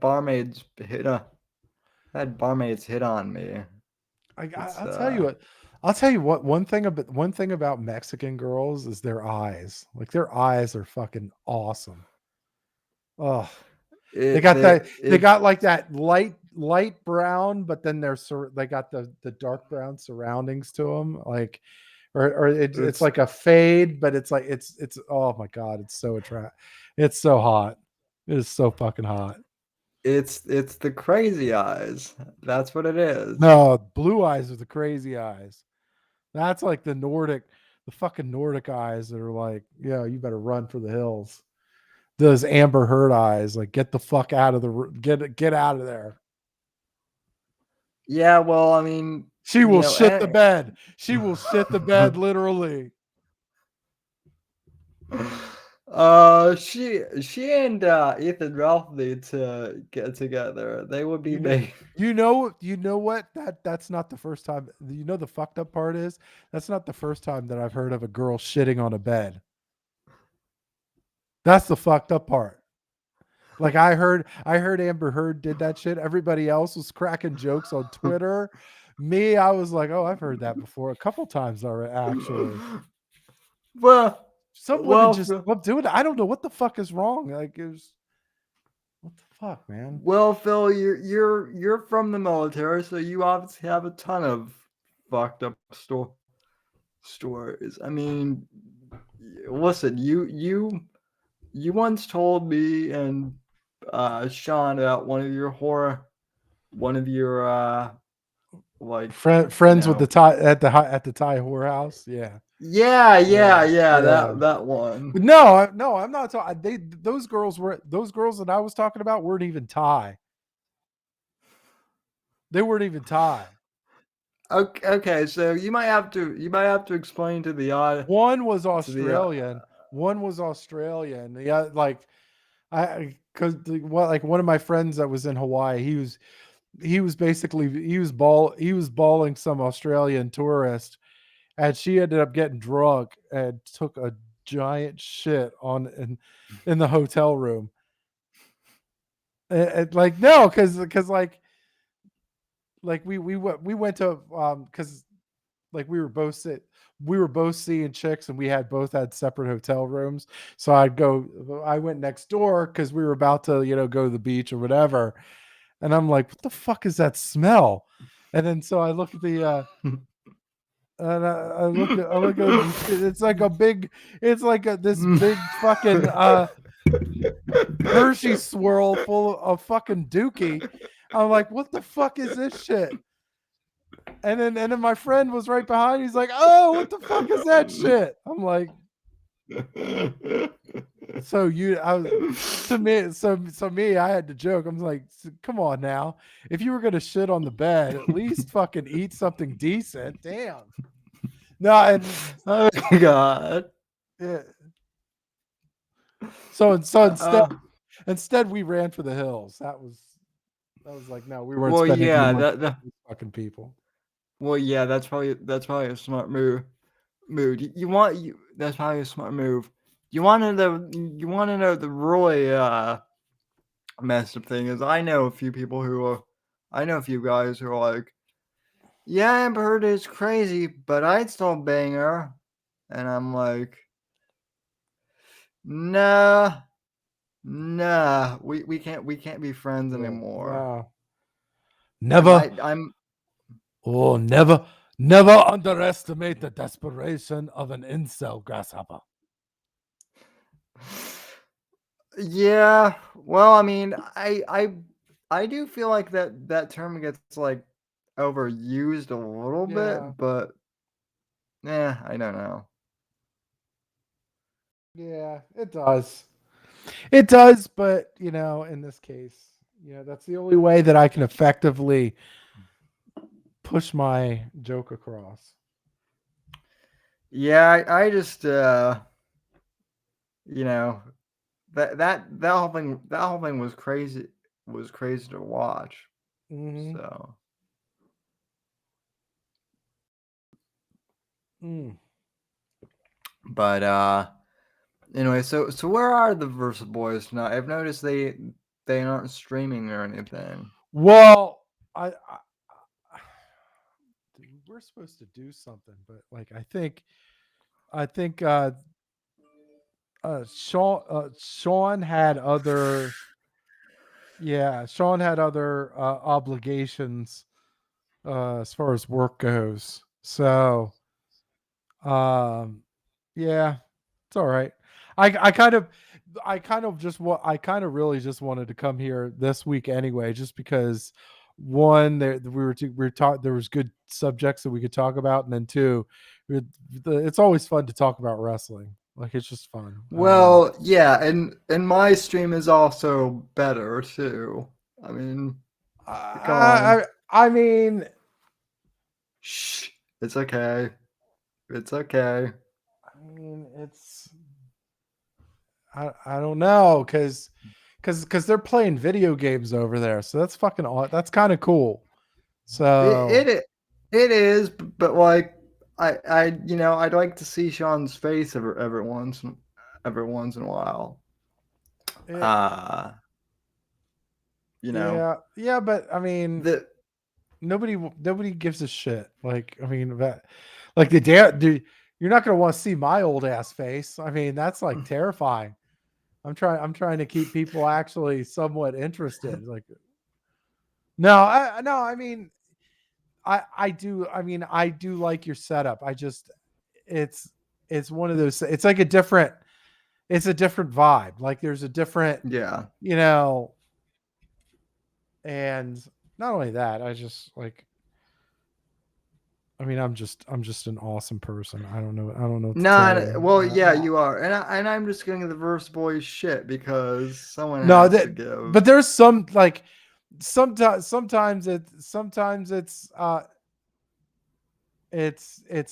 barmaids hit on me. I'll tell you what. I'll tell you what. One thing about Mexican girls is their eyes. Like their eyes are fucking awesome. Oh, they got like that light brown, but then they got the dark brown surroundings to them. Like, or it's like a fade, but it's like it's oh my god, it's so it's so hot. It is so fucking hot. It's the crazy eyes. That's what it is. No, blue eyes are the crazy eyes. That's like the Nordic. the fucking Nordic eyes that are like, yeah, you better run for the hills. Those Amber Heard eyes, like, get the fuck out of the get out of there. Yeah, well, I mean, She will shit the bed. She will shit the bed literally. She and Ethan Ralph need to get together. They would be big. You know what? That's not the first time. You know the fucked up part is that's not the first time that I've heard of a girl shitting on a bed. That's the fucked up part. Like I heard Amber Heard did that shit. Everybody else was cracking jokes on Twitter. Me, I was like, oh, I've heard that before a couple times already. Actually, some women just love doing it. I don't know what the fuck is wrong. Like, what the fuck, man? Well, Phil, you're from the military, so you obviously have a ton of fucked up stories. I mean, listen, you once told me and Sean about one of your like Friends with the Thai at the Thai whorehouse. Yeah. That one. No, I'm not talking. Those girls that I was talking about weren't even Thai. They weren't even Thai. Okay, so you might have to explain to the audience. One was Australian. One was Australian. Yeah, like because one of my friends that was in Hawaii, he was balling some Australian tourist, and she ended up getting drunk and took a giant shit in the hotel room. And like no, because like we went to because like we were both seeing chicks and we both had separate hotel rooms. So I went next door because we were about to go to the beach or whatever, and I'm like, what the fuck is that smell? And then so I look at the and I look at it's like this big fucking Hershey swirl full of fucking dookie. I'm like, what the fuck is this shit? And then my friend was right behind. He's like, oh, what the fuck is that shit? I'm like, I had to joke. I'm like, come on now. If you were gonna shit on the bed, at least fucking eat something decent. Damn. No, and oh my god. Yeah. So instead we ran for the hills. That was like, no, we weren't spending any money on these fucking people. Well, yeah, that's probably a smart move. That's probably a smart move. You want to know the really messed up thing is I know a few guys who are like, yeah, Amber Heard is crazy, but I'd still bang her, and I'm like, nah, we can't be friends anymore. Wow. Never. Never underestimate the desperation of an incel, grasshopper. Yeah, well, I mean, I do feel like that term gets like overused a little bit, but I don't know. Yeah, it does. It does, but in this case, that's the only way that I can effectively push my joke across. Yeah, I just that whole thing was crazy to watch. Mm-hmm. So but anyway, so where are the Versa Boys tonight? I've noticed they aren't streaming or anything. Well, we're supposed to do something, but like I think Sean had other obligations as far as work goes. So yeah, it's all right. I kind of really just wanted to come here this week anyway, just because one, there we were taught there was good subjects that we could talk about, and then two, it's always fun to talk about wrestling. Like it's just fun. I don't know. Well, yeah, and my stream is also better too. I mean, come on. I mean, Shh. It's okay. It's okay. it's I don't know because they're playing video games over there, so that's fucking that's kind of cool. So It it is, but like I'd like to see Sean's face every once in a while. it, Uh, you know yeah, but I mean, the nobody gives a shit. Like I mean that, like the dad, dude, you're not gonna want to see my old ass face. I mean that's like terrifying. I'm trying to keep people actually somewhat interested. Like no, I mean I do. I mean, I do like your setup. I just, it's, it's one of those, it's like it's a different vibe. Like there's a different, yeah. you know, and not only that, I just like, I mean, I'm just an awesome person. I don't know what to tell you. Well, yeah, you are, and I'm just getting the Verse Boys shit because someone No, has that, to give. but there's some like, sometimes it's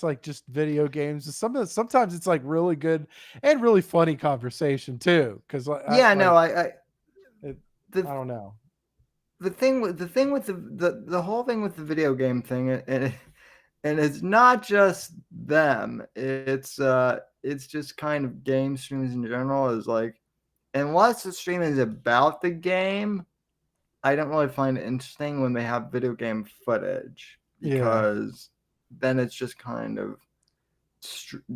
like just video games. Sometimes it's like really good and really funny conversation too. Because Yeah, no, like it, the I don't know. the thing with the whole thing with the video game thing, and it's not just them. It's just kind of game streams in general. Is like unless the stream is about the game, I don't really find it interesting when they have video game footage Yeah, because then it's just kind of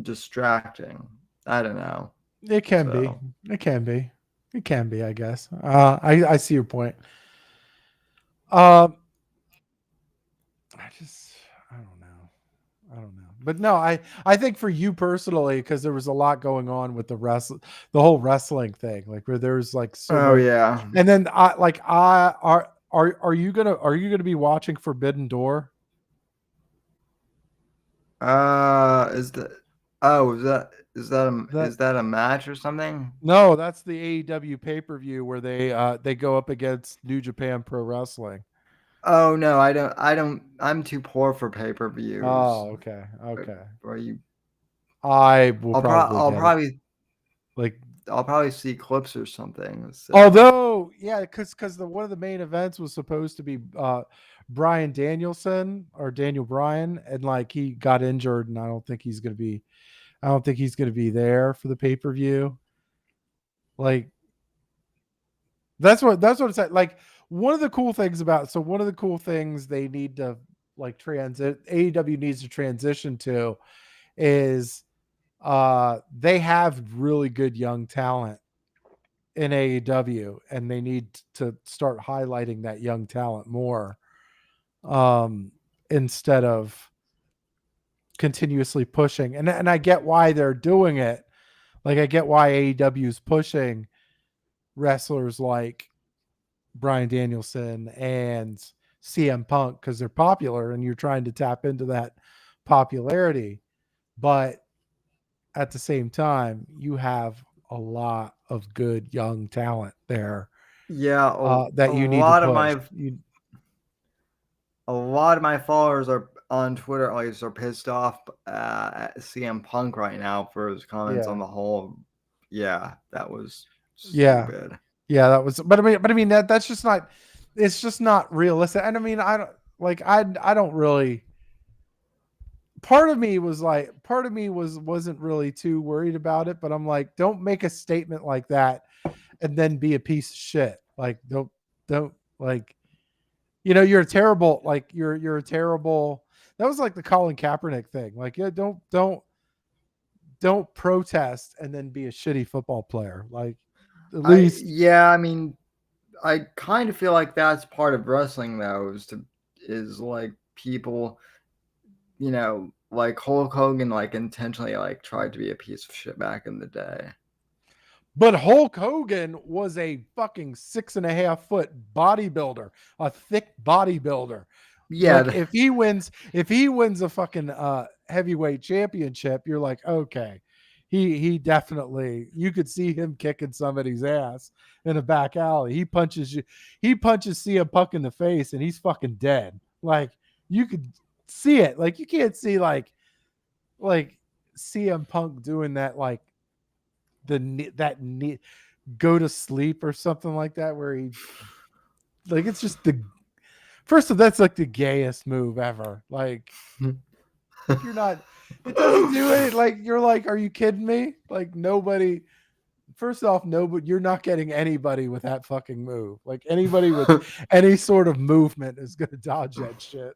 distracting. I don't know. it can be. So It can be. It can be. I guess. I see your point. I just I don't know. I don't know. But no, I think for you personally, because there was a lot going on with the whole wrestling thing, like where there's like so oh much, yeah. and then I are you gonna be watching Forbidden Door? Is that oh That is that a match or something? no, that's the AEW pay-per-view where they go up against New Japan Pro Wrestling. Oh no, I don't. I'm too poor for pay-per-views. Oh, okay, okay. Or you, I will probably I'll get it. probably Like, see clips or something. So although, yeah, because the one of the main events was supposed to be Brian Danielson or Daniel Bryan, and like he got injured, and I don't think he's gonna be there for the pay-per-view. Like, that's what it's like. Like one of the cool things they need to like transit AEW needs to transition to is they have really good young talent in AEW, and they need to start highlighting that young talent more, um, instead of continuously pushing. And I get why they're doing it. Like I get why AEW is pushing wrestlers like Brian Danielson and CM Punk because they're popular, and you're trying to tap into that popularity. But at the same time, you have a lot of good young talent there yeah, that you need to push. a lot of my followers are on Twitter at least are pissed off at CM Punk right now for his comments on Yeah, the whole. Yeah, that was yeah, stupid. yeah. That was, but I mean that's just not. It's just not realistic. And I mean, I don't like. I don't really. Part of me wasn't really too worried about it, but I'm like, don't make a statement like that and then be a piece of shit. Like, don't like, you're a terrible, like you're a terrible. That was like the Colin Kaepernick thing. Like, yeah, don't protest and then be a shitty football player. Like, at least, I mean, I kind of feel like that's part of wrestling though, is like people, like Hulk Hogan, like intentionally like tried to be a piece of shit back in the day. But Hulk Hogan was a fucking 6.5 foot bodybuilder, a thick bodybuilder. Yeah, Like if he wins a fucking heavyweight championship, you're like, okay, he definitely, you could see him kicking somebody's ass in a back alley. He punches CM Punk in the face and he's fucking dead. Like you could see it. Like you can't see like CM Punk doing that, like go to sleep or something like that, where he, like, it's just the first of, that's like the gayest move ever. Like you're not, it doesn't do it. Like you're like, are you kidding me? Like nobody, first off, nobody, you're not getting anybody with that fucking move. Like anybody with any sort of movement is gonna dodge that shit.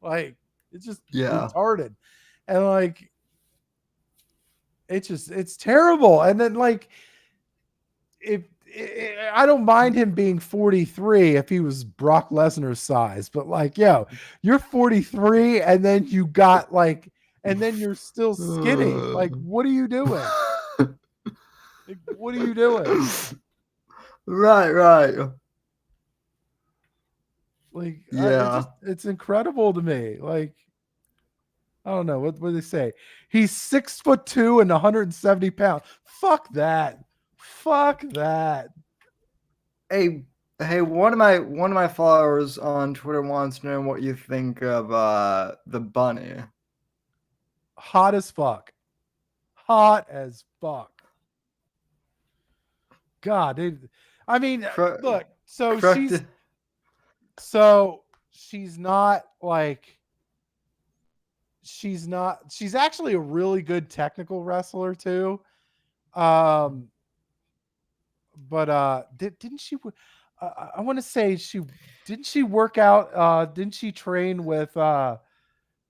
Like it's just yeah. retarded. And like it's terrible. And then like if I don't mind him being 43 if he was Brock Lesnar's size, but like, yo, you're 43 and then you got like, and then you're still skinny. Like, what are you doing? Like, what are you doing? Right. Like, Yeah. it's incredible to me. Like, I don't know. What do they say? He's 6'2" and 170 pounds. Fuck that. Fuck that. Hey, one of my followers on Twitter wants to know what you think of the bunny. Hot as fuck. Hot as fuck. God, dude. I mean, look, so Correct. she's not like, she's actually a really good technical wrestler too. But didn't she, I want to say she work out, didn't she train with the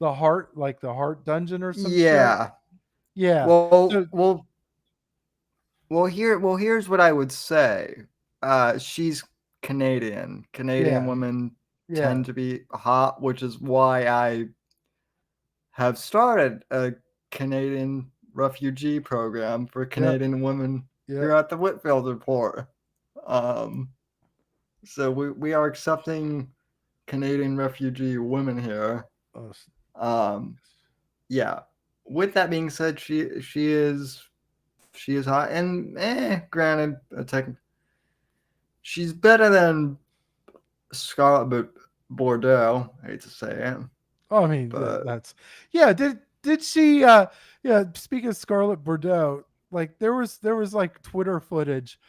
Heart Dungeon or some shit? Yeah. Yeah. Well, So well, here's what I would say. She's Canadian. Canadian yeah, women yeah, tend to be hot, which is why I have started a Canadian refugee program for yep, Canadian women yep. here at the Whitfield Report. Um, so we are accepting Canadian refugee women here. Oh, Um, yeah. With that being said, she is hot, and granted, she's better than Scarlett Bordeaux. I hate to say it, Oh, I mean, but that's, yeah. Did she? Yeah. Speaking of Scarlett Bordeaux, like there was like Twitter footage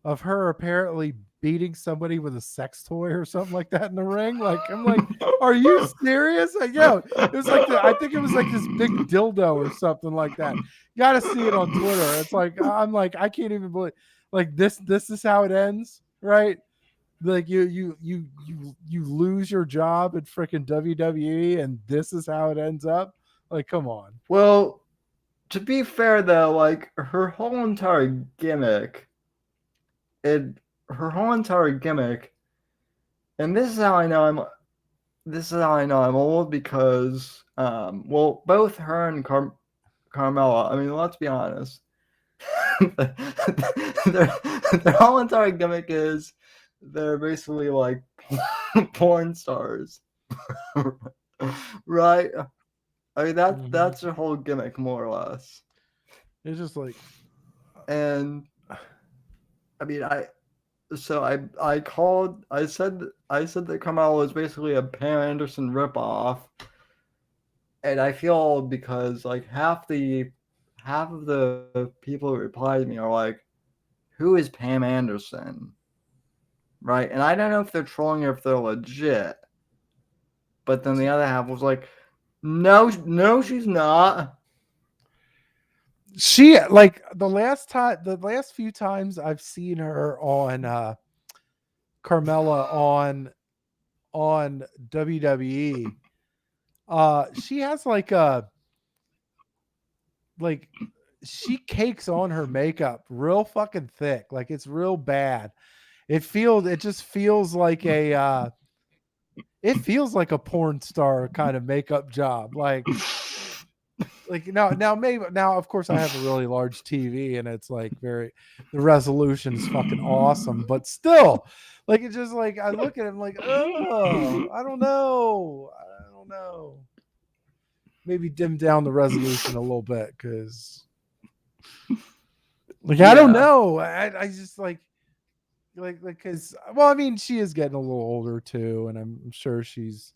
of her apparently beating somebody with a sex toy or something like that in the ring. Like I'm like, are you serious? Like, yo, it was like I think it was like this big dildo or something like that. You got to see it on Twitter. It's like I'm like, I can't even believe, like this is how it ends, right? Like you lose your job at freaking WWE and this is how it ends up. Like, come on. well, to be fair though, like her whole entire gimmick, it her whole entire gimmick, and this is how I know I'm old because well, both her and Carmella. I mean, let's be honest. their, their whole entire gimmick is they're basically like porn stars, right? I mean that's their whole gimmick more or less. It's just like, And I mean I called I said that Carmelo was basically a Pam Anderson ripoff, and I feel because like half of the people who replied to me are like, who is Pam Anderson? Right? And I don't know if they're trolling or if they're legit. But then the other half was like, no, she's not. she, like the last few times I've seen her on Carmella on WWE, she has like she cakes on her makeup real fucking thick. Like it's real bad. It just feels like it feels like a porn star kind of makeup job. Like like now of course I have a really large TV and it's like the resolution is fucking awesome, but still, like it's just like I look at him like, oh, I don't know. Maybe dim down the resolution a little bit because like I don't know. I just like because well, I mean, she is getting a little older too, and I'm sure she's.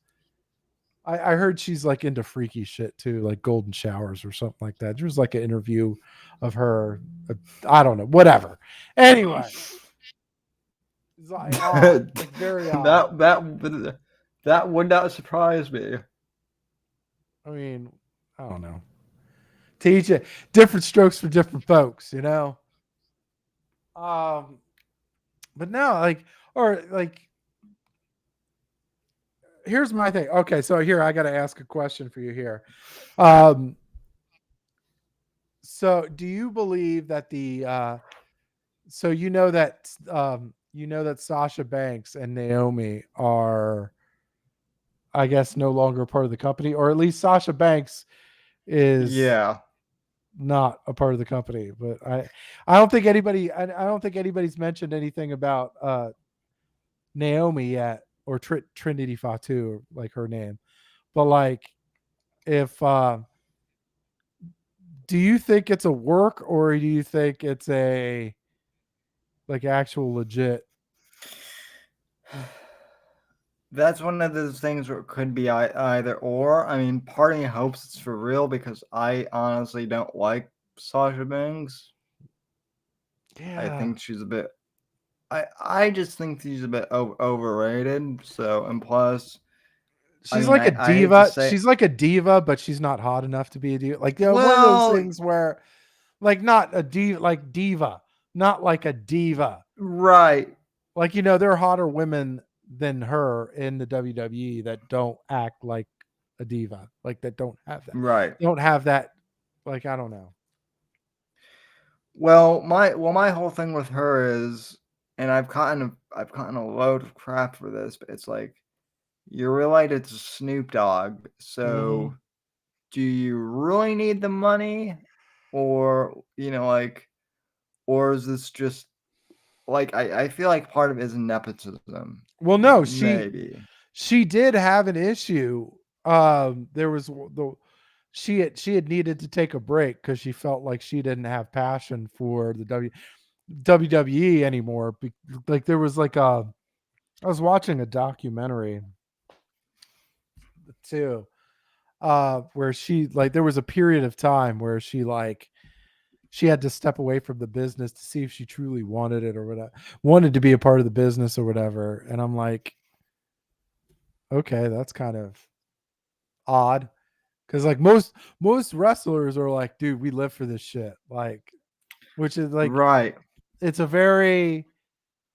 I heard she's like into freaky shit too, like golden showers or something like that. There was like an interview of her. I don't know, whatever. Anyway, it's like odd, like very odd. That would not surprise me. I mean, I don't know. Teach it different strokes for different folks, you know. But no, like or like here's my thing. Okay, so here I got to ask a question for you here. So do you believe that so you know that Sasha Banks and Naomi are I guess no longer part of the company, or at least Sasha Banks is not a part of the company, but I don't think anybody's mentioned anything about Naomi yet, or Trinity Fatu, like her name. But like if do you think it's a work, or do you think it's a like actual legit? That's one of those things where it could be either or. I mean, part of me hopes it's for real because I honestly don't like Sasha Banks. Yeah. I think she's a bit. I just think she's a bit overrated. So, and plus, She's like a diva. She's like a diva, but she's not hot enough to be a diva. Like one of those things where, like, not a diva, like diva, not like a diva. Right. Like, there are hotter women than her in the WWE that don't act like a diva, like that don't have that. Right. Don't have that. Like, I don't know. Well, my whole thing with her is, and I've gotten a load of crap for this, but it's like you're related to Snoop Dogg, so do you really need the money, or or is this just like I feel like part of it is nepotism. Well, no, maybe. She did have an issue. There was she had needed to take a break because she felt like she didn't have passion for the WWE anymore. Like there was like I was watching a documentary too, where she like there was a period of time where she had to step away from the business to see if she truly wanted it or whatever, wanted to be a part of the business or whatever. And I'm like, okay, that's kind of odd. Cause like most wrestlers are like, dude, we live for this shit. Like, which is like, right. It's a very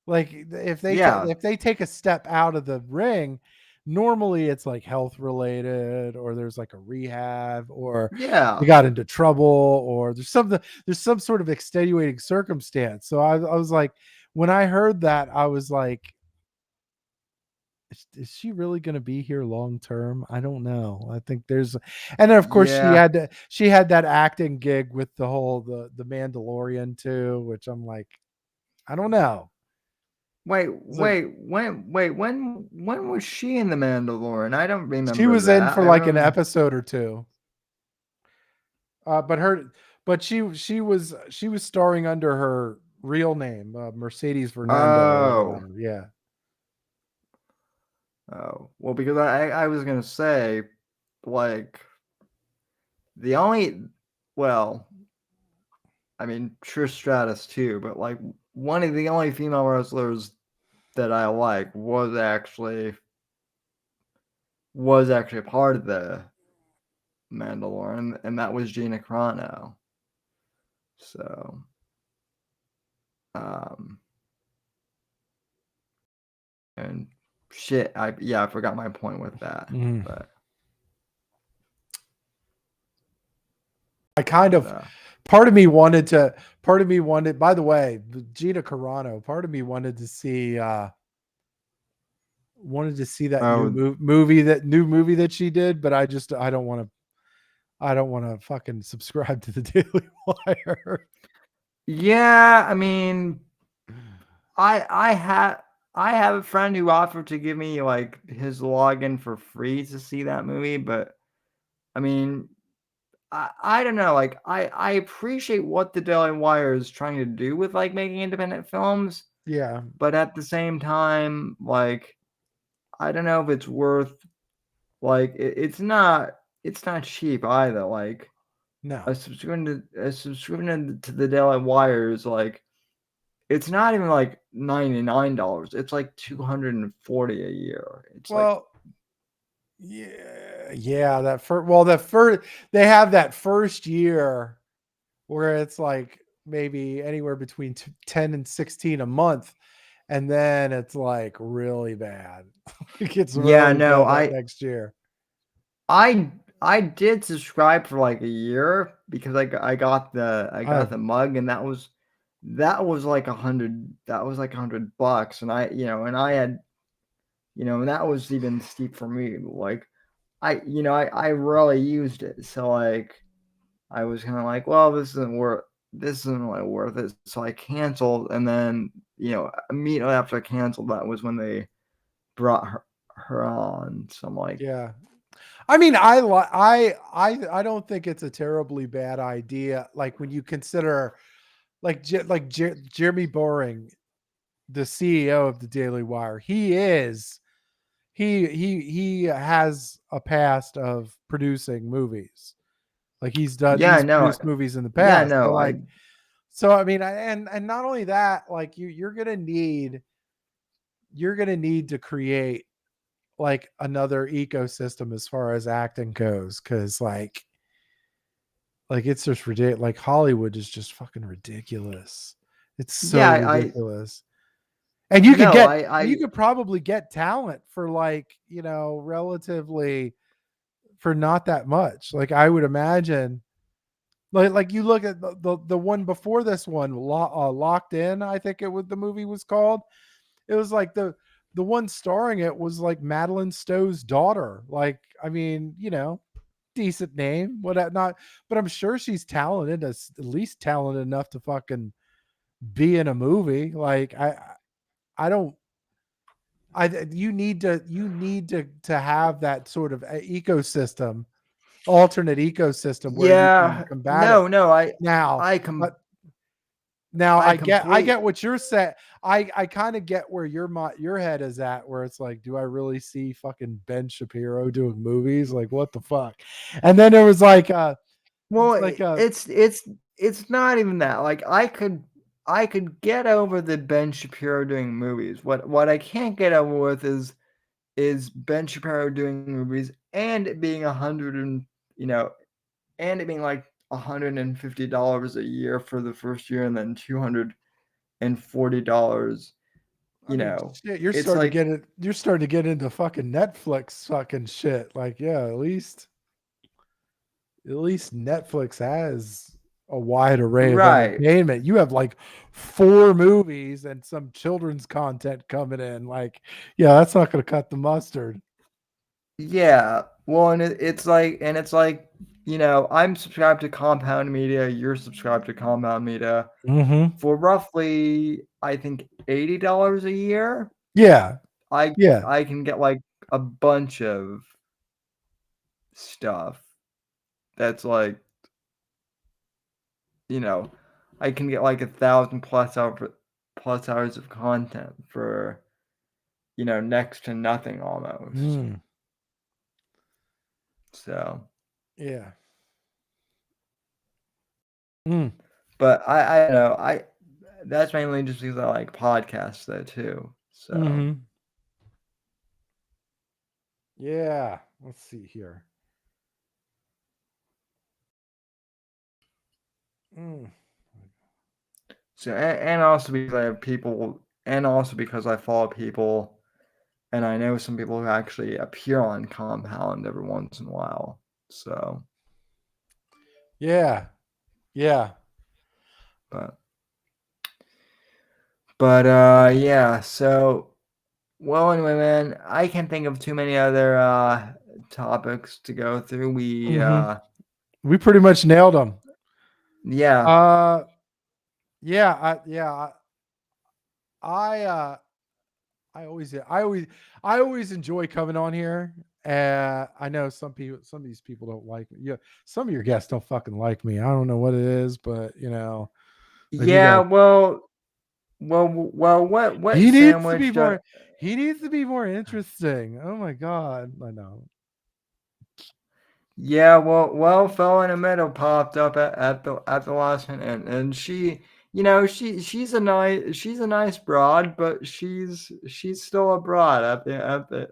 like if they take a step out of the ring, normally it's like health related, or there's like a rehab, or they got into trouble, or there's some sort of extenuating circumstance. So I was like, when I heard that, I was like, is she really going to be here long term? I don't know. I think there's, and then of course she had that acting gig with the whole the Mandalorian too, which I'm like, I don't know. Wait, when was she in the Mandalorian? I don't remember. She was in for like an episode or two. But she was starring under her real name, Mercedes Fernando. Yeah. Oh, well, because I was gonna say, like, the only, well, I mean, Trish Stratus too, but like one of the only female wrestlers that I like was actually a part of the Mandalorian, and that was Gina Carano. So, and shit, I forgot my point with that, but I kind of, part of me wanted, by the way, Gina Carano, part of me wanted to see that new movie that she did, but I don't want to, I don't want to fucking subscribe to the Daily Wire. Yeah, I mean, I have a friend who offered to give me like his login for free to see that movie, but I mean, I don't know. Like I appreciate what the Daily Wire is trying to do with like making independent films, Yeah. but at the same time, like I don't know if it's worth like it's not cheap either. Like No. a subscription to the Daily Wire is like it's not even like $99. It's like $240 a year. It's like Well, yeah, that first they have that first year where it's like maybe anywhere between 10 and 16 a month, and then it's like really bad. It gets yeah, really no, bad that next year. I I did subscribe for like a year because I got I got Oh, the mug and that was like $100 and I had and that was even steep for me like I really used it so like I was kind of like well this isn't really worth it so I canceled and then immediately after I canceled that was when they brought her on so I'm like yeah. I mean, I don't think it's a terribly bad idea. Like when you consider, Jeremy Boring, the CEO of the Daily Wire, he has a past of producing movies. Like yeah he's no produced movies in the yeah past. no I So I mean, and not only that, like you're gonna need to create like another ecosystem as far as acting goes, because like it's just ridiculous. Like Hollywood is just fucking ridiculous. It's yeah so I ridiculous. And no you I could probably get talent for like, relatively for not that much. Like I would imagine, like you look at the one before this one, Locked In, I think the movie was called. It was like the one starring it was like Madeline Stowe's daughter. Like, I mean, decent name, what not, but I'm sure she's talented, at least talented enough to fucking be in a movie. Like I don't you need to have that sort of ecosystem, alternate ecosystem where you can yeah combat it. no Now, I com but now I I complete get what you're saying. I kind of get where your head is at, where it's like, do I really see fucking Ben Shapiro doing movies? Like, what the fuck? And then there was like well like it's not even that like I could get over the Ben Shapiro doing movies what I can't get over with is Ben Shapiro doing movies and it being and it being like $150 a year for the first year and then $240 I mean, shit, it's like you're starting to get into fucking Netflix fucking shit. Like, yeah, at least Netflix has a wide array of right entertainment. You have like 4 movies and some children's content coming in. Like, yeah, that's not going to cut the mustard. yeah well and it's like I'm subscribed to Compound Media you're subscribed to Compound Media Mm-hmm. for roughly I think $80 a year Yeah. I Yeah. I can get like a bunch of stuff that's like you know, I can get like 1,000 plus hours of content for next to nothing almost. Mm. So, Yeah. Mm. but I don't know I that's mainly just because I like podcasts though too. So, Mm-hmm. Yeah. Let's see here. Mm. and also because I have people, and also because I follow people, and I know some people who actually appear on Compound every once in a while. So, Yeah. Yeah. but yeah. So well, anyway, man, I can't think of too many other topics to go through. Mm-hmm. We pretty much nailed them. Yeah. I always enjoy coming on here. I know some of these people don't like me. Yeah, some of your guests don't fucking like me. I don't know what it is, but like you Yeah, got. well, what He needs to be sandwich do, more. He needs to be more interesting. Oh my god, I know. yeah, well, Phil in the middle popped up at the last minute, and she, she's a nice broad, but she's still a broad at the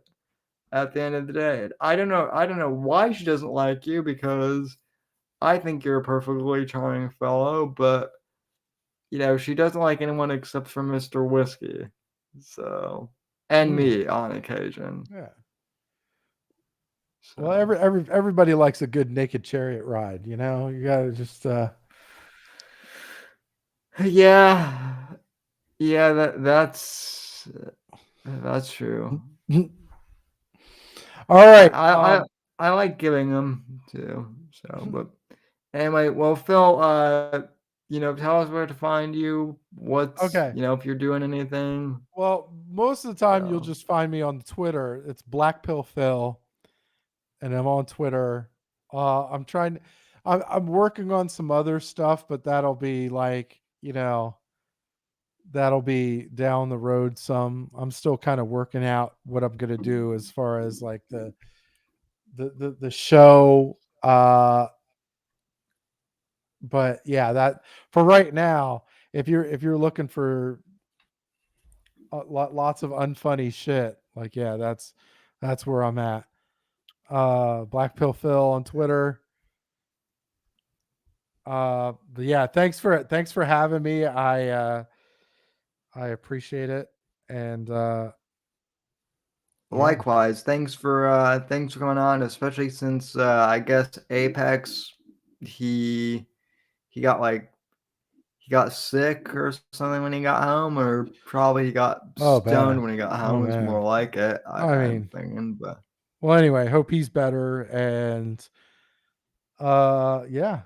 end of the day. I don't know why she doesn't like you, because I think you're a perfectly charming fellow, but she doesn't like anyone except for Mr. Whiskey. So, and me on occasion. Yeah. So. Well, everybody likes a good naked chariot ride. You gotta just. Yeah. Yeah, that's true. All I right. I I, I like giving them too. So, but anyway, well, Phil, tell us where to find you. What's Okay. if you're doing anything. Well, most of the time you'll So. just find me on Twitter. It's BlackPillPhil, and I'm on Twitter. I'm working on some other stuff, but that'll be like, that'll be down the road some. I'm still kind of working out what I'm gonna do as far as like the show. But yeah, that for right now, if you're looking for lots of unfunny shit, like yeah, that's where I'm at. BlackPillPhil on Twitter. But yeah, thanks for having me. I appreciate it. And yeah. Likewise, thanks for coming on, especially since I guess Apex he he got like he got sick or something when he got home, or probably he got Oh stoned bad. when he got Oh home. Is man. more like it. I I'm mean, thinking, but well anyway, hope he's better. And yeah.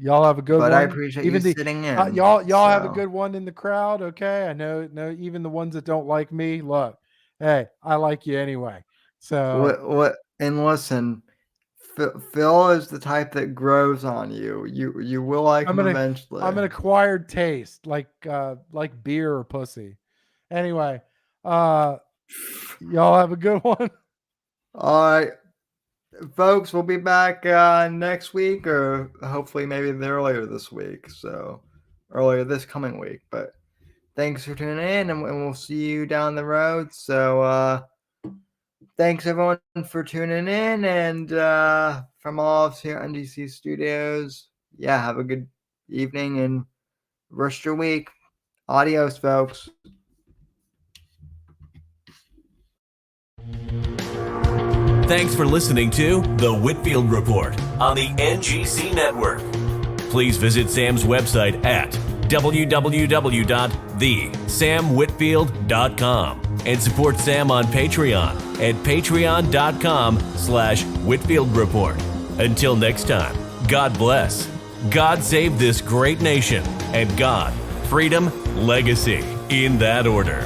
Y'all have a good I one. appreciate you Even the sitting in. y'all have a So good one in the crowd, okay? I know even the ones that don't like me, look. Hey, I like you anyway. So what and listen, Phil is the type that grows on you. You will like him I'm eventually. an acquired taste, like beer or pussy. Anyway, uh y'all have a good one. All right, folks, we'll be back next week, or hopefully maybe earlier this week. So earlier this coming week. But thanks for tuning in, and we'll see you down the road. So thanks everyone for tuning in, and from all of us here at NDC Studios, yeah, have a good evening and rest your week. Adios, folks. Thanks for listening to The Whitfield Report on the NGC Network. Please visit Sam's website at www.thesamwhitfield.com and support Sam on Patreon at patreon.com/Whitfield Report. Until next time, God bless, God save this great nation, and God, freedom, legacy, in that order.